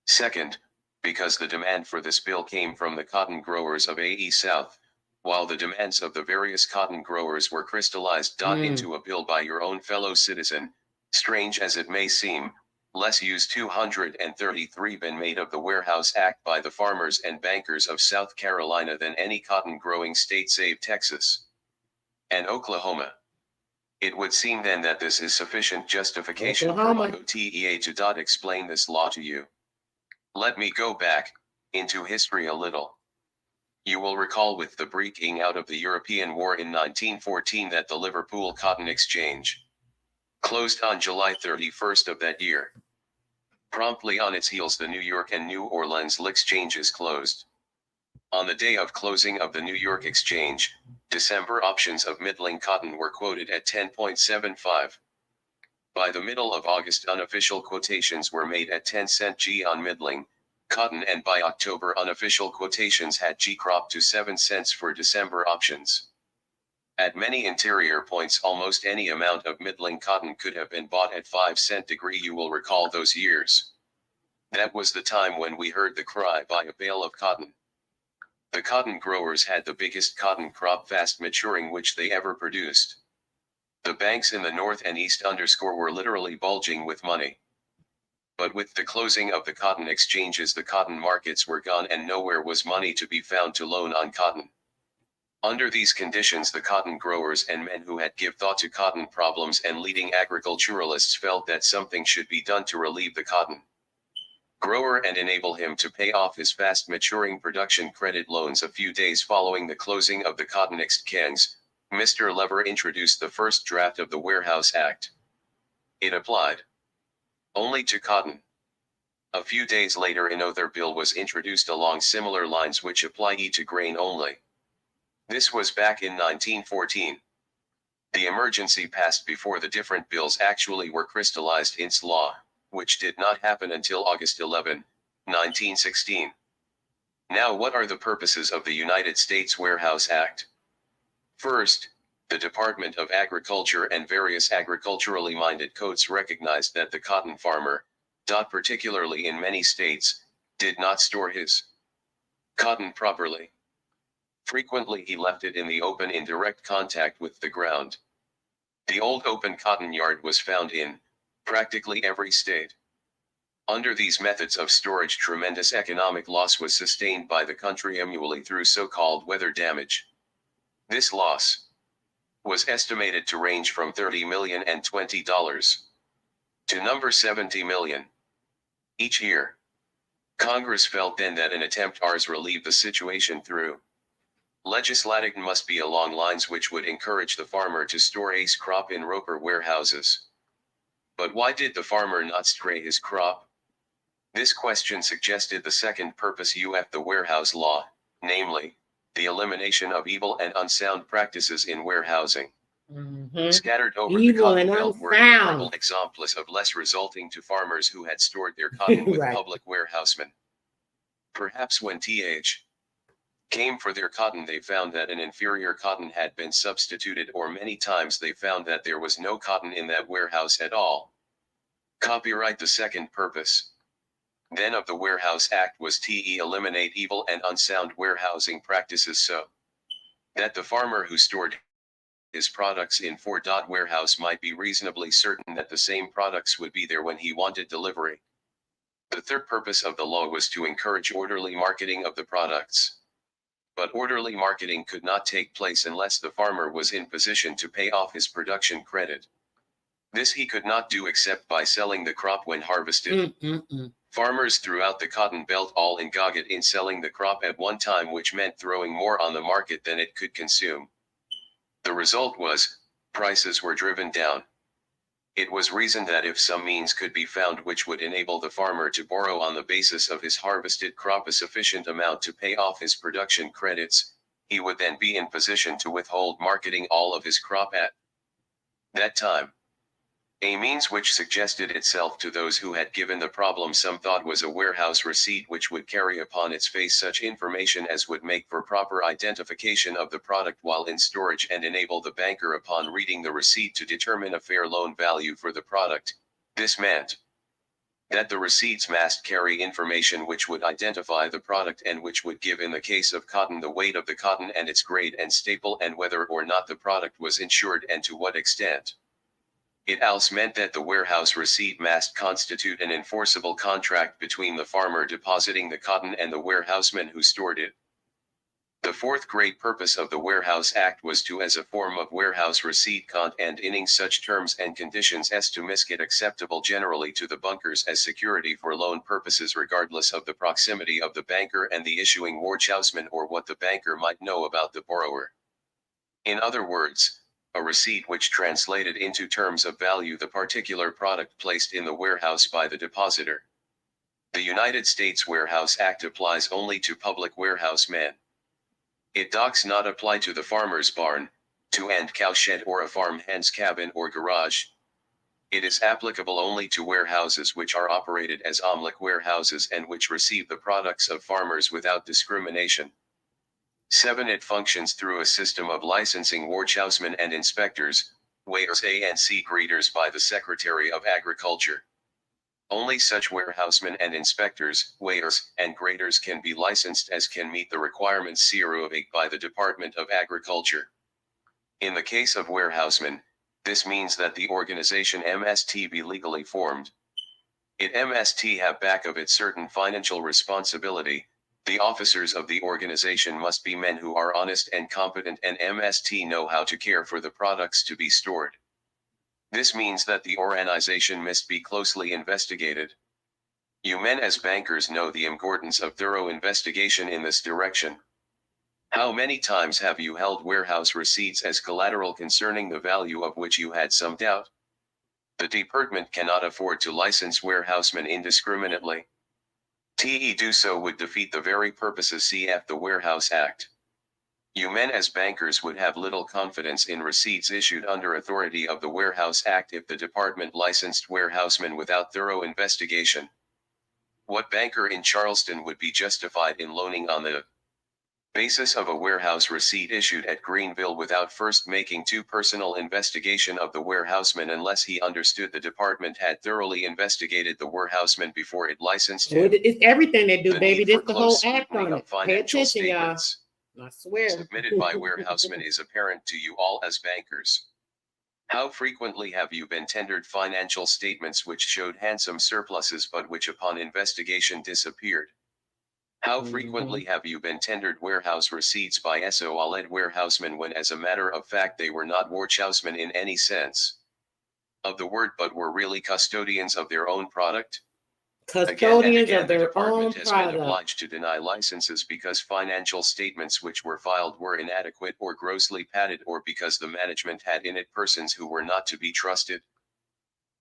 second, because the demand for this bill came from the cotton growers of AE South, while the demands of the various cotton growers were crystallized into a bill by your own fellow citizen, strange as it may seem. Less use 233 been made of the Warehouse Act by the farmers and bankers of South Carolina than any cotton growing state save Texas and Oklahoma. It would seem then that this is sufficient justification for my OTEA to explain this law to you. Let me go back into history a little. You will recall with the breaking out of the European War in 1914 that the Liverpool Cotton Exchange closed on July 31st of that year. Promptly on its heels the New York and New Orleans exchanges closed. On the day of closing of the New York Exchange, December options of middling cotton were quoted at 10.75. By the middle of August unofficial quotations were made at 10 cent G on middling cotton, and by October unofficial quotations had G cropped to 7 cents for December options. At many interior points almost any amount of middling cotton could have been bought at 5 cent degree. You will recall those years. That was the time when we heard the cry, buy a bale of cotton. The cotton growers had the biggest cotton crop fast maturing which they ever produced. The banks in the north and east were literally bulging with money. But with the closing of the cotton exchanges the cotton markets were gone and nowhere was money to be found to loan on cotton. Under these conditions the cotton growers and men who had give thought to cotton problems and leading agriculturalists felt that something should be done to relieve the cotton grower and enable him to pay off his fast maturing production credit loans. A few days following the closing of the cotton exchange, Mr. Lever introduced the first draft of the Warehouse Act. It applied only to cotton. A few days later another bill was introduced along similar lines which apply to grain only. This was back in 1914. The emergency passed before the different bills actually were crystallized into law, which did not happen until August 11, 1916. Now what are the purposes of the United States Warehouse Act? First, the Department of Agriculture and various agriculturally minded codes recognized that the cotton farmer, particularly in many states, did not store his cotton properly. Frequently he left it in the open in direct contact with the ground. The old open cotton yard was found in practically every state. Under these methods of storage tremendous economic loss was sustained by the country annually through so-called weather damage. This loss was estimated to range from $30 million and $20 to number 70 million each year. Congress felt then that an attempt to relieve the situation through legislating must be along lines which would encourage the farmer to store his crop in Roper warehouses. But why did the farmer not store his crop? This question suggested the second purpose of the warehouse law, namely, the elimination of evil and unsound practices in warehousing. Scattered over the cotton belt were innumerable examples of less resulting to farmers who had stored their cotton with public warehousemen. Perhaps when th came for their cotton they found that an inferior cotton had been substituted, or many times they found that there was no cotton in that warehouse at all. Copyright. The second purpose then of the Warehouse Act was to eliminate evil and unsound warehousing practices so that the farmer who stored his products in 4. Warehouse might be reasonably certain that the same products would be there when he wanted delivery. The third purpose of the law was to encourage orderly marketing of the products. But orderly marketing could not take place unless the farmer was in position to pay off his production credit. This he could not do except by selling the crop when harvested. Farmers throughout the cotton belt all engaged in selling the crop at one time, which meant throwing more on the market than it could consume. The result was, prices were driven down. It was reasoned that if some means could be found which would enable the farmer to borrow on the basis of his harvested crop a sufficient amount to pay off his production credits, he would then be in position to withhold marketing all of his crop at that time. A means which suggested itself to those who had given the problem some thought was a warehouse receipt which would carry upon its face such information as would make for proper identification of the product while in storage and enable the banker upon reading the receipt to determine a fair loan value for the product. This meant that the receipts must carry information which would identify the product and which would give in the case of cotton the weight of the cotton and its grade and staple and whether or not the product was insured and to what extent. It also meant that the warehouse receipt must constitute an enforceable contract between the farmer depositing the cotton and the warehouseman who stored it. The fourth great purpose of the Warehouse Act was to as a form of warehouse receipt and inning such terms and conditions as to make it acceptable generally to the bankers as security for loan purposes regardless of the proximity of the banker and the issuing warehouseman or what the banker might know about the borrower. In other words, a receipt which translated into terms of value the particular product placed in the warehouse by the depositor. The United States Warehouse Act applies only to public warehousemen. It does not apply to the farmer's barn, to and cow shed or a farmhand's cabin or garage. It is applicable only to warehouses which are operated as omelet warehouses and which receive the products of farmers without discrimination. 7. It functions through a system of licensing warehousemen and inspectors, weighers and C graders by the Secretary of Agriculture. Only such warehousemen and inspectors, weighers, and graders can be licensed as can meet the requirements by the Department of Agriculture. In the case of warehousemen, this means that the organization must be legally formed. It must have back of it certain financial responsibility. The officers of the organization must be men who are honest and competent and must know how to care for the products to be stored. This means that the organization must be closely investigated. You men as bankers know the importance of thorough investigation in this direction. How many times have you held warehouse receipts as collateral concerning the value of which you had some doubt? The department cannot afford to license warehousemen indiscriminately. To do so would defeat the very purposes cf the Warehouse Act. You men as bankers would have little confidence in receipts issued under authority of the Warehouse Act if the department licensed warehousemen without thorough investigation. What banker in Charleston would be justified in loaning on the basis of a warehouse receipt issued at Greenville without first making too personal investigation of the warehouseman unless he understood the department had thoroughly investigated the warehouseman before it licensed him? It's everything they do, The baby. need for This the whole close act scrutiny on of it. Pay financial attention, y'all. statements I swear. submitted by warehousemen is apparent to you all as bankers. How frequently have you been tendered financial statements which showed handsome surpluses but which upon investigation disappeared? How frequently have you been tendered warehouse receipts by solid warehousemen when as a matter of fact they were not warehousemen in any sense of the word but were really custodians of their own product? Custodians Again, of their the department own has been product. obliged to deny licenses because financial statements which were filed were inadequate or grossly padded or because the management had in it persons who were not to be trusted.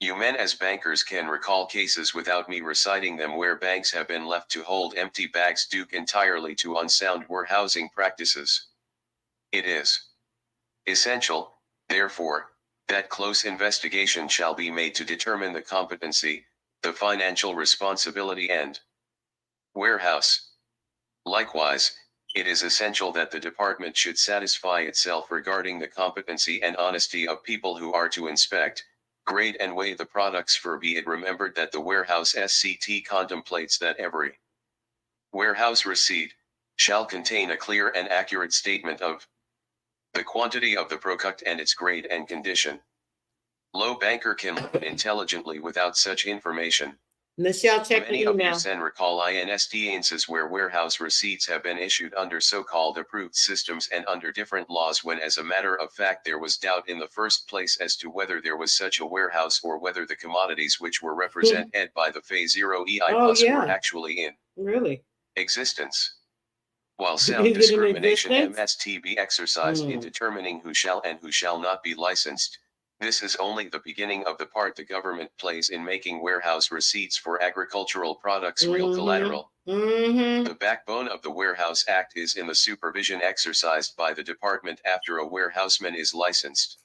You men as bankers can recall cases without me reciting them where banks have been left to hold empty bags due entirely to unsound warehousing practices. It is essential, therefore, that close investigation shall be made to determine the competency, the financial responsibility and warehouse. Likewise, it is essential that the department should satisfy itself regarding the competency and honesty of people who are to inspect, grade and weigh the products, for be it remembered that the warehouse SCT contemplates that every warehouse receipt shall contain a clear and accurate statement of the quantity of the product and its grade and condition. Low banker can loan intelligently without such information. Michelle, check Many your of you email. can recall instances where warehouse receipts have been issued under so-called approved systems and under different laws when as a matter of fact there was doubt in the first place as to whether there was such a warehouse or whether the commodities which were represented by the Phase 0 EI Plus were actually in existence. While sound Is it in discrimination existence? must be exercised in determining who shall and who shall not be licensed, this is only the beginning of the part the government plays in making warehouse receipts for agricultural products real collateral. The backbone of the Warehouse Act is in the supervision exercised by the department after a warehouseman is licensed.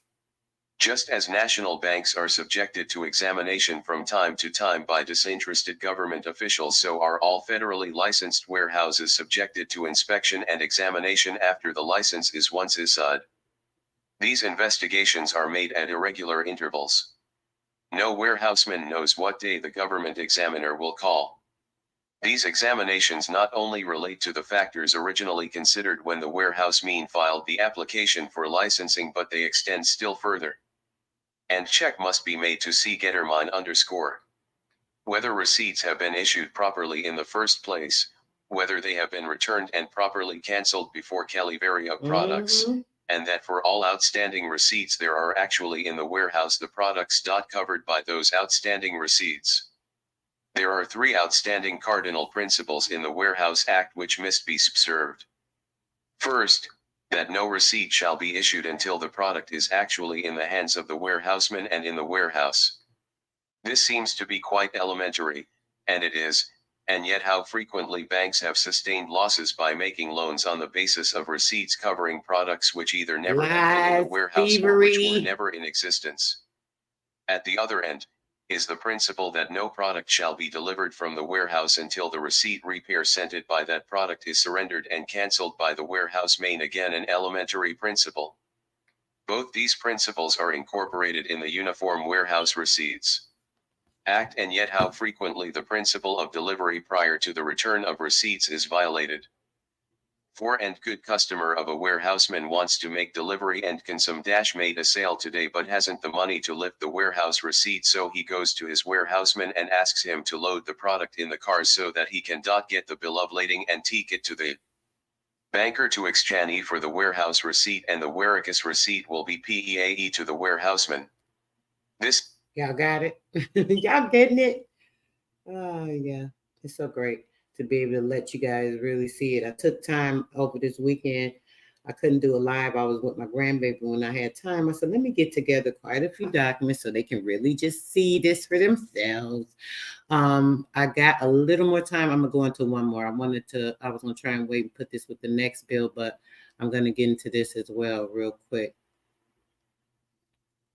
Just as national banks are subjected to examination from time to time by disinterested government officials, so are all federally licensed warehouses subjected to inspection and examination after the license is once issued. These investigations are made at irregular intervals. No warehouseman knows what day the government examiner will call. These examinations not only relate to the factors originally considered when the warehouseman filed the application for licensing, but they extend still further. And check must be made to see Gettermine _ whether receipts have been issued properly in the first place, whether they have been returned and properly cancelled before delivery of products, and that for all outstanding receipts there are actually in the warehouse the products covered by those outstanding receipts. There are 3 outstanding cardinal principles in the Warehouse Act which must be observed. First, that no receipt shall be issued until the product is actually in the hands of the warehouseman and in the warehouse. This seems to be quite elementary, and it is, and yet how frequently banks have sustained losses by making loans on the basis of receipts covering products which either never have been in the warehouse or which were never in existence. At the other end, is the principle that no product shall be delivered from the warehouse until the receipt represented by that product is surrendered and cancelled by the warehouseman, again an elementary principle. Both these principles are incorporated in the Uniform Warehouse Receipts Act, and yet how frequently the principle of delivery prior to the return of receipts is violated. And good customer of a warehouseman wants to make delivery and can made a sale today but hasn't the money to lift the warehouse receipt, so he goes to his warehouseman and asks him to load the product in the car so that he can get the bill of lading and take it to the banker to exchange for the warehouse receipt, and the warehouse receipt will be paid to the warehouseman. This, y'all got it? Y'all getting it? Oh yeah, it's so great to be able to let you guys really see it. I took time over this weekend. I couldn't do a live. I was with my grandbaby when I had time. I said, let me get together quite a few documents so they can really just see this for themselves. I got a little more time. I'm gonna go into one more. I was gonna try and wait and put this with the next bill, but I'm gonna get into this as well real quick.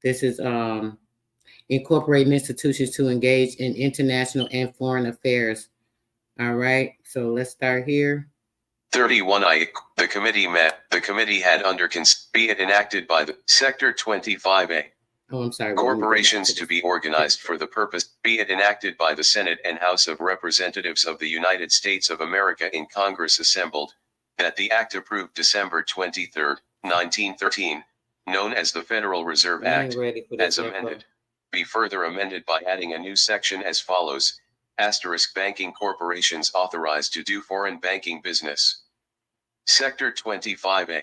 This is incorporating institutions to engage in international and foreign affairs. All right, so let's start here. 31I, the committee met. The committee had be it enacted by the Sector 25A. Oh, I'm sorry. Corporations to be organized for the purpose, be it enacted by the Senate and House of Representatives of the United States of America in Congress assembled, that the act approved December 23, 1913, known as the Federal Reserve Act, as amended, be further amended by adding a new section as follows: * banking corporations authorized to do foreign banking business. Sector 25A.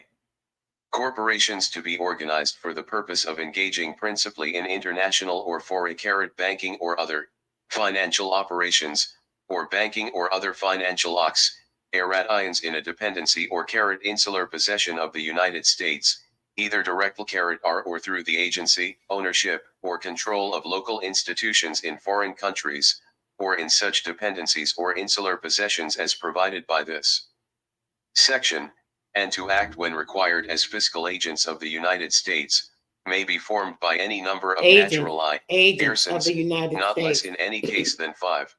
Corporations to be organized for the purpose of engaging principally in international or foreign banking or other financial operations, or banking or other financial operations in a dependency or insular possession of the United States, either direct or through the agency, ownership, or control of local institutions in foreign countries, or in such dependencies or insular possessions as provided by this section, and to act when required as fiscal agents of the United States, may be formed by any number of natural persons, not less in any case than 5.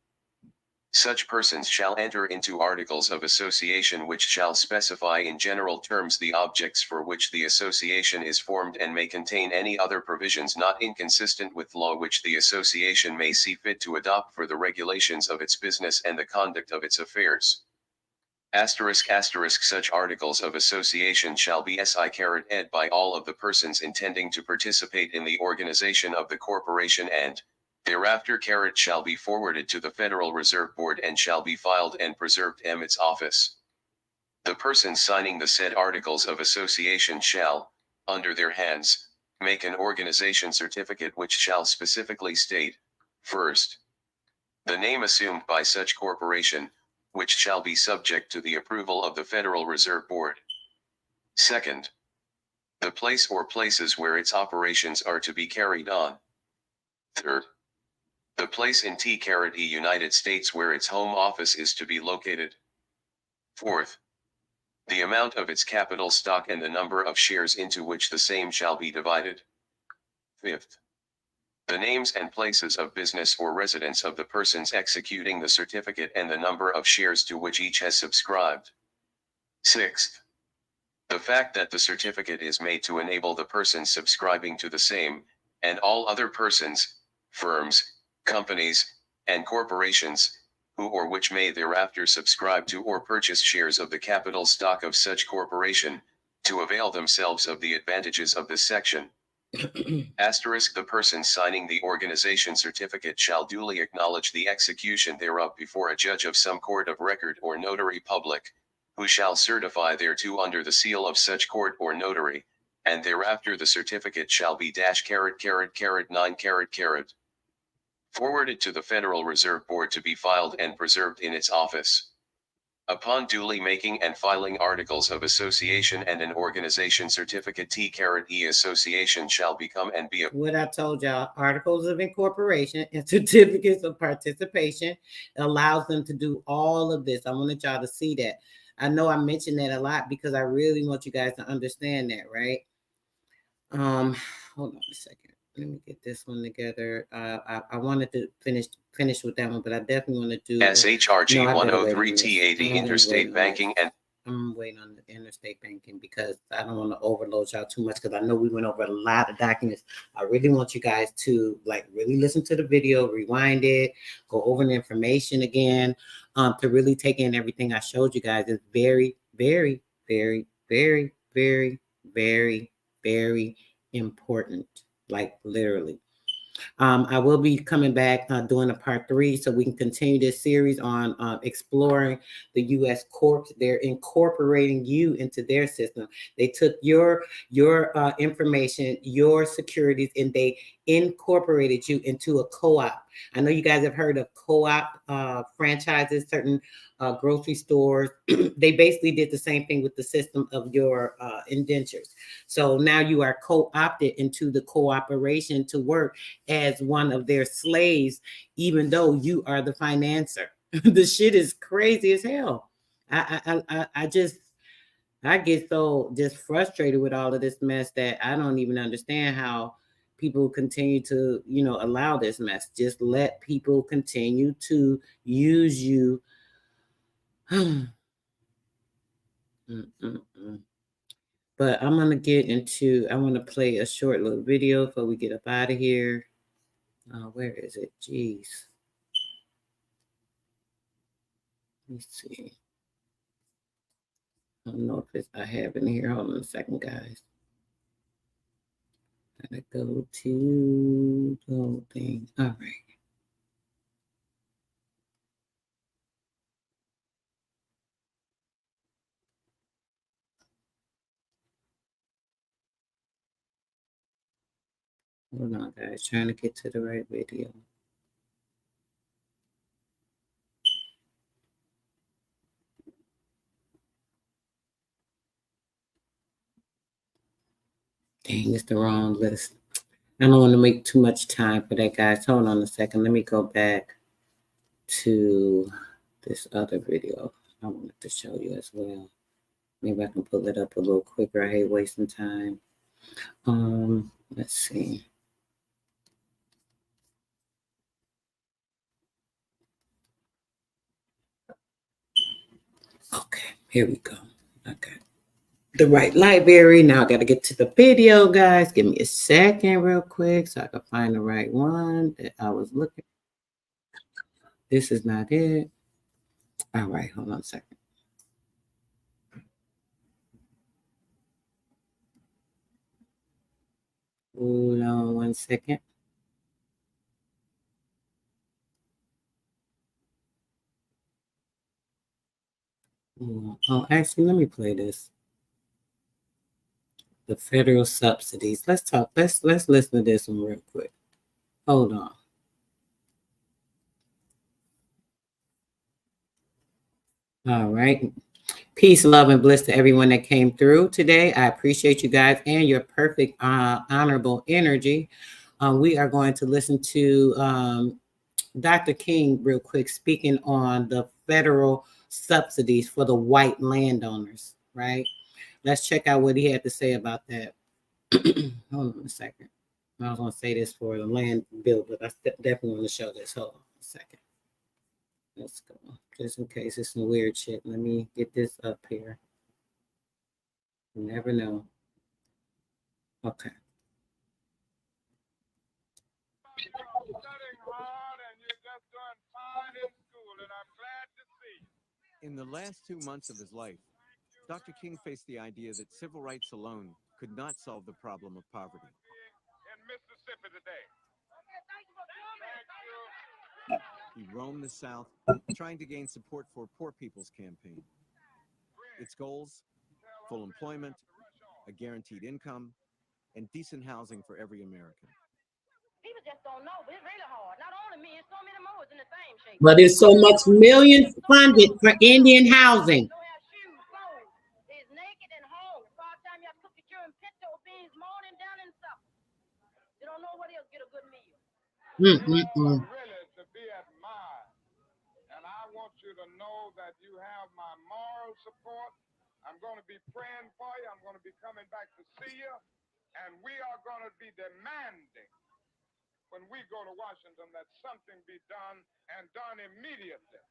Such persons shall enter into articles of association which shall specify in general terms the objects for which the association is formed, and may contain any other provisions not inconsistent with law which the association may see fit to adopt for the regulations of its business and the conduct of its affairs. Asterisk asterisk such articles of association shall be SI-ed by all of the persons intending to participate in the organization of the corporation and thereafter shall be forwarded to the Federal Reserve Board and shall be filed and preserved in its office. The persons signing the said articles of association shall, under their hands, make an organization certificate which shall specifically state, first, the name assumed by such corporation, which shall be subject to the approval of the Federal Reserve Board. Second, the place or places where its operations are to be carried on. Third, the place in T-E United States where its home office is to be located. Fourth, the amount of its capital stock and the number of shares into which the same shall be divided. Fifth, the names and places of business or residence of the persons executing the certificate and the number of shares to which each has subscribed. Sixth, the fact that the certificate is made to enable the persons subscribing to the same, and all other persons, firms, companies, and corporations, who or which may thereafter subscribe to or purchase shares of the capital stock of such corporation, to avail themselves of the advantages of this section. Asterisk the person signing the organization certificate shall duly acknowledge the execution thereof before a judge of some court of record or notary public, who shall certify thereto under the seal of such court or notary, and thereafter the certificate shall be -9 forwarded to the Federal Reserve Board to be filed and preserved in its office. Upon duly making and filing articles of association and an organization certificate T-E association shall become and be a... What I told y'all, articles of incorporation and certificates of participation allows them to do all of this. I wanted y'all to see that. I know I mentioned that a lot because I really want you guys to understand that, right? Hold on a second. Let me get this one together. I wanted to finish with that one, but I definitely want to do SHRG 103 T80 interstate banking and I'm waiting on the interstate banking because I don't want to overload y'all too much because I know we went over a lot of documents. I really want you guys to really listen to the video, rewind it, go over the information again, to really take in everything I showed you guys. It's very, very, very, very, very, very, very important, literally. I will be coming back doing a part 3 so we can continue this series on exploring the U.S. Corps. They're incorporating you into their system. They took your information, your securities, and they incorporated you into a co-op. I know you guys have heard of co-op franchises, certain grocery stores. They basically did the same thing with the system of your indentures. So now you are co-opted into the cooperation to work as one of their slaves, even though you are the financer. The shit is crazy as hell. I get so just frustrated with all of this mess that I don't even understand how people continue to, allow this mess. Just let people continue to use you. But I'm going to get into, I want to play a short little video before we get up out of here. Where is it? Jeez. Let me see. I don't know if I have it in here. Hold on a second, guys. Gotta go to the whole thing. All right. Hold on, guys. Trying to get to the right video. Dang, it's the wrong list. I don't want to make too much time for that, guys. Hold on a second. Let me go back to this other video I wanted to show you as well. Maybe I can pull it up a little quicker. I hate wasting time. Let's see. Okay, here we go. Okay. The right library. Now I got to get to the video, guys. Give me a second real quick so I can find the right one that I was looking. This is not it. All right, hold on a second. Hold on 1 second. Oh, actually, let me play this. The federal subsidies. Let's talk. Let's listen to this one real quick. Hold on. All right. Peace, love, and bliss to everyone that came through today. I appreciate you guys and your perfect, honorable energy. We are going to listen to Dr. King real quick, speaking on the federal subsidies for the white landowners, right? Let's check out what he had to say about that. Hold on a second. I was going to say this for the land bill, but I definitely want to show this. Hold on a second. Let's go. Just in case it's some weird shit. Let me get this up here. You never know. Okay. In the last 2 months of his life, Dr. King faced the idea that civil rights alone could not solve the problem of poverty. In Mississippi today. He roamed the South, trying to gain support for Poor People's Campaign. Its goals: full employment, a guaranteed income, and decent housing for every American. People just don't know, but it's really hard. Not only me, it's so many more in the same shape. But there's so much millions funded for Indian housing. Don't have shoes, clothes. They're naked and home. Part-time, you have to cook your children pinto beans morning, down, and supper. You don't know what else get a good meal. You are really to be admired. And I want you to know that you have my moral support. I'm going to be praying for you. I'm going to be coming back to see you. And we are going to be demanding, when we go to Washington, that something be done, and done immediately,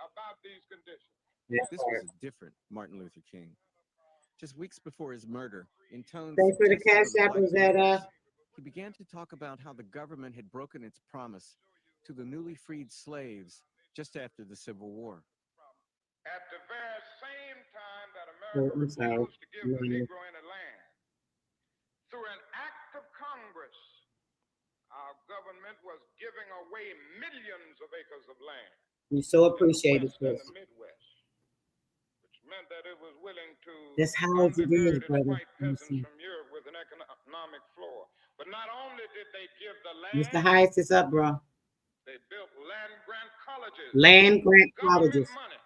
about these conditions. This was a different Martin Luther King. Just weeks before his murder, in tones Thanks for the cash suggestive of app, black Rosetta. believers, he began to talk about how the government had broken its promise to the newly freed slaves just after the Civil War. At the very same time that America refused to give the Negro any land, through an act of Congress, our government was giving away millions of acres of land. We so appreciate it, in the Midwest, which meant that it was willing to that's how it is, brother. white peasants from Europe with an economic floor. But not only did they give the land, Mr. Highest is up, bro. they built land grant colleges. Land grant colleges. Money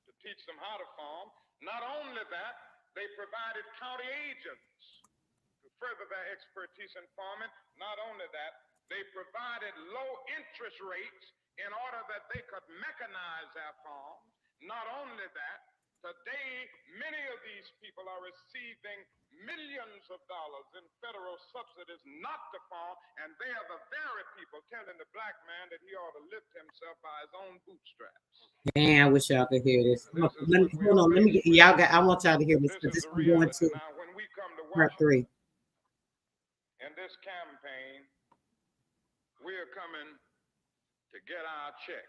to teach them how to farm. Not only that, they provided county agents to further their expertise in farming. Not only that, they provided low interest rates in order that they could mechanize their farms. Not only that, today many of these people are receiving millions of dollars in federal subsidies not to farm, and they are the very people telling the black man that he ought to lift himself by his own bootstraps. Man, I wish y'all could hear this. Hold on. Let me get y'all. I want y'all to hear this. This is I'm going to now, when we come to part 3. In this campaign, we are coming to get our check.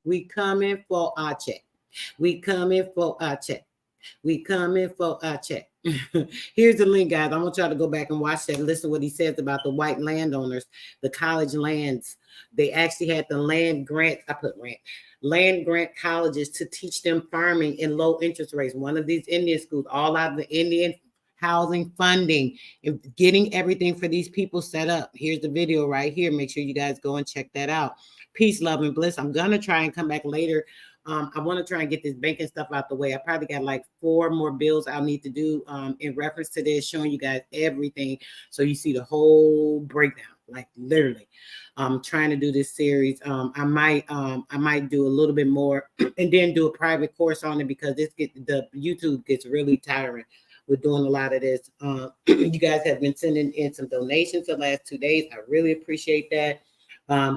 We coming for our check. We coming for our check. We coming for our check. Here's the link, guys. I want y'all to go back and watch that and listen to what he says about the white landowners, the college lands. They actually had the land grant. Land grant colleges to teach them farming in low interest rates. One of these Indian schools, all out of the Indian housing funding and getting everything for these people set up. Here's the video right here. Make sure you guys go and check that out. Peace, love, and bliss. I'm gonna try and come back later. I want to try and get this banking stuff out the way. I probably got like 4 more bills I'll need to do in reference to this, showing you guys everything so you see the whole breakdown, like literally. I'm trying to do this series. I might do a little bit more and then do a private course on it, because the YouTube gets really tiring. We're doing a lot of this. You guys have been sending in some donations the last 2 days. I really appreciate that.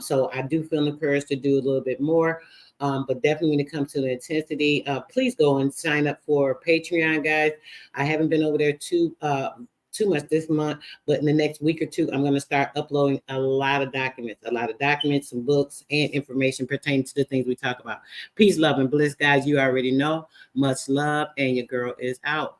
So I do feel encouraged to do a little bit more. But definitely when it comes to the intensity, please go and sign up for Patreon, guys. I haven't been over there too much this month, but in the next week or 2, I'm going to start uploading a lot of documents, some books, and information pertaining to the things we talk about. Peace, love, and bliss, guys. You already know. Much love, and your girl is out.